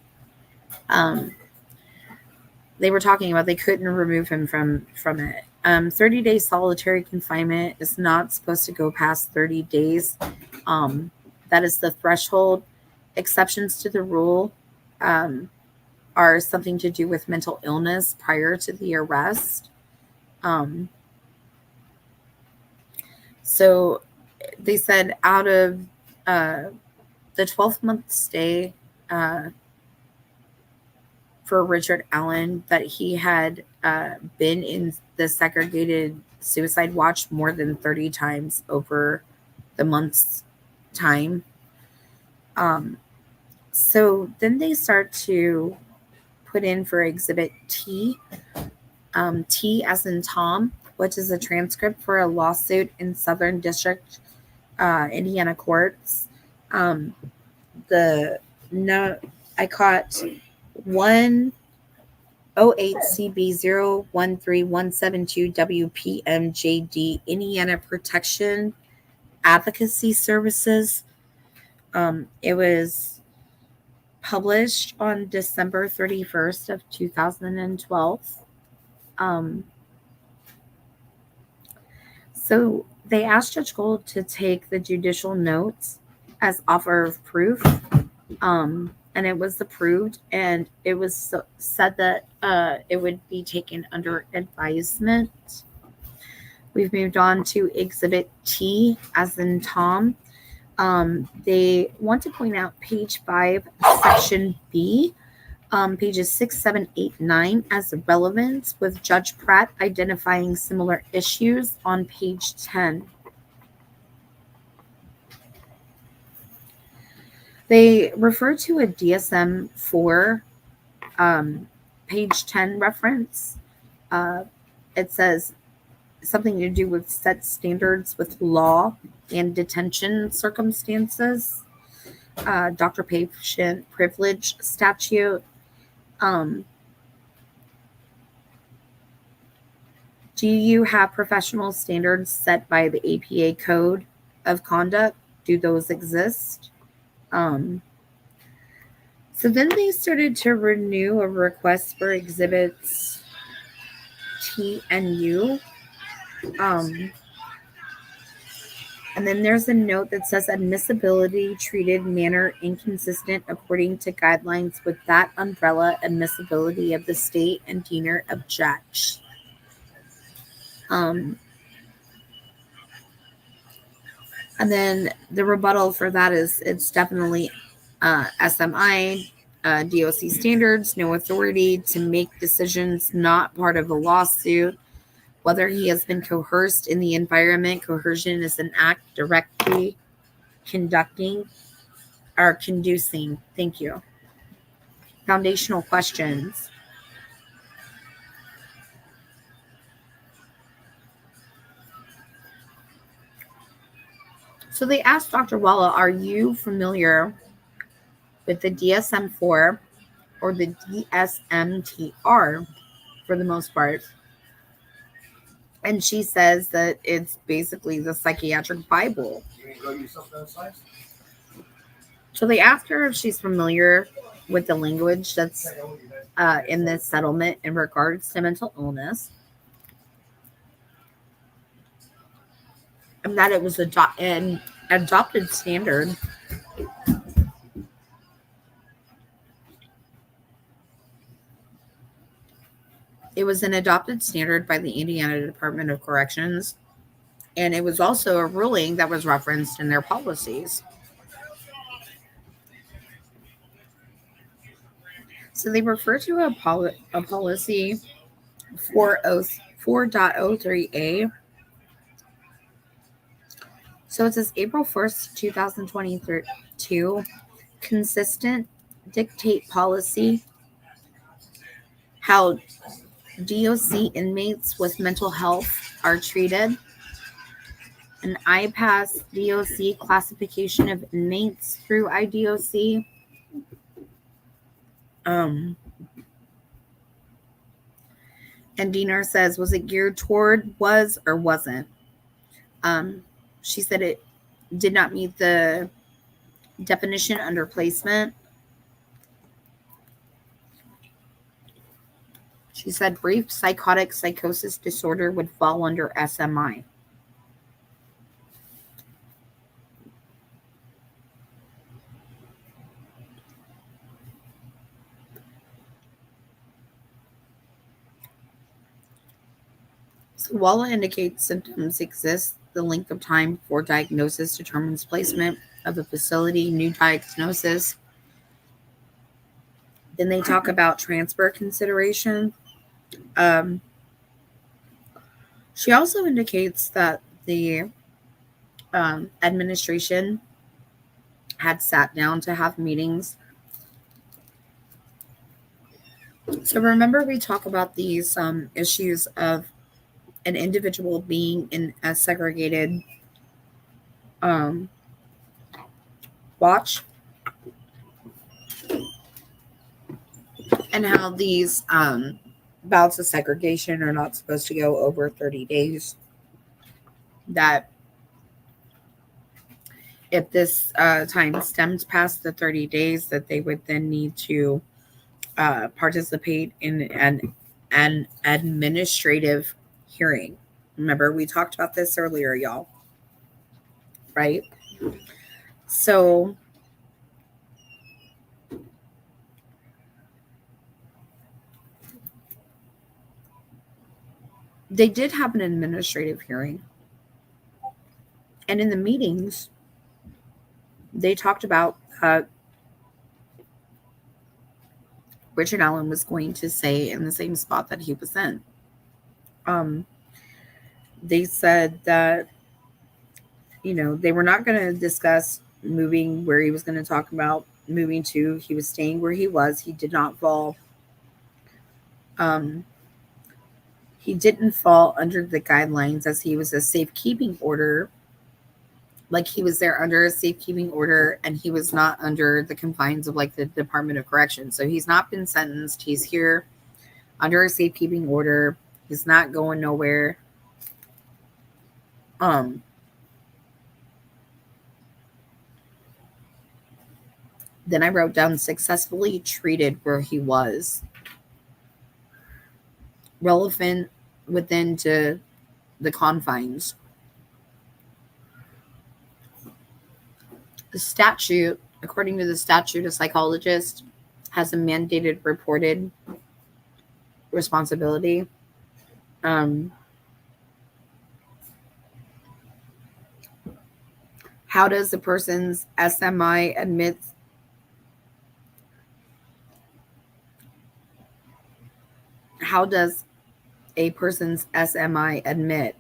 They were talking about they couldn't remove him from it. 30-day solitary confinement is not supposed to go past 30 days. That is the threshold. Exceptions to the rule are something to do with mental illness prior to the arrest. So they said out of the 12-month stay for Richard Allen, that he had been in the segregated suicide watch more than 30 times over the month's time. So then they start to put in for Exhibit T, T as in Tom, which is a transcript for a lawsuit in Southern District, Indiana courts. I caught 108CB013172WPMJD, Indiana Protection Advocacy Services. It was published on December 31st of 2012. So they asked Judge Gold to take the judicial notes as offer of proof, and it was approved, and it was said that it would be taken under advisement. We've moved on to Exhibit T as in Tom. They want to point out page 5, section B. pages 6, 7, 8, 9 as relevance, with Judge Pratt identifying similar issues on page 10. They refer to a DSM 4 page 10 reference. It says something to do with set standards with law and detention circumstances, doctor patient privilege statute. Do you have professional standards set by the APA Code of Conduct? Do those exist? Um, so then they started to renew a request for exhibits T and U. And then there's a note that says admissibility treated manner inconsistent according to guidelines with that umbrella admissibility of the state, and Diener objects. And then the rebuttal for that is it's definitely SMI, DOC standards, no authority to make decisions, not part of a lawsuit. Whether he has been coerced in the environment, coercion is an act directly conducting or conducing. Thank you. Foundational questions. So they asked Dr. Walla, are you familiar with the DSM-4 or the DSMTR for the most part? And she says that it's basically the psychiatric Bible. So they asked her if she's familiar with the language that's in this settlement in regards to mental illness, and that it was an adopted standard. It was an adopted standard by the Indiana Department of Corrections, and it was also a ruling that was referenced in their policies. So they refer to a policy 4.03a. So it says April 1st, 2022, consistent dictate policy, how DOC inmates with mental health are treated, an IPASS DOC classification of inmates through IDOC. And Diener says, was it geared toward, was, or wasn't? She said it did not meet the definition under placement. She said brief psychotic psychosis disorder would fall under SMI. So Walla indicates symptoms exist. The length of time before diagnosis determines placement of the facility, new diagnosis. Then they talk about transfer consideration. She also indicates that the administration had sat down to have meetings. So remember, we talk about these issues of an individual being in a segregated watch, and how these bouts of segregation are not supposed to go over 30 days. That if this time stems past the 30 days, that they would then need to participate in an administrative hearing. Remember, we talked about this earlier, y'all. Right? So they did have an administrative hearing. And in the meetings, they talked about Richard Allen was going to stay in the same spot that he was in. Um, they said that, they were not going to discuss moving where he was going to talk about moving to. He was staying where he was. He did not fall. Um, he didn't fall under the guidelines as he was a safekeeping order. Like he was there under a safekeeping order and he was not under the confines of like the Department of Corrections. So he's not been sentenced. He's here under a safekeeping order. He's not going nowhere. Then I wrote down successfully treated where he was. Relevant within to the confines. The statute, according to the statute, a psychologist has a mandated reported responsibility. How does a person's SMI admit how does a person's SMI admit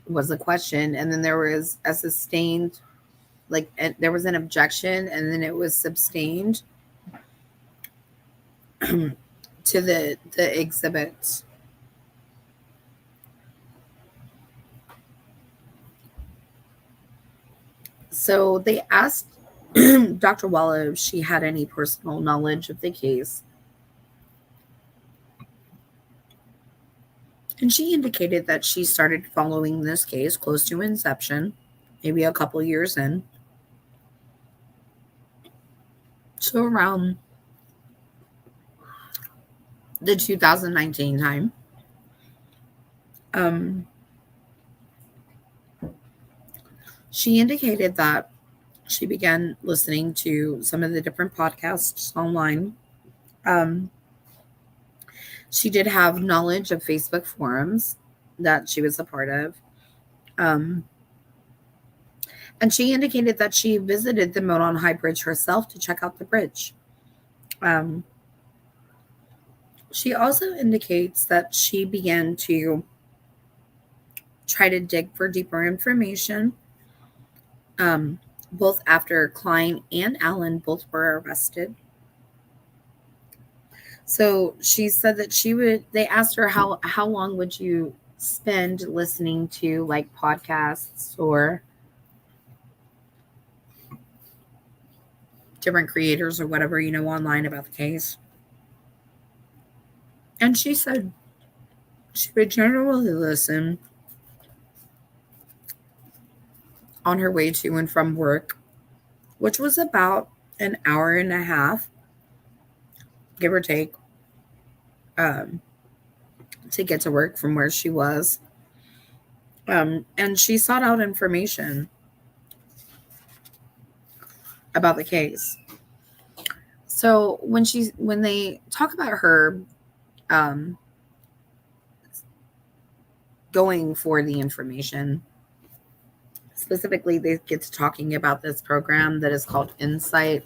was the question, and then there was a sustained, like there was an objection, and then it was sustained to the exhibits. So they asked Dr. Walla if she had any personal knowledge of the case. And she indicated that she started following this case close to inception, maybe a couple years in. So around the 2019 time. She indicated that she began listening to some of the different podcasts online. She did have knowledge of Facebook forums that she was a part of. And she indicated that she visited the Monon High Bridge herself to check out the bridge. She also indicates that she began to try to dig for deeper information, both after Klein and Allen both were arrested. So she said that they asked her how long would you spend listening to like podcasts or different creators or whatever, online about the case. And she said she would generally listen on her way to and from work, which was about an hour and a half, give or take, to get to work from where she was. And she sought out information about the case. So when they talk about her going for the information, specifically they get to talking about this program that is called Insight.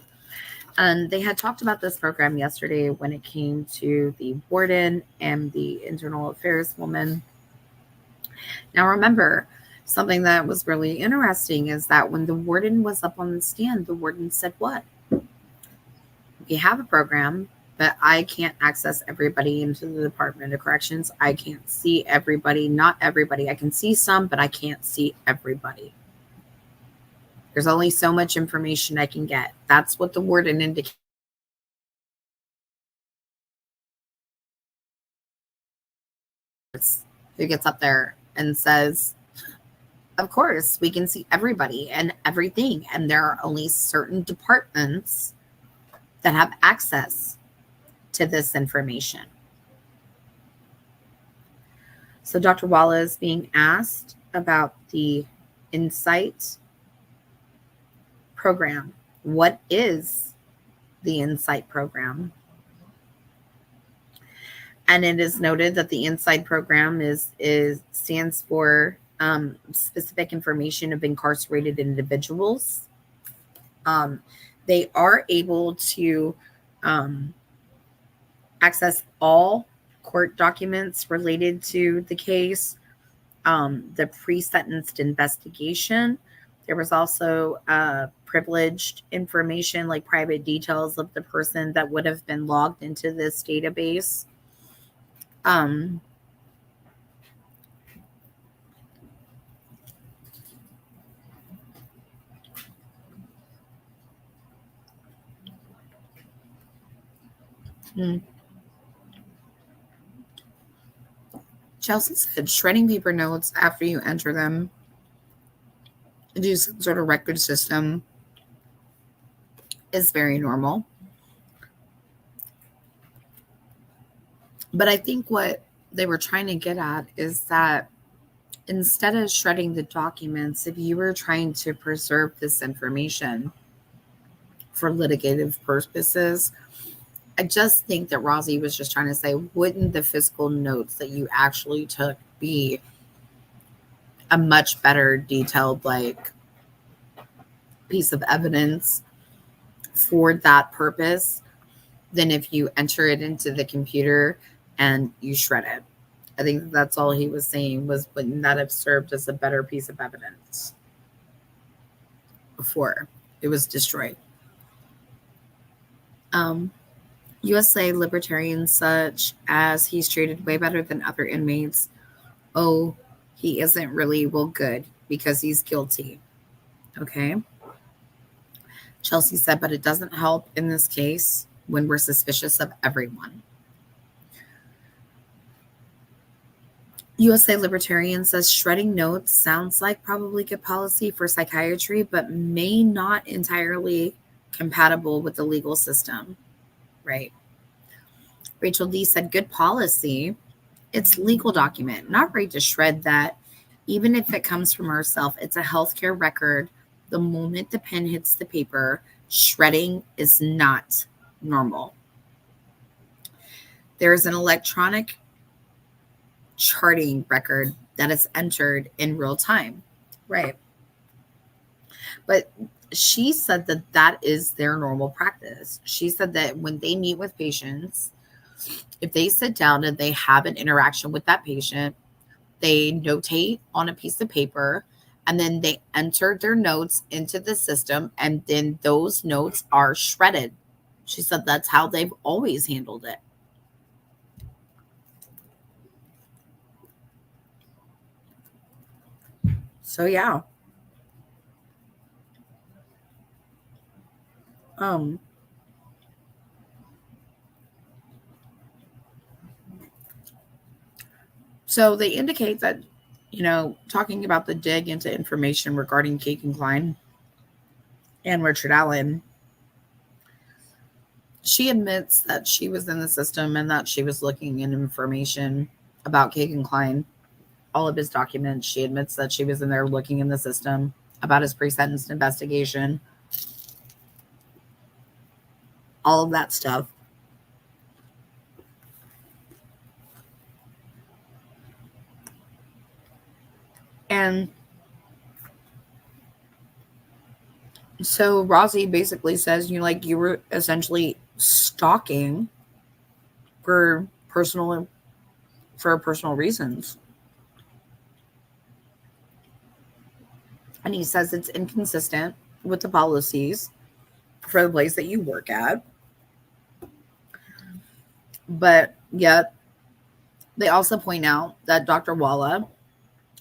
And they had talked about this program yesterday when it came to the warden and the internal affairs woman. Now remember, something that was really interesting is that when the warden was up on the stand, the warden said what? We have a program, but I can't access everybody into the Department of Corrections. I can't see everybody, not everybody. I can see some, but I can't see everybody. There's only so much information I can get. That's what the warden indicates. Who gets up there and says, of course, we can see everybody and everything. And there are only certain departments that have access to this information. So Dr. Walla is being asked about the Insight program. What is the Insight program? And it is noted that the Insight program stands for specific information of incarcerated individuals. They are able to access all court documents related to the case, the pre-sentenced investigation. There was also privileged information, like private details of the person that would have been logged into this database. Um, hmm. Chelsea said shredding paper notes after you enter them into some sort of record system is very normal. But I think what they were trying to get at is that instead of shredding the documents, if you were trying to preserve this information for litigative purposes, I just think that Rosie was just trying to say, wouldn't the physical notes that you actually took be a much better detailed, like, piece of evidence for that purpose than if you enter it into the computer and you shred it? I think that's all he was saying, was wouldn't that have served as a better piece of evidence before it was destroyed? USA libertarians such as he's treated way better than other inmates. Oh, he isn't really, well, good, because he's guilty. Okay. Chelsea said, but it doesn't help in this case when we're suspicious of everyone. USA Libertarian says shredding notes sounds like probably good policy for psychiatry, but may not entirely compatible with the legal system. Right. Rachel D said good policy. It's legal document, not right to shred that. Even if it comes from herself, it's a healthcare record. The moment the pen hits the paper, shredding is not normal. There is an electronic charting record that is entered in real time. Right. But she said that that is their normal practice. She said that when they meet with patients, if they sit down and they have an interaction with that patient, they notate on a piece of paper and then they enter their notes into the system, and then those notes are shredded. She said that's how they've always handled it. So yeah. Um so they indicate that, talking about the dig into information regarding Keegan Klein and Richard Allen, she admits that she was in the system and that she was looking in information about Keegan Klein, all of his documents. She admits that she was in there looking in the system about his pre-sentence investigation, all of that stuff. And so Rosie basically says, you were essentially stalking for personal reasons. And he says it's inconsistent with the policies for the place that you work at. But yet, they also point out that Dr. Walla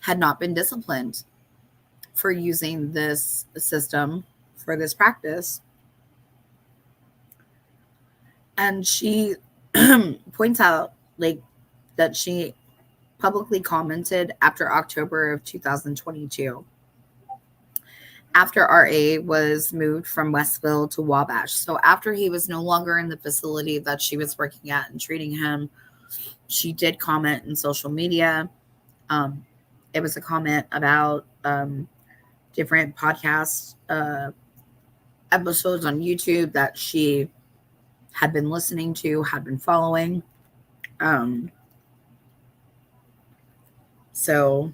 had not been disciplined for using this system for this practice. And she points out, like, that she publicly commented after October of 2022, after RA was moved from Westville to Wabash. So after he was no longer in the facility that she was working at and treating him, she did comment in social media. It was a comment about different podcast episodes on YouTube that she had been listening to, had been following. So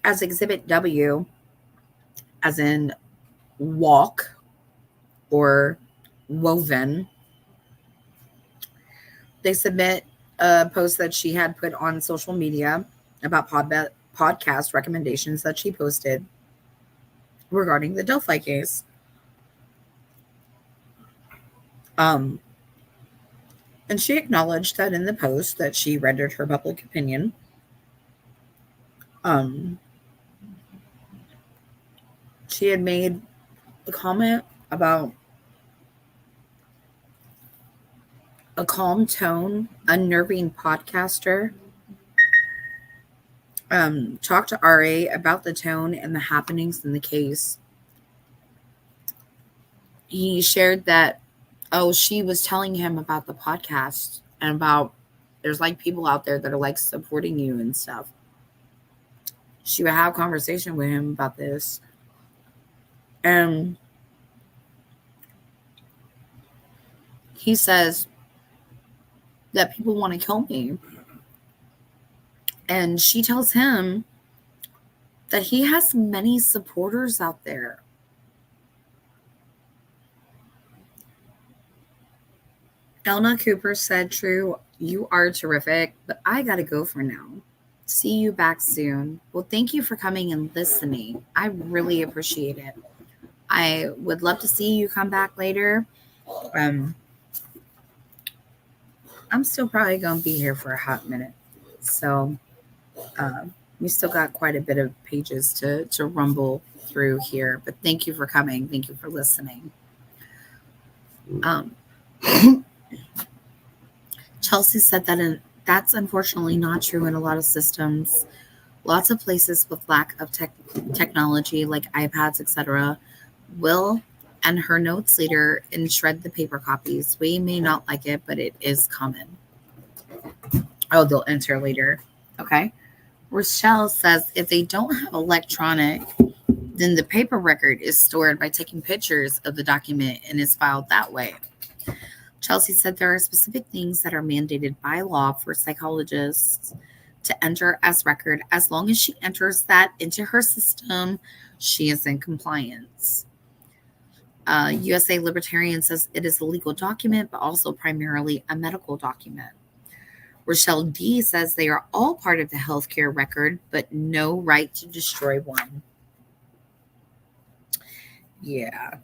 as Exhibit W, as in walk or woven. They submit a post that she had put on social media about podcast recommendations that she posted regarding the Delphi case. Um, and she acknowledged that in the post that she rendered her public opinion. Um, she had made a comment about a calm tone, unnerving podcaster. Talked to RA about the tone and the happenings in the case. He shared that, she was telling him about the podcast and about there's like people out there that are like supporting you and stuff. She would have conversation with him about this. And he says that people want to kill me. And she tells him that he has many supporters out there. Elna Cooper said, "True, you are terrific, but I gotta go for now. See you back soon." Well, thank you for coming and listening. I really appreciate it. I would love to see you come back later. Um, I'm still probably going to be here for a hot minute. So we still got quite a bit of pages to rumble through here. But thank you for coming. Thank you for listening. Chelsea said that that's unfortunately not true in a lot of systems. Lots of places with lack of technology like iPads, etc., will and her notes leader and shred the paper copies. We may not like it, but it is common. Oh, they'll enter later. Okay. Rochelle says if they don't have electronic, then the paper record is stored by taking pictures of the document and is filed that way. Chelsea said there are specific things that are mandated by law for psychologists to enter as record. As long as she enters that into her system, she is in compliance. USA Libertarian says it is a legal document, but also primarily a medical document. Rochelle D says they are all part of the healthcare record, but no right to destroy one. Yeah,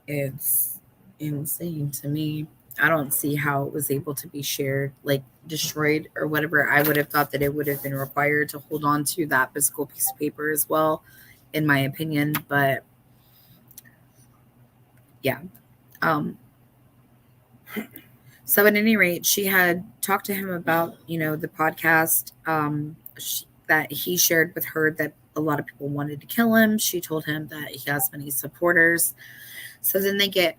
it's insane to me. I don't see how it was able to be shared, like destroyed or whatever. I would have thought that it would have been required to hold on to that physical piece of paper as well, in my opinion. But yeah. So at any rate, she had talked to him about, the podcast that he shared with her that a lot of people wanted to kill him. She told him that he has many supporters. So then they get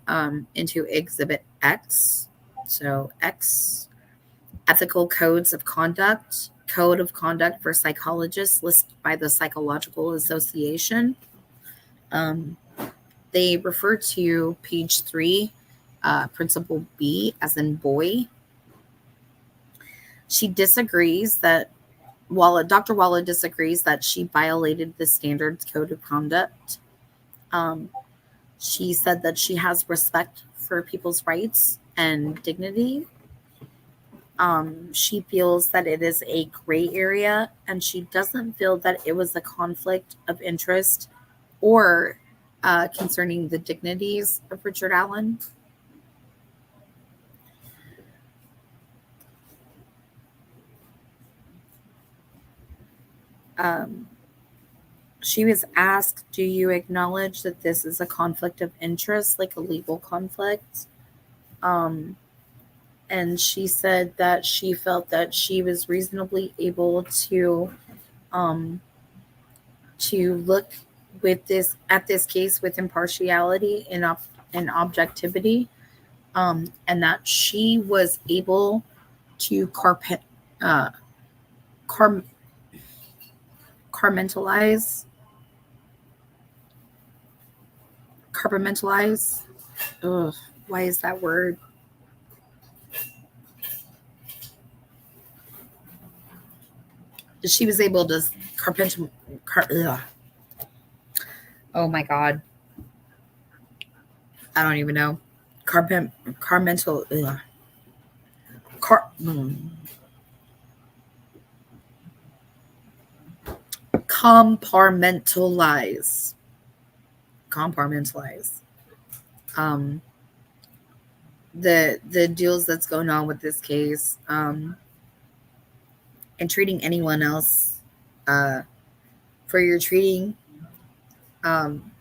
into Exhibit X. So X, ethical codes of conduct, code of conduct for psychologists listed by the Psychological Association. They refer to page 3, principle B, as in boy. She disagrees that Dr. Walla disagrees that she violated the standards code of conduct. She said that she has respect for people's rights and dignity. She feels that it is a gray area, and she doesn't feel that it was a conflict of interest or concerning the dignities of Richard Allen. She was asked, do you acknowledge that this is a conflict of interest, like a legal conflict? And she said that she felt that she was reasonably able to look at this case with impartiality and objectivity, and that she was able to compartmentalize. Ugh, why is that word? She was able to oh my god, I don't even know. Carmental. Car, mm, compartmentalize. Compartmentalize. Um, the deals that's going on with this case, and treating anyone else, uh, for your treating. Um,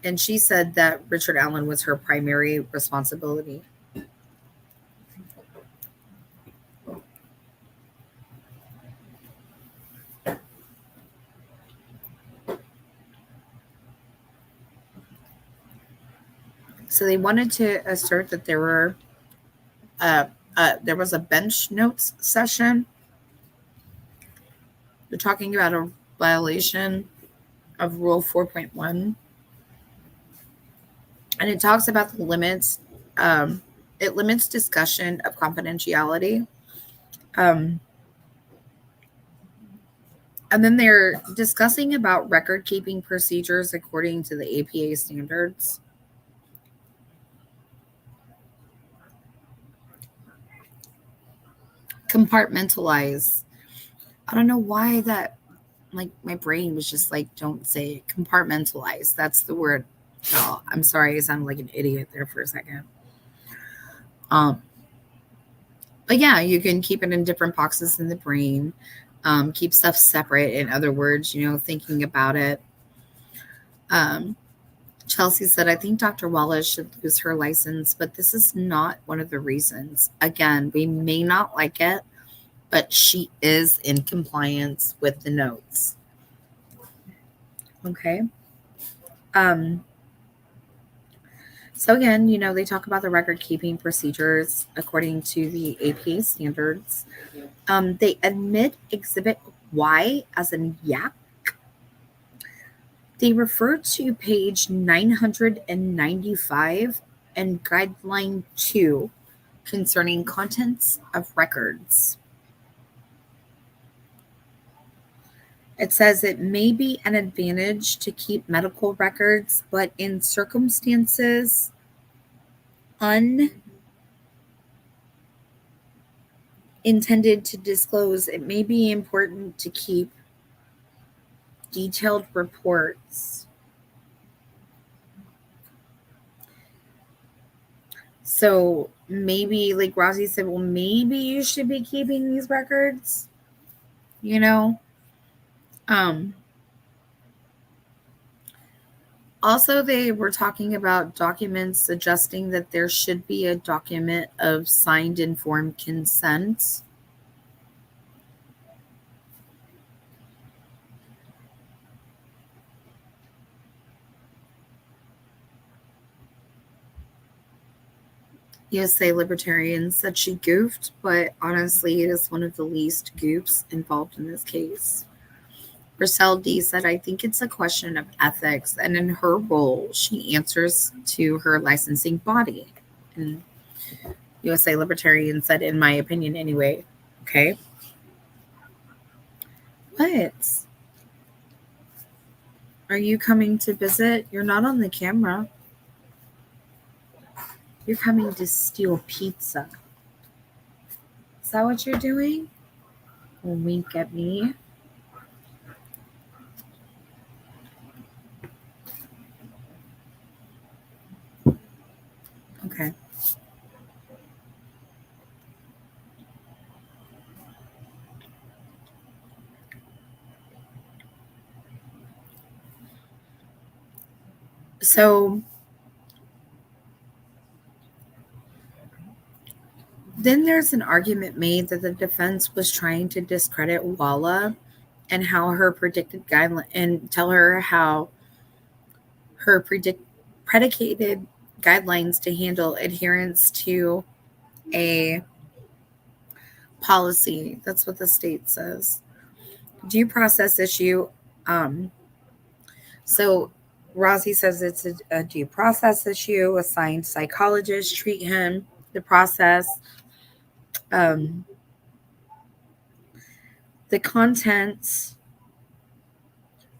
and she said that Richard Allen was her primary responsibility. So they wanted to assert that uh, there was a bench notes session. They're talking about a violation of Rule 4.1, and it talks about the limits. It limits discussion of confidentiality. Um, and then they're discussing about record keeping procedures according to the APA standards. Compartmentalize. I don't know why that, like, my brain was just like, don't say it. Compartmentalize. That's the word. Oh, I'm sorry. I sounded like an idiot there for a second. Um, but yeah, you can keep it in different boxes in the brain. Keep stuff separate. In other words, thinking about it. Um, Chelsea said, I think Dr. Wallace should lose her license, but this is not one of the reasons. Again, we may not like it, but she is in compliance with the notes. Okay. So again, they talk about the record keeping procedures according to the APA standards. They admit Exhibit Y as an yak. They refer to page 995 and guideline 2 concerning contents of records. It says it may be an advantage to keep medical records, but in circumstances unintended to disclose, it may be important to keep detailed reports. So maybe, like Rosie said, well, maybe you should be keeping these records, Also, they were talking about documents suggesting that there should be a document of signed informed consent. USA Libertarian said she goofed, but honestly, it is one of the least goofs involved in this case. Rochelle D said, I think it's a question of ethics, and in her role, she answers to her licensing body. And USA Libertarian said, in my opinion, anyway. Okay. What? Are you coming to visit? You're not on the camera. You're coming to steal pizza. Is that what you're doing? Well, wink at me. Okay. So then there's an argument made that the defense was trying to discredit Walla and how her predicted guideline and tell her how her predicated guidelines to handle adherence to a policy. That's what the state says. Due process issue. So Rossi says it's a due process issue. Assigned psychologists treat him. The process. The contents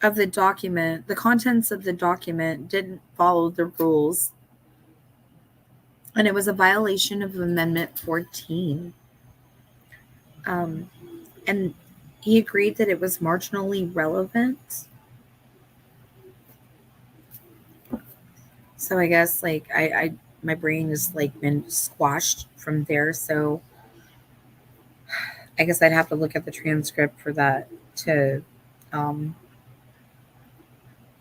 of the document, the contents of the document didn't follow the rules, and it was a violation of Amendment 14. And he agreed that it was marginally relevant. So I guess like I my brain has like been squashed from there. So I guess I'd have to look at the transcript for that to um,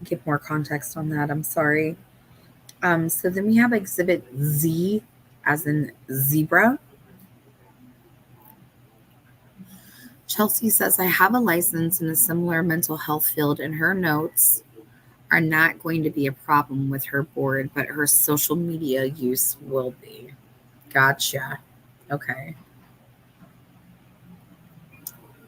give more context on that. I'm sorry. So then we have Exhibit Z, as in zebra. Chelsea says, I have a license in a similar mental health field, and her notes are not going to be a problem with her board, but her social media use will be. Gotcha. Okay.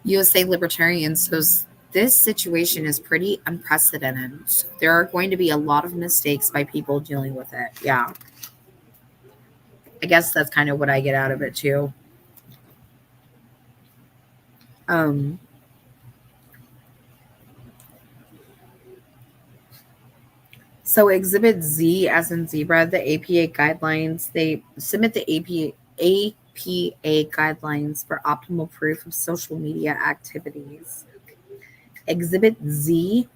USA Libertarians says, this situation is pretty unprecedented. So there are going to be a lot of mistakes by people dealing with it. Yeah. I guess that's kind of what I get out of it too. Um, so Exhibit Z, as in zebra, the APA guidelines, they submit the APA guidelines for optimal proof of social media activities. Exhibit Z,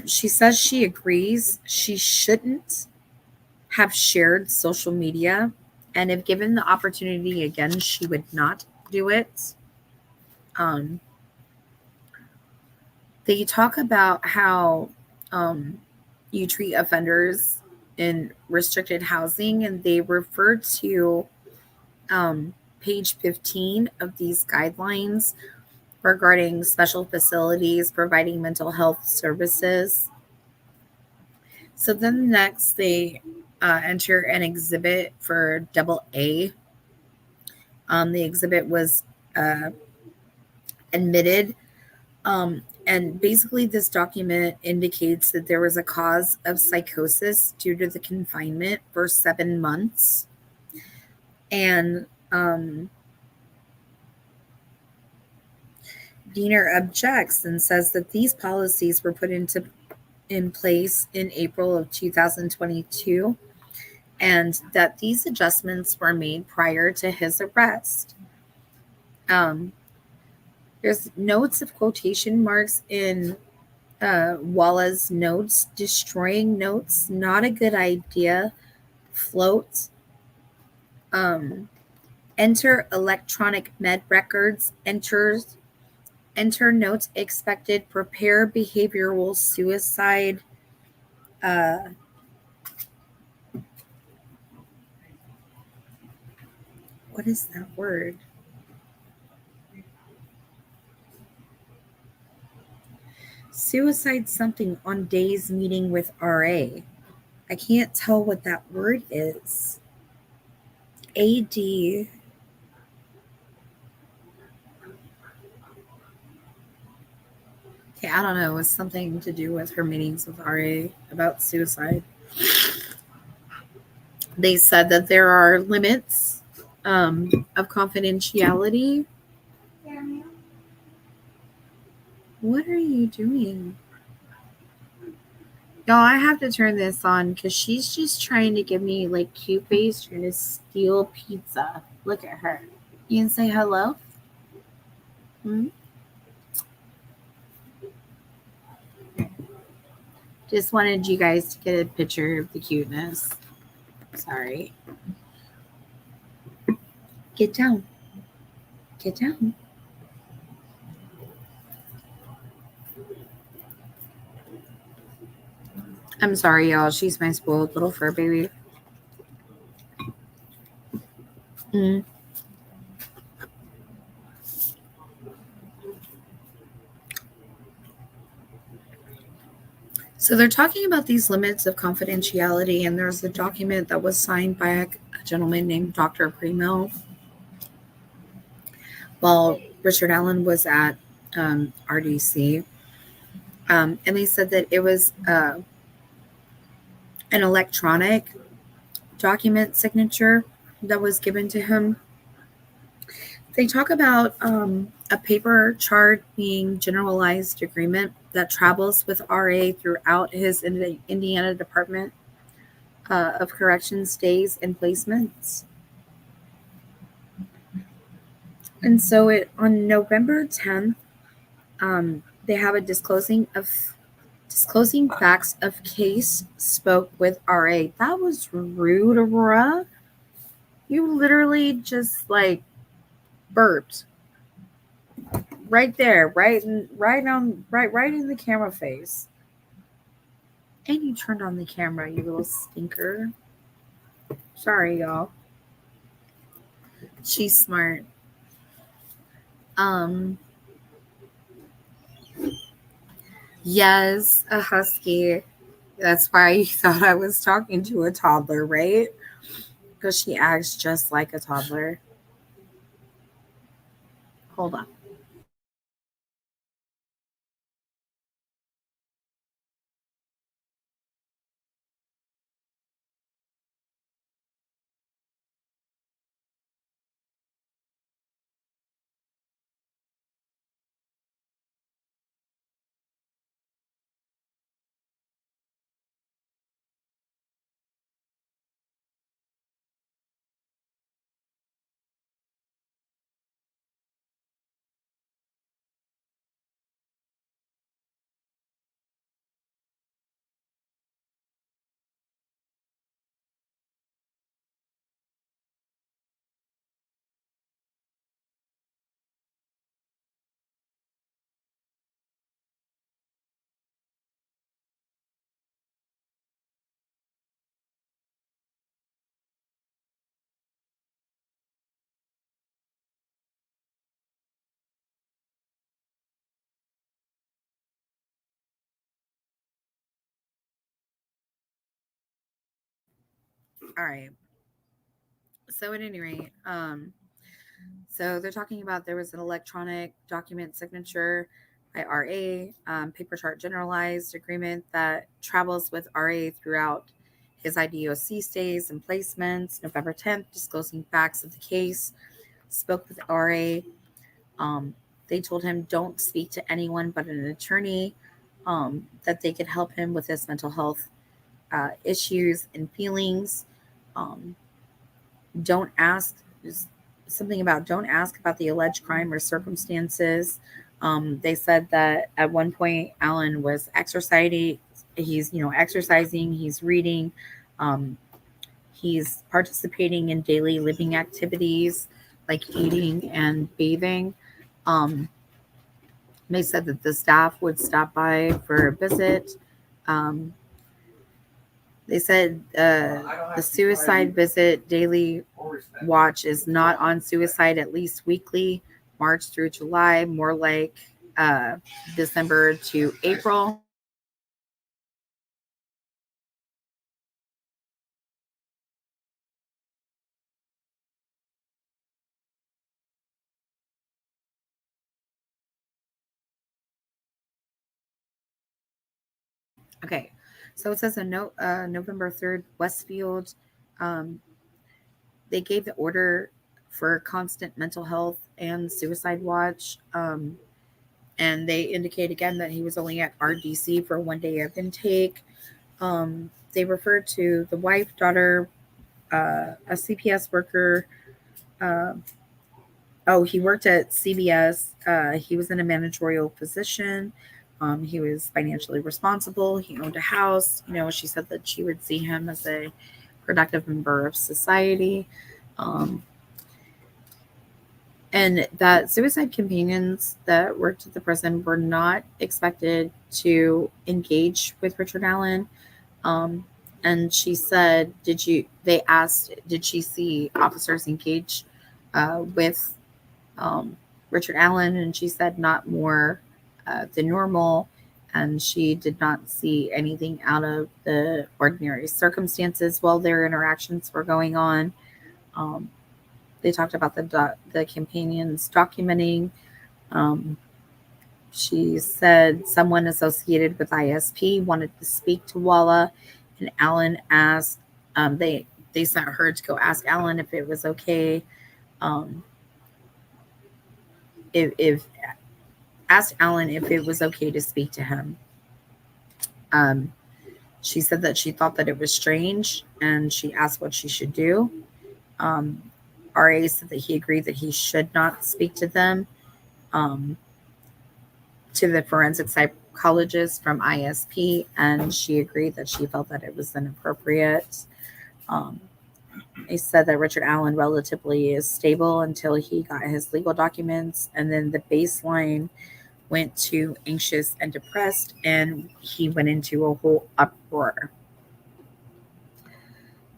she says she agrees she shouldn't have shared social media, and if given the opportunity again, she would not do it. Um, they talk about how you treat offenders in restricted housing, and they refer to page 15 of these guidelines regarding special facilities providing mental health services. So then next, they enter an exhibit for double A. The exhibit was admitted. And basically, this document indicates that there was a cause of psychosis due to the confinement for 7 months. And Diener objects and says that these policies were put in place in April of 2022, and that these adjustments were made prior to his arrest. There's notes of quotation marks in Walla's notes. Destroying notes, not a good idea. Float. Enter electronic med records. Enter notes expected. Prepare behavioral suicide. What is that word? Suicide something on day's meeting with RA. I can't tell what that word is. AD. Okay, I don't know. It was something to do with her meetings with RA about suicide. They said that there are limits of confidentiality. What are you doing? Y'all, I have to turn this on because she's just trying to give me like cute face, trying to steal pizza. Look at her. You can say hello? Just wanted you guys to get a picture of the cuteness. Sorry. Get down. Get down. I'm sorry, y'all. She's my spoiled little fur baby. So they're talking about these limits of confidentiality, and there's a document that was signed by a gentleman named Dr. Primo while Richard Allen was at RDC. And they said that it was an electronic document signature that was given to him. They talk about a paper chart being generalized agreement that travels with RA throughout his Indiana Department of Corrections days and placements. And so on November 10th, they have a disclosing facts of case spoke with RA. That was rude, Aurora. You literally just like burped right there, right in the camera face. And you turned on the camera, you little stinker. Sorry, y'all. She's smart. Um, yes, a husky. That's why you thought I was talking to a toddler, right? Because she acts just like a toddler. Hold on. All right. So at any rate, so they're talking about there was an electronic document signature by RA, paper chart generalized agreement that travels with RA throughout his IDOC stays and placements. November 10th, disclosing facts of the case, spoke with RA. Um, they told him don't speak to anyone but an attorney, that they could help him with his mental health issues and feelings. Um, don't ask something about don't ask about the alleged crime or circumstances. They said that at one point Alan was exercising. He's exercising. He's reading. Um, he's participating in daily living activities like eating and bathing. Um, they said that the staff would stop by for a visit. Um, They said the suicide visit daily watch is not on suicide at least weekly, March through July, more like uh, December to April. Okay, so it says on November 3rd, Westfield, um, they gave the order for constant mental health and suicide watch. And they indicate again that he was only at RDC for 1 day of intake. They referred to the wife, daughter, a CPS worker. Uh, oh, he worked at CBS. He was in a managerial position. He was financially responsible. He owned a house. She said that she would see him as a productive member of society. Um, and that suicide companions that worked at the prison were not expected to engage with Richard Allen. Um, and she said, they asked, did she see officers engage with um, Richard Allen? And she said, not more than normal. And she did not see anything out of the ordinary circumstances while their interactions were going on. Um, they talked about the companions documenting. Um, she said someone associated with ISP wanted to speak to Walla, and Alan asked. They sent her to go ask Alan if it was okay. Um, if asked Alan if it was okay to speak to him. Um, she said that she thought that it was strange, and she asked what she should do. Um, RA said that he agreed that he should not speak to them, um, to the forensic psychologist from ISP, and she agreed that she felt that it was inappropriate. Um, they said that Richard Allen relatively is stable until he got his legal documents, and then the baseline went to anxious and depressed, and he went into a whole uproar.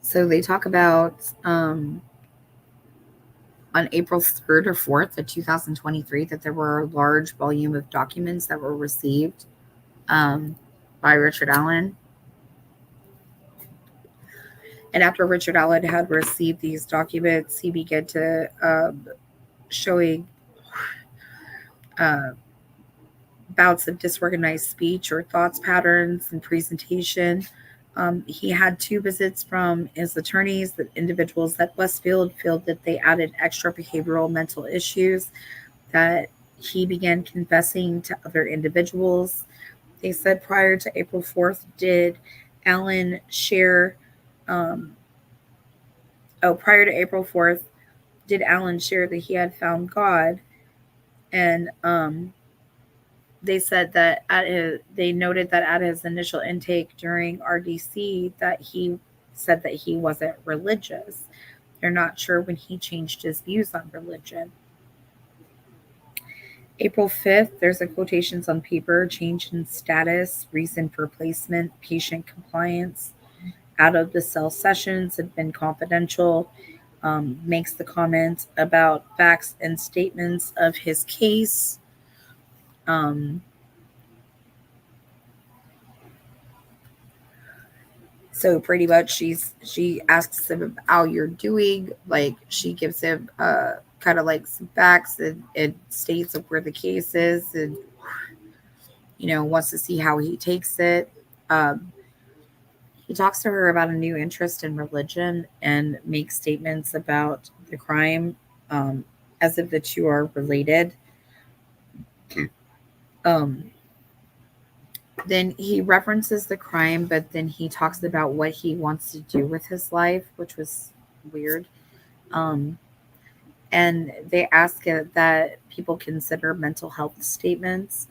So they talk about on April 3rd or 4th of 2023 that there were a large volume of documents that were received um, by Richard Allen. And after Richard Allen had received these documents, he began to showing uh, bouts of disorganized speech or thoughts patterns and presentation. He had two visits from his attorneys that individuals at Westfield feel that they added extra behavioral mental issues, that he began confessing to other individuals. They said prior to April 4th, did Allen share, um, prior to April 4th, did Allen share that he had found God? And they said that they noted that at his initial intake during RDC that he said that he wasn't religious. They're not sure when he changed his views on religion. April 5th, there's a quotations on paper, change in status, reason for placement, patient compliance, out of the cell sessions had been confidential, makes the comment about facts and statements of his case. Um, So pretty much she asks him how you're doing. Like she gives him kind of like some facts and states of where the case is, and wants to see how he takes it. Um, he talks to her about a new interest in religion and makes statements about the crime, um, as if the two are related. Um, then he references the crime, but then he talks about what he wants to do with his life, which was weird. Um, and they ask that people consider mental health statements.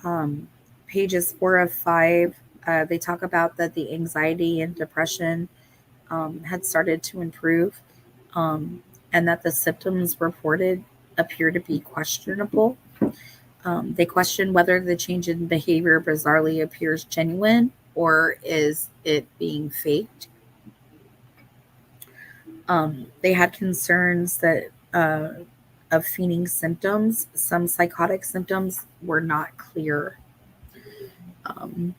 Um, pages 4 of 5, they talk about that the anxiety and depression had started to improve, um, and that the symptoms reported appear to be questionable. They question whether the change in behavior bizarrely appears genuine or is it being faked. They had concerns that of feigning symptoms. Some psychotic symptoms were not clear. Um,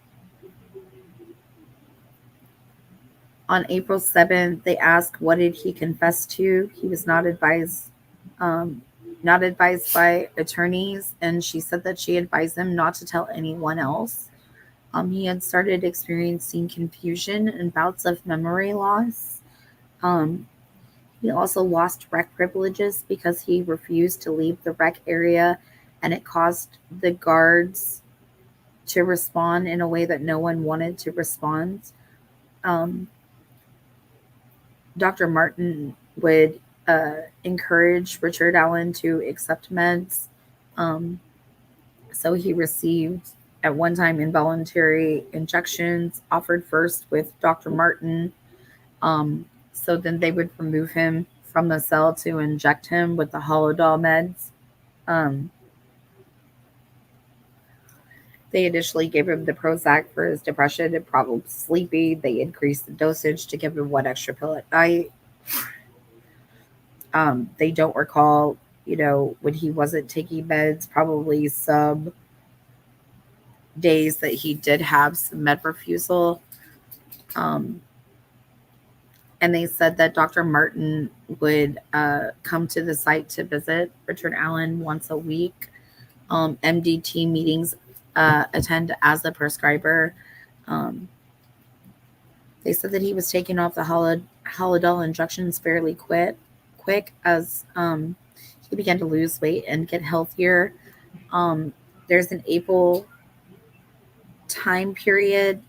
on April 7th, they asked what did he confess to. He was um, not advised by attorneys, and she said that she advised him not to tell anyone else. He had started experiencing confusion and bouts of memory loss. Um, he also lost rec privileges because he refused to leave the rec area, and it caused the guards to respond in a way that no one wanted to respond. Um, Dr. Martin would encourage Richard Allen to accept meds. Um, so he received at one time involuntary injections offered first with Dr. Martin. So then they would remove him from the cell to inject him with the Holodoll meds. Um, they initially gave him the Prozac for his depression and problems sleeping. They increased the dosage to give him one extra pill at night. They don't recall, when he wasn't taking meds, probably some days that he did have some med refusal. Um, and they said that Dr. Martin would come to the site to visit Richard Allen once a week. MDT meetings, attend as a prescriber. Um, they said that he was taking off the Holodoll injections fairly quick, as he began to lose weight and get healthier. Um, there's an April time period.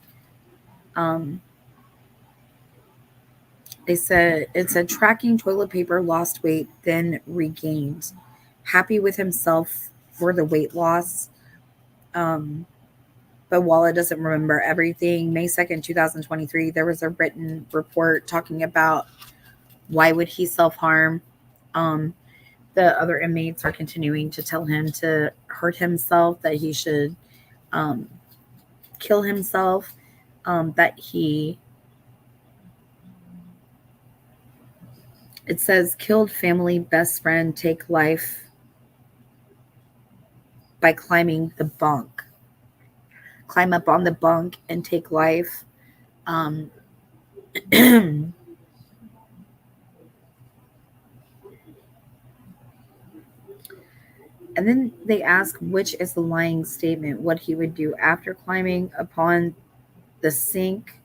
Um, it said tracking toilet paper, lost weight, then regained. Happy with himself for the weight loss. Um, but Walla doesn't remember everything. May 2nd, 2023, there was a written report talking about why would he self-harm. Um, the other inmates are continuing to tell him to hurt himself, that he should um, kill himself, that he, it says, killed family, best friend, take life by climbing the bunk. Climb up on the bunk and take life. Um, and then they ask which is the lying statement, what he would do after climbing upon the sink.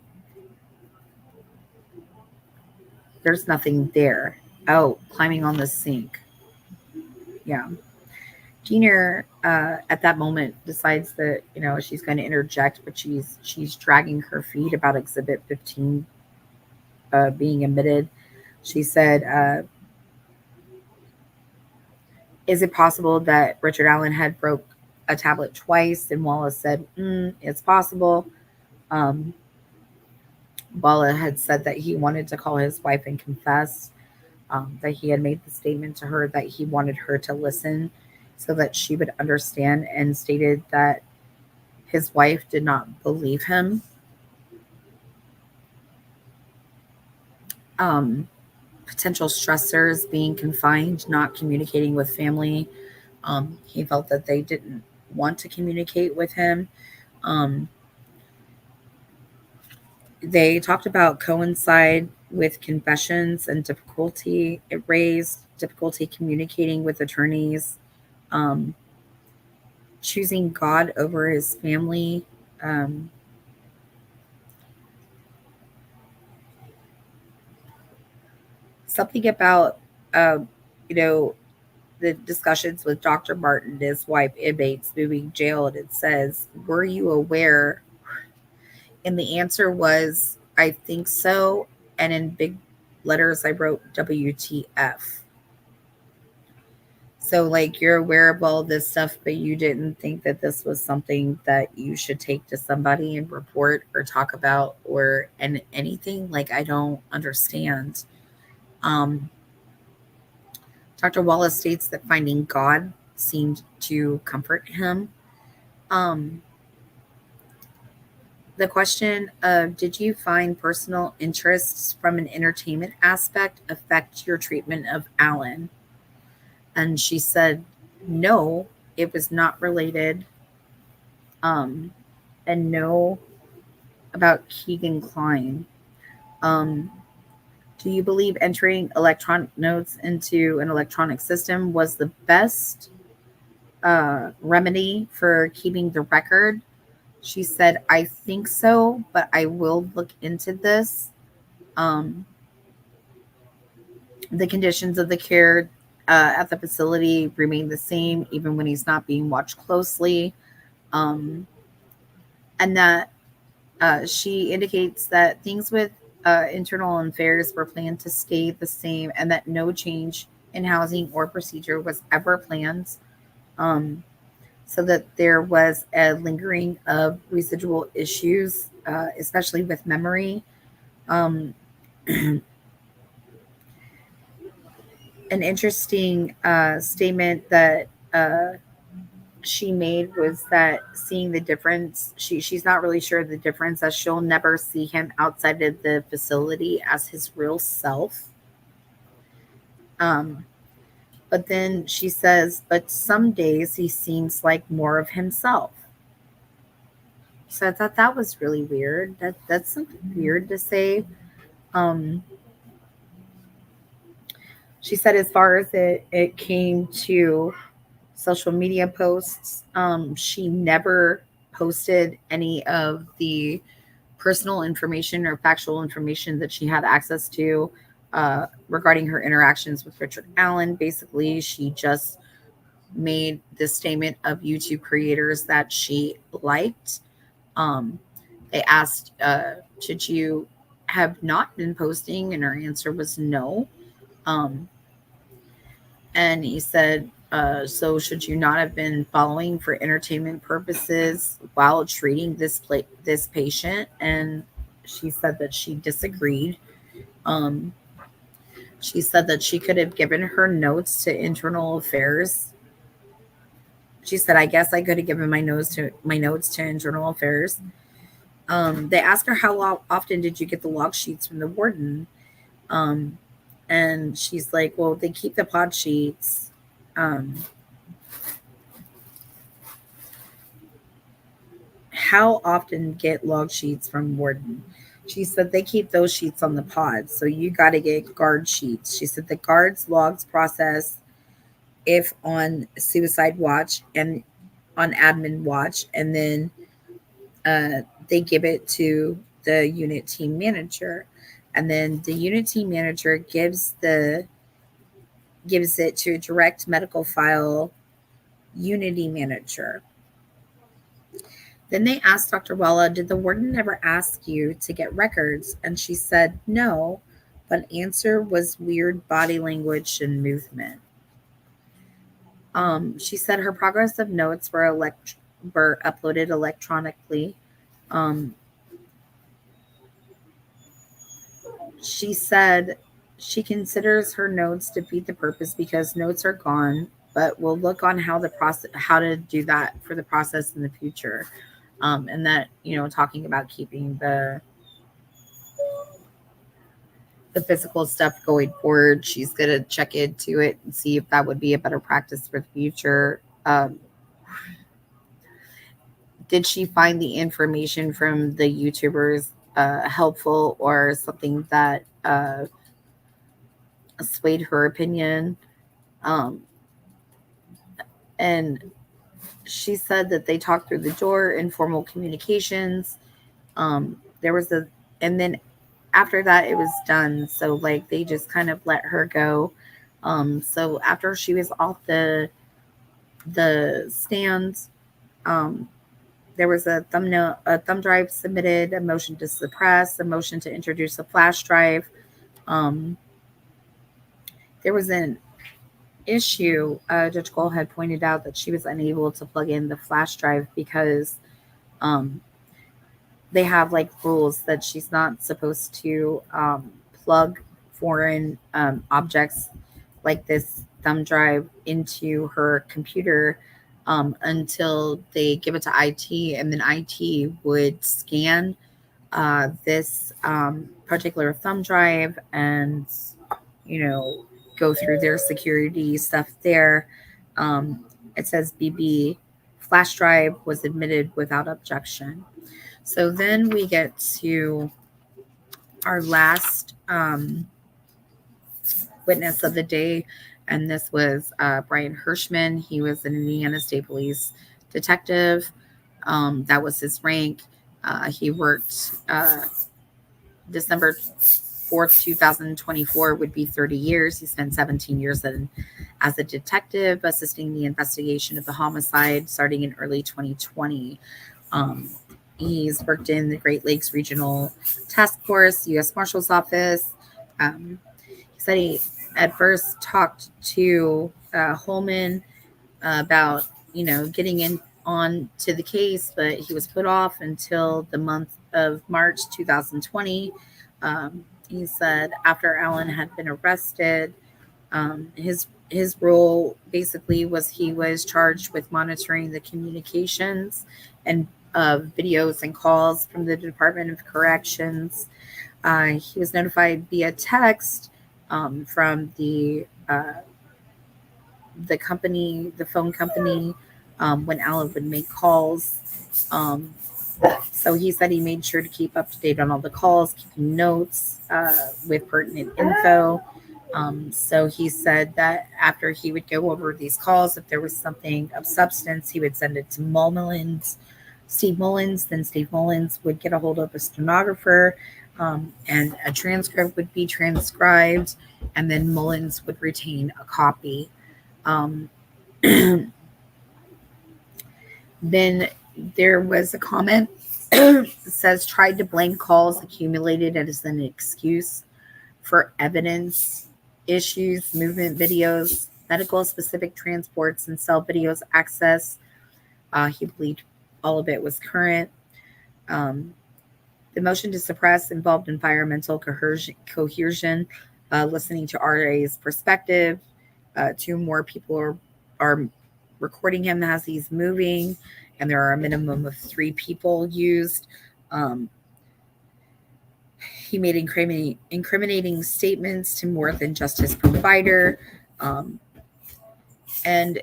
There's nothing there. Oh, climbing on the sink. Yeah. Keener, at that moment, decides that she's going to interject, but she's dragging her feet about Exhibit 15 being admitted. She said, "Is it possible that Richard Allen had broke a tablet twice?" And Wallace said, "It's possible." Um, Bala had said that he wanted to call his wife and confess, that he had made the statement to her that he wanted her to listen so that she would understand, and stated that his wife did not believe him. Um, Potential stressors, being confined, not communicating with family. He felt that they didn't want to communicate with him. Um, they talked about coincide with confessions and difficulty it raised, difficulty communicating with attorneys, um, choosing God over his family. Um, Something about, uh, you know, the discussions with Dr. Martin, his wife, inmates moving jail, and it says, "Were you aware?" And the answer was, "I think so." And in big letters, I wrote WTF. So, like, you're aware of all this stuff, but you didn't think that this was something that you should take to somebody and report or talk about or anything. Like, I don't understand. Um, Dr. Wallace states that finding God seemed to comfort him. Um, the question of, did you find personal interests from an entertainment aspect affect your treatment of Alan? And she said, no, it was not related. Um, and no, about Keegan Klein. Um, do you believe entering electronic notes into an electronic system was the best remedy for keeping the record? She said, I think so, but I will look into this. Um, the conditions of the care at the facility remain the same, even when he's not being watched closely. Um, and that she indicates that things with internal affairs were planned to stay the same, and that no change in housing or procedure was ever planned. Um, so that there was a lingering of residual issues, especially with memory. Um, an interesting statement that she made was that seeing the difference, she's not really sure the difference, as she'll never see him outside of the facility as his real self. Um, but then she says, but some days he seems like more of himself. So I thought that was really weird. That's something weird to say. Um, she said, as far as it came to social media posts, she never posted any of the personal information or factual information that she had access to regarding her interactions with Richard Allen. Basically, she just made this statement of YouTube creators that she liked. Um, they asked, should you have not been posting? And her answer was no. Um, and he said, so should you not have been following for entertainment purposes while treating this patient? And she said that she disagreed. Um, she said that she could have given her notes to internal affairs. She said, I guess I could have given my notes to internal affairs. They asked her how often did you get the log sheets from the warden, um, and she's like, well, they keep the pod sheets. Um, how often get log sheets from warden? She said they keep those sheets on the pod, so you got to get guard sheets. She said the guards logs process if on suicide watch and on admin watch, and then they give it to the unit team manager, and then the unit team manager gives it to a direct medical file unity manager. Then they asked Dr. Wella, did the warden ever ask you to get records? And she said no, but answer was weird body language and movement. She said her progress of notes were uploaded electronically. Um, she said she considers her notes defeat the purpose because notes are gone, but will look on how to do that for the process in the future. And that, talking about keeping the physical stuff going forward, she's gonna check into it and see if that would be a better practice for the future. Did she find the information from the YouTubers helpful or something that swayed her opinion? Um, and she said that they talked through the door, informal communications. There was and then after that, it was done. So, like, they just kind of let her go. So after she was off the stands, um, there was a thumb drive submitted, a motion to suppress, a motion to introduce a flash drive. Um, there was an issue. Judge Cole had pointed out that she was unable to plug in the flash drive because um, they have like rules that she's not supposed to plug foreign objects like this thumb drive into her computer until they give it to IT, and then IT would scan this particular thumb drive and, you know, go through their security stuff there. Um, it says BB flash drive was admitted without objection. So then we get to our last witness of the day, and this was Brian Hirschman. He was an Indiana State Police detective. That was his rank. He worked December 4th, 2024 would be 30 years. He spent 17 years as a detective assisting the investigation of the homicide starting in early 2020. Um, he's worked in the Great Lakes Regional Task Force, U.S. Marshal's Office. He said he at first talked to Holman about, getting in on to the case, but he was put off until the month of March 2020. He said after Allen had been arrested, his role basically was he was charged with monitoring the communications and videos and calls from the Department of Corrections. He was notified via text from the company, the phone company, when Allen would make calls. Um, so he said he made sure to keep up to date on all the calls, keeping notes with pertinent info. So he said that after he would go over these calls, if there was something of substance, he would send it to Steve Mullins. Then Steve Mullins would get a hold of a stenographer And a transcript would be transcribed, and then Mullins would retain a copy. Um, then there was a comment that says tried to blame calls accumulated as an excuse for evidence issues, movement videos, medical specific transports, and cell videos access. He believed all of it was current. Um, the motion to suppress involved environmental cohesion, listening to RA's perspective. Two more people are recording him as he's moving, and there are a minimum of 3 people used. Um, he made incriminating statements to more than just his provider. Um, and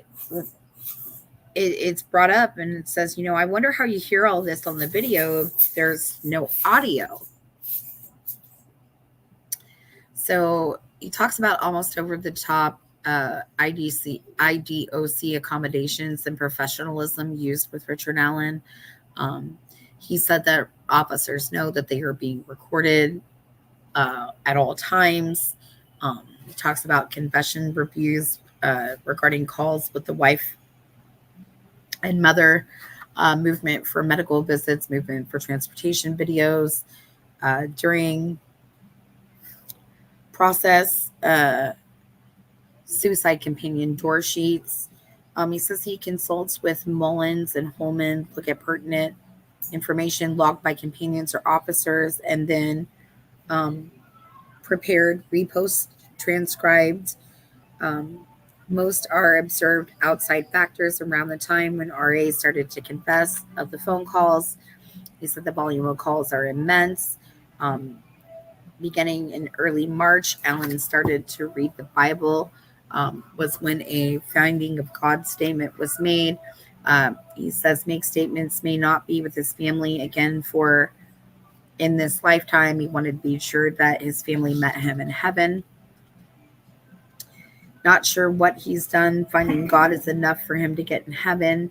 it's brought up and it says, I wonder how you hear all this on the video if there's no audio. So he talks about almost over the top IDOC accommodations and professionalism used with Richard Allen. He said that officers know that they are being recorded at all times. He talks about confession reviews regarding calls with the wife and mother, movement for medical visits, movement for transportation videos during process, suicide companion door sheets. He says he consults with Mullins and Holman, look at pertinent information logged by companions or officers, and then prepared, repost, transcribed. Um, Most are observed outside factors around the time when RA started to confess of the phone calls. He said the volume of calls are immense. Beginning in early March, Allen started to read the Bible, was when a finding of God statement was made. He says, make statements may not be with his family again for in this lifetime. He wanted to be sure that his family met him in heaven. Not sure what he's done. Finding God is enough for him to get in heaven.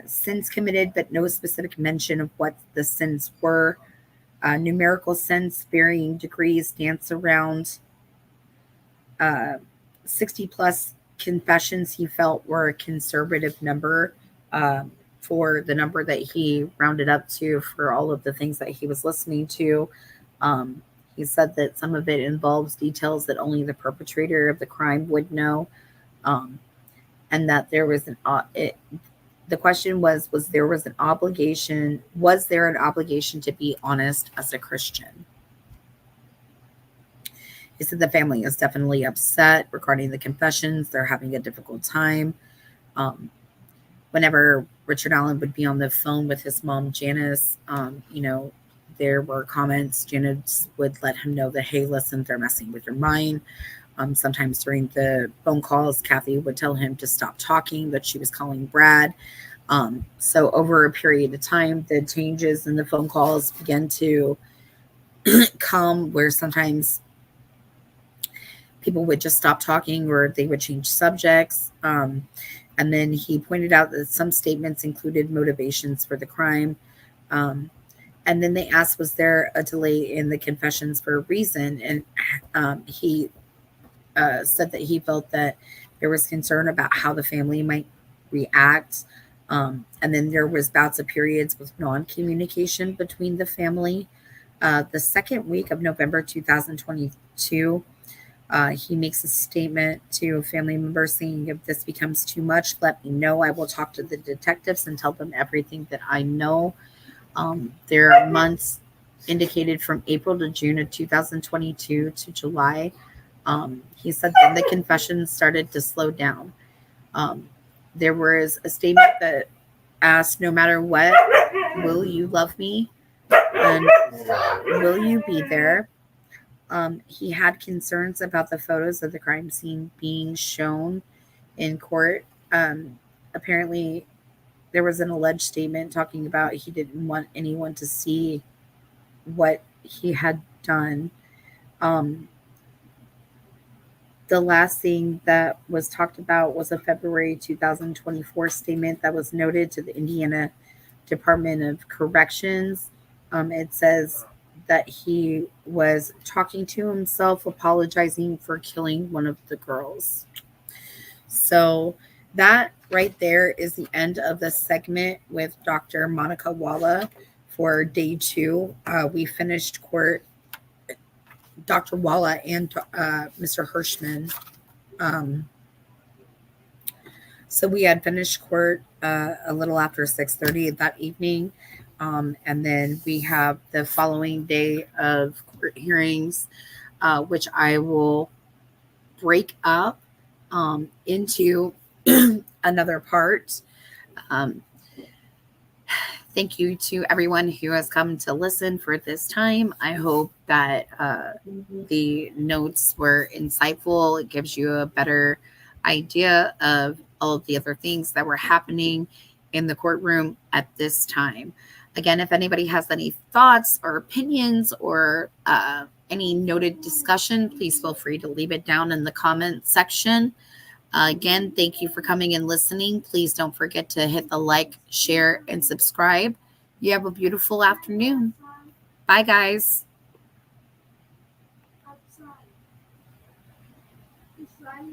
Sins committed, but no specific mention of what the sins were. Numerical sins, varying degrees, dance around 60 plus confessions he felt were a conservative number for the number that he rounded up to for all of the things that he was listening to. He said that some of it involves details that only the perpetrator of the crime would know, and that there was the question was there an obligation to be honest as a Christian? He said the family is definitely upset regarding the confessions. They're having a difficult time. Whenever Richard Allen would be on the phone with his mom, Janice, there were comments. Janice would let him know that, hey, listen, they're messing with your mind. Sometimes during the phone calls, Kathy would tell him to stop talking, that she was calling Brad. So over a period of time, the changes in the phone calls began to come where sometimes people would just stop talking or they would change subjects. And then he pointed out that some statements included motivations for the crime. And then they asked, was there a delay in the confessions for a reason? And he said that he felt that there was concern about how the family might react. And then there was bouts of periods with non-communication between the family. The second week of November 2022, he makes a statement to a family member saying, if this becomes too much, let me know. I will talk to the detectives and tell them everything that I know. There are months indicated from April to June of 2022 to July. He said then the confessions started to slow down. There was a statement that asked, no matter what, will you love me? And will you be there? He had concerns about the photos of the crime scene being shown in court. Apparently, there was an alleged statement talking about he didn't want anyone to see what he had done. The last thing that was talked about was a February 2024 statement that was noted to the Indiana Department of Corrections. It says that he was talking to himself, apologizing for killing one of the girls. So that right there is the end of the segment with Dr. Monica Walla for day 2. We finished court, Dr. Walla and Mr. Hirschman. Um, so we had finished court a little after 6:30 that evening. And then we have the following day of court hearings, which I will break up into another part. Um, Thank you to everyone who has come to listen for this time. I hope that the notes were insightful. It gives you a better idea of all of the other things that were happening in the courtroom at this time. Again, if anybody has any thoughts or opinions or any noted discussion, please feel free to leave it down in the comment section. Again, thank you for coming and listening. Please don't forget to hit the like, share, and subscribe. You have a beautiful afternoon. Bye, guys.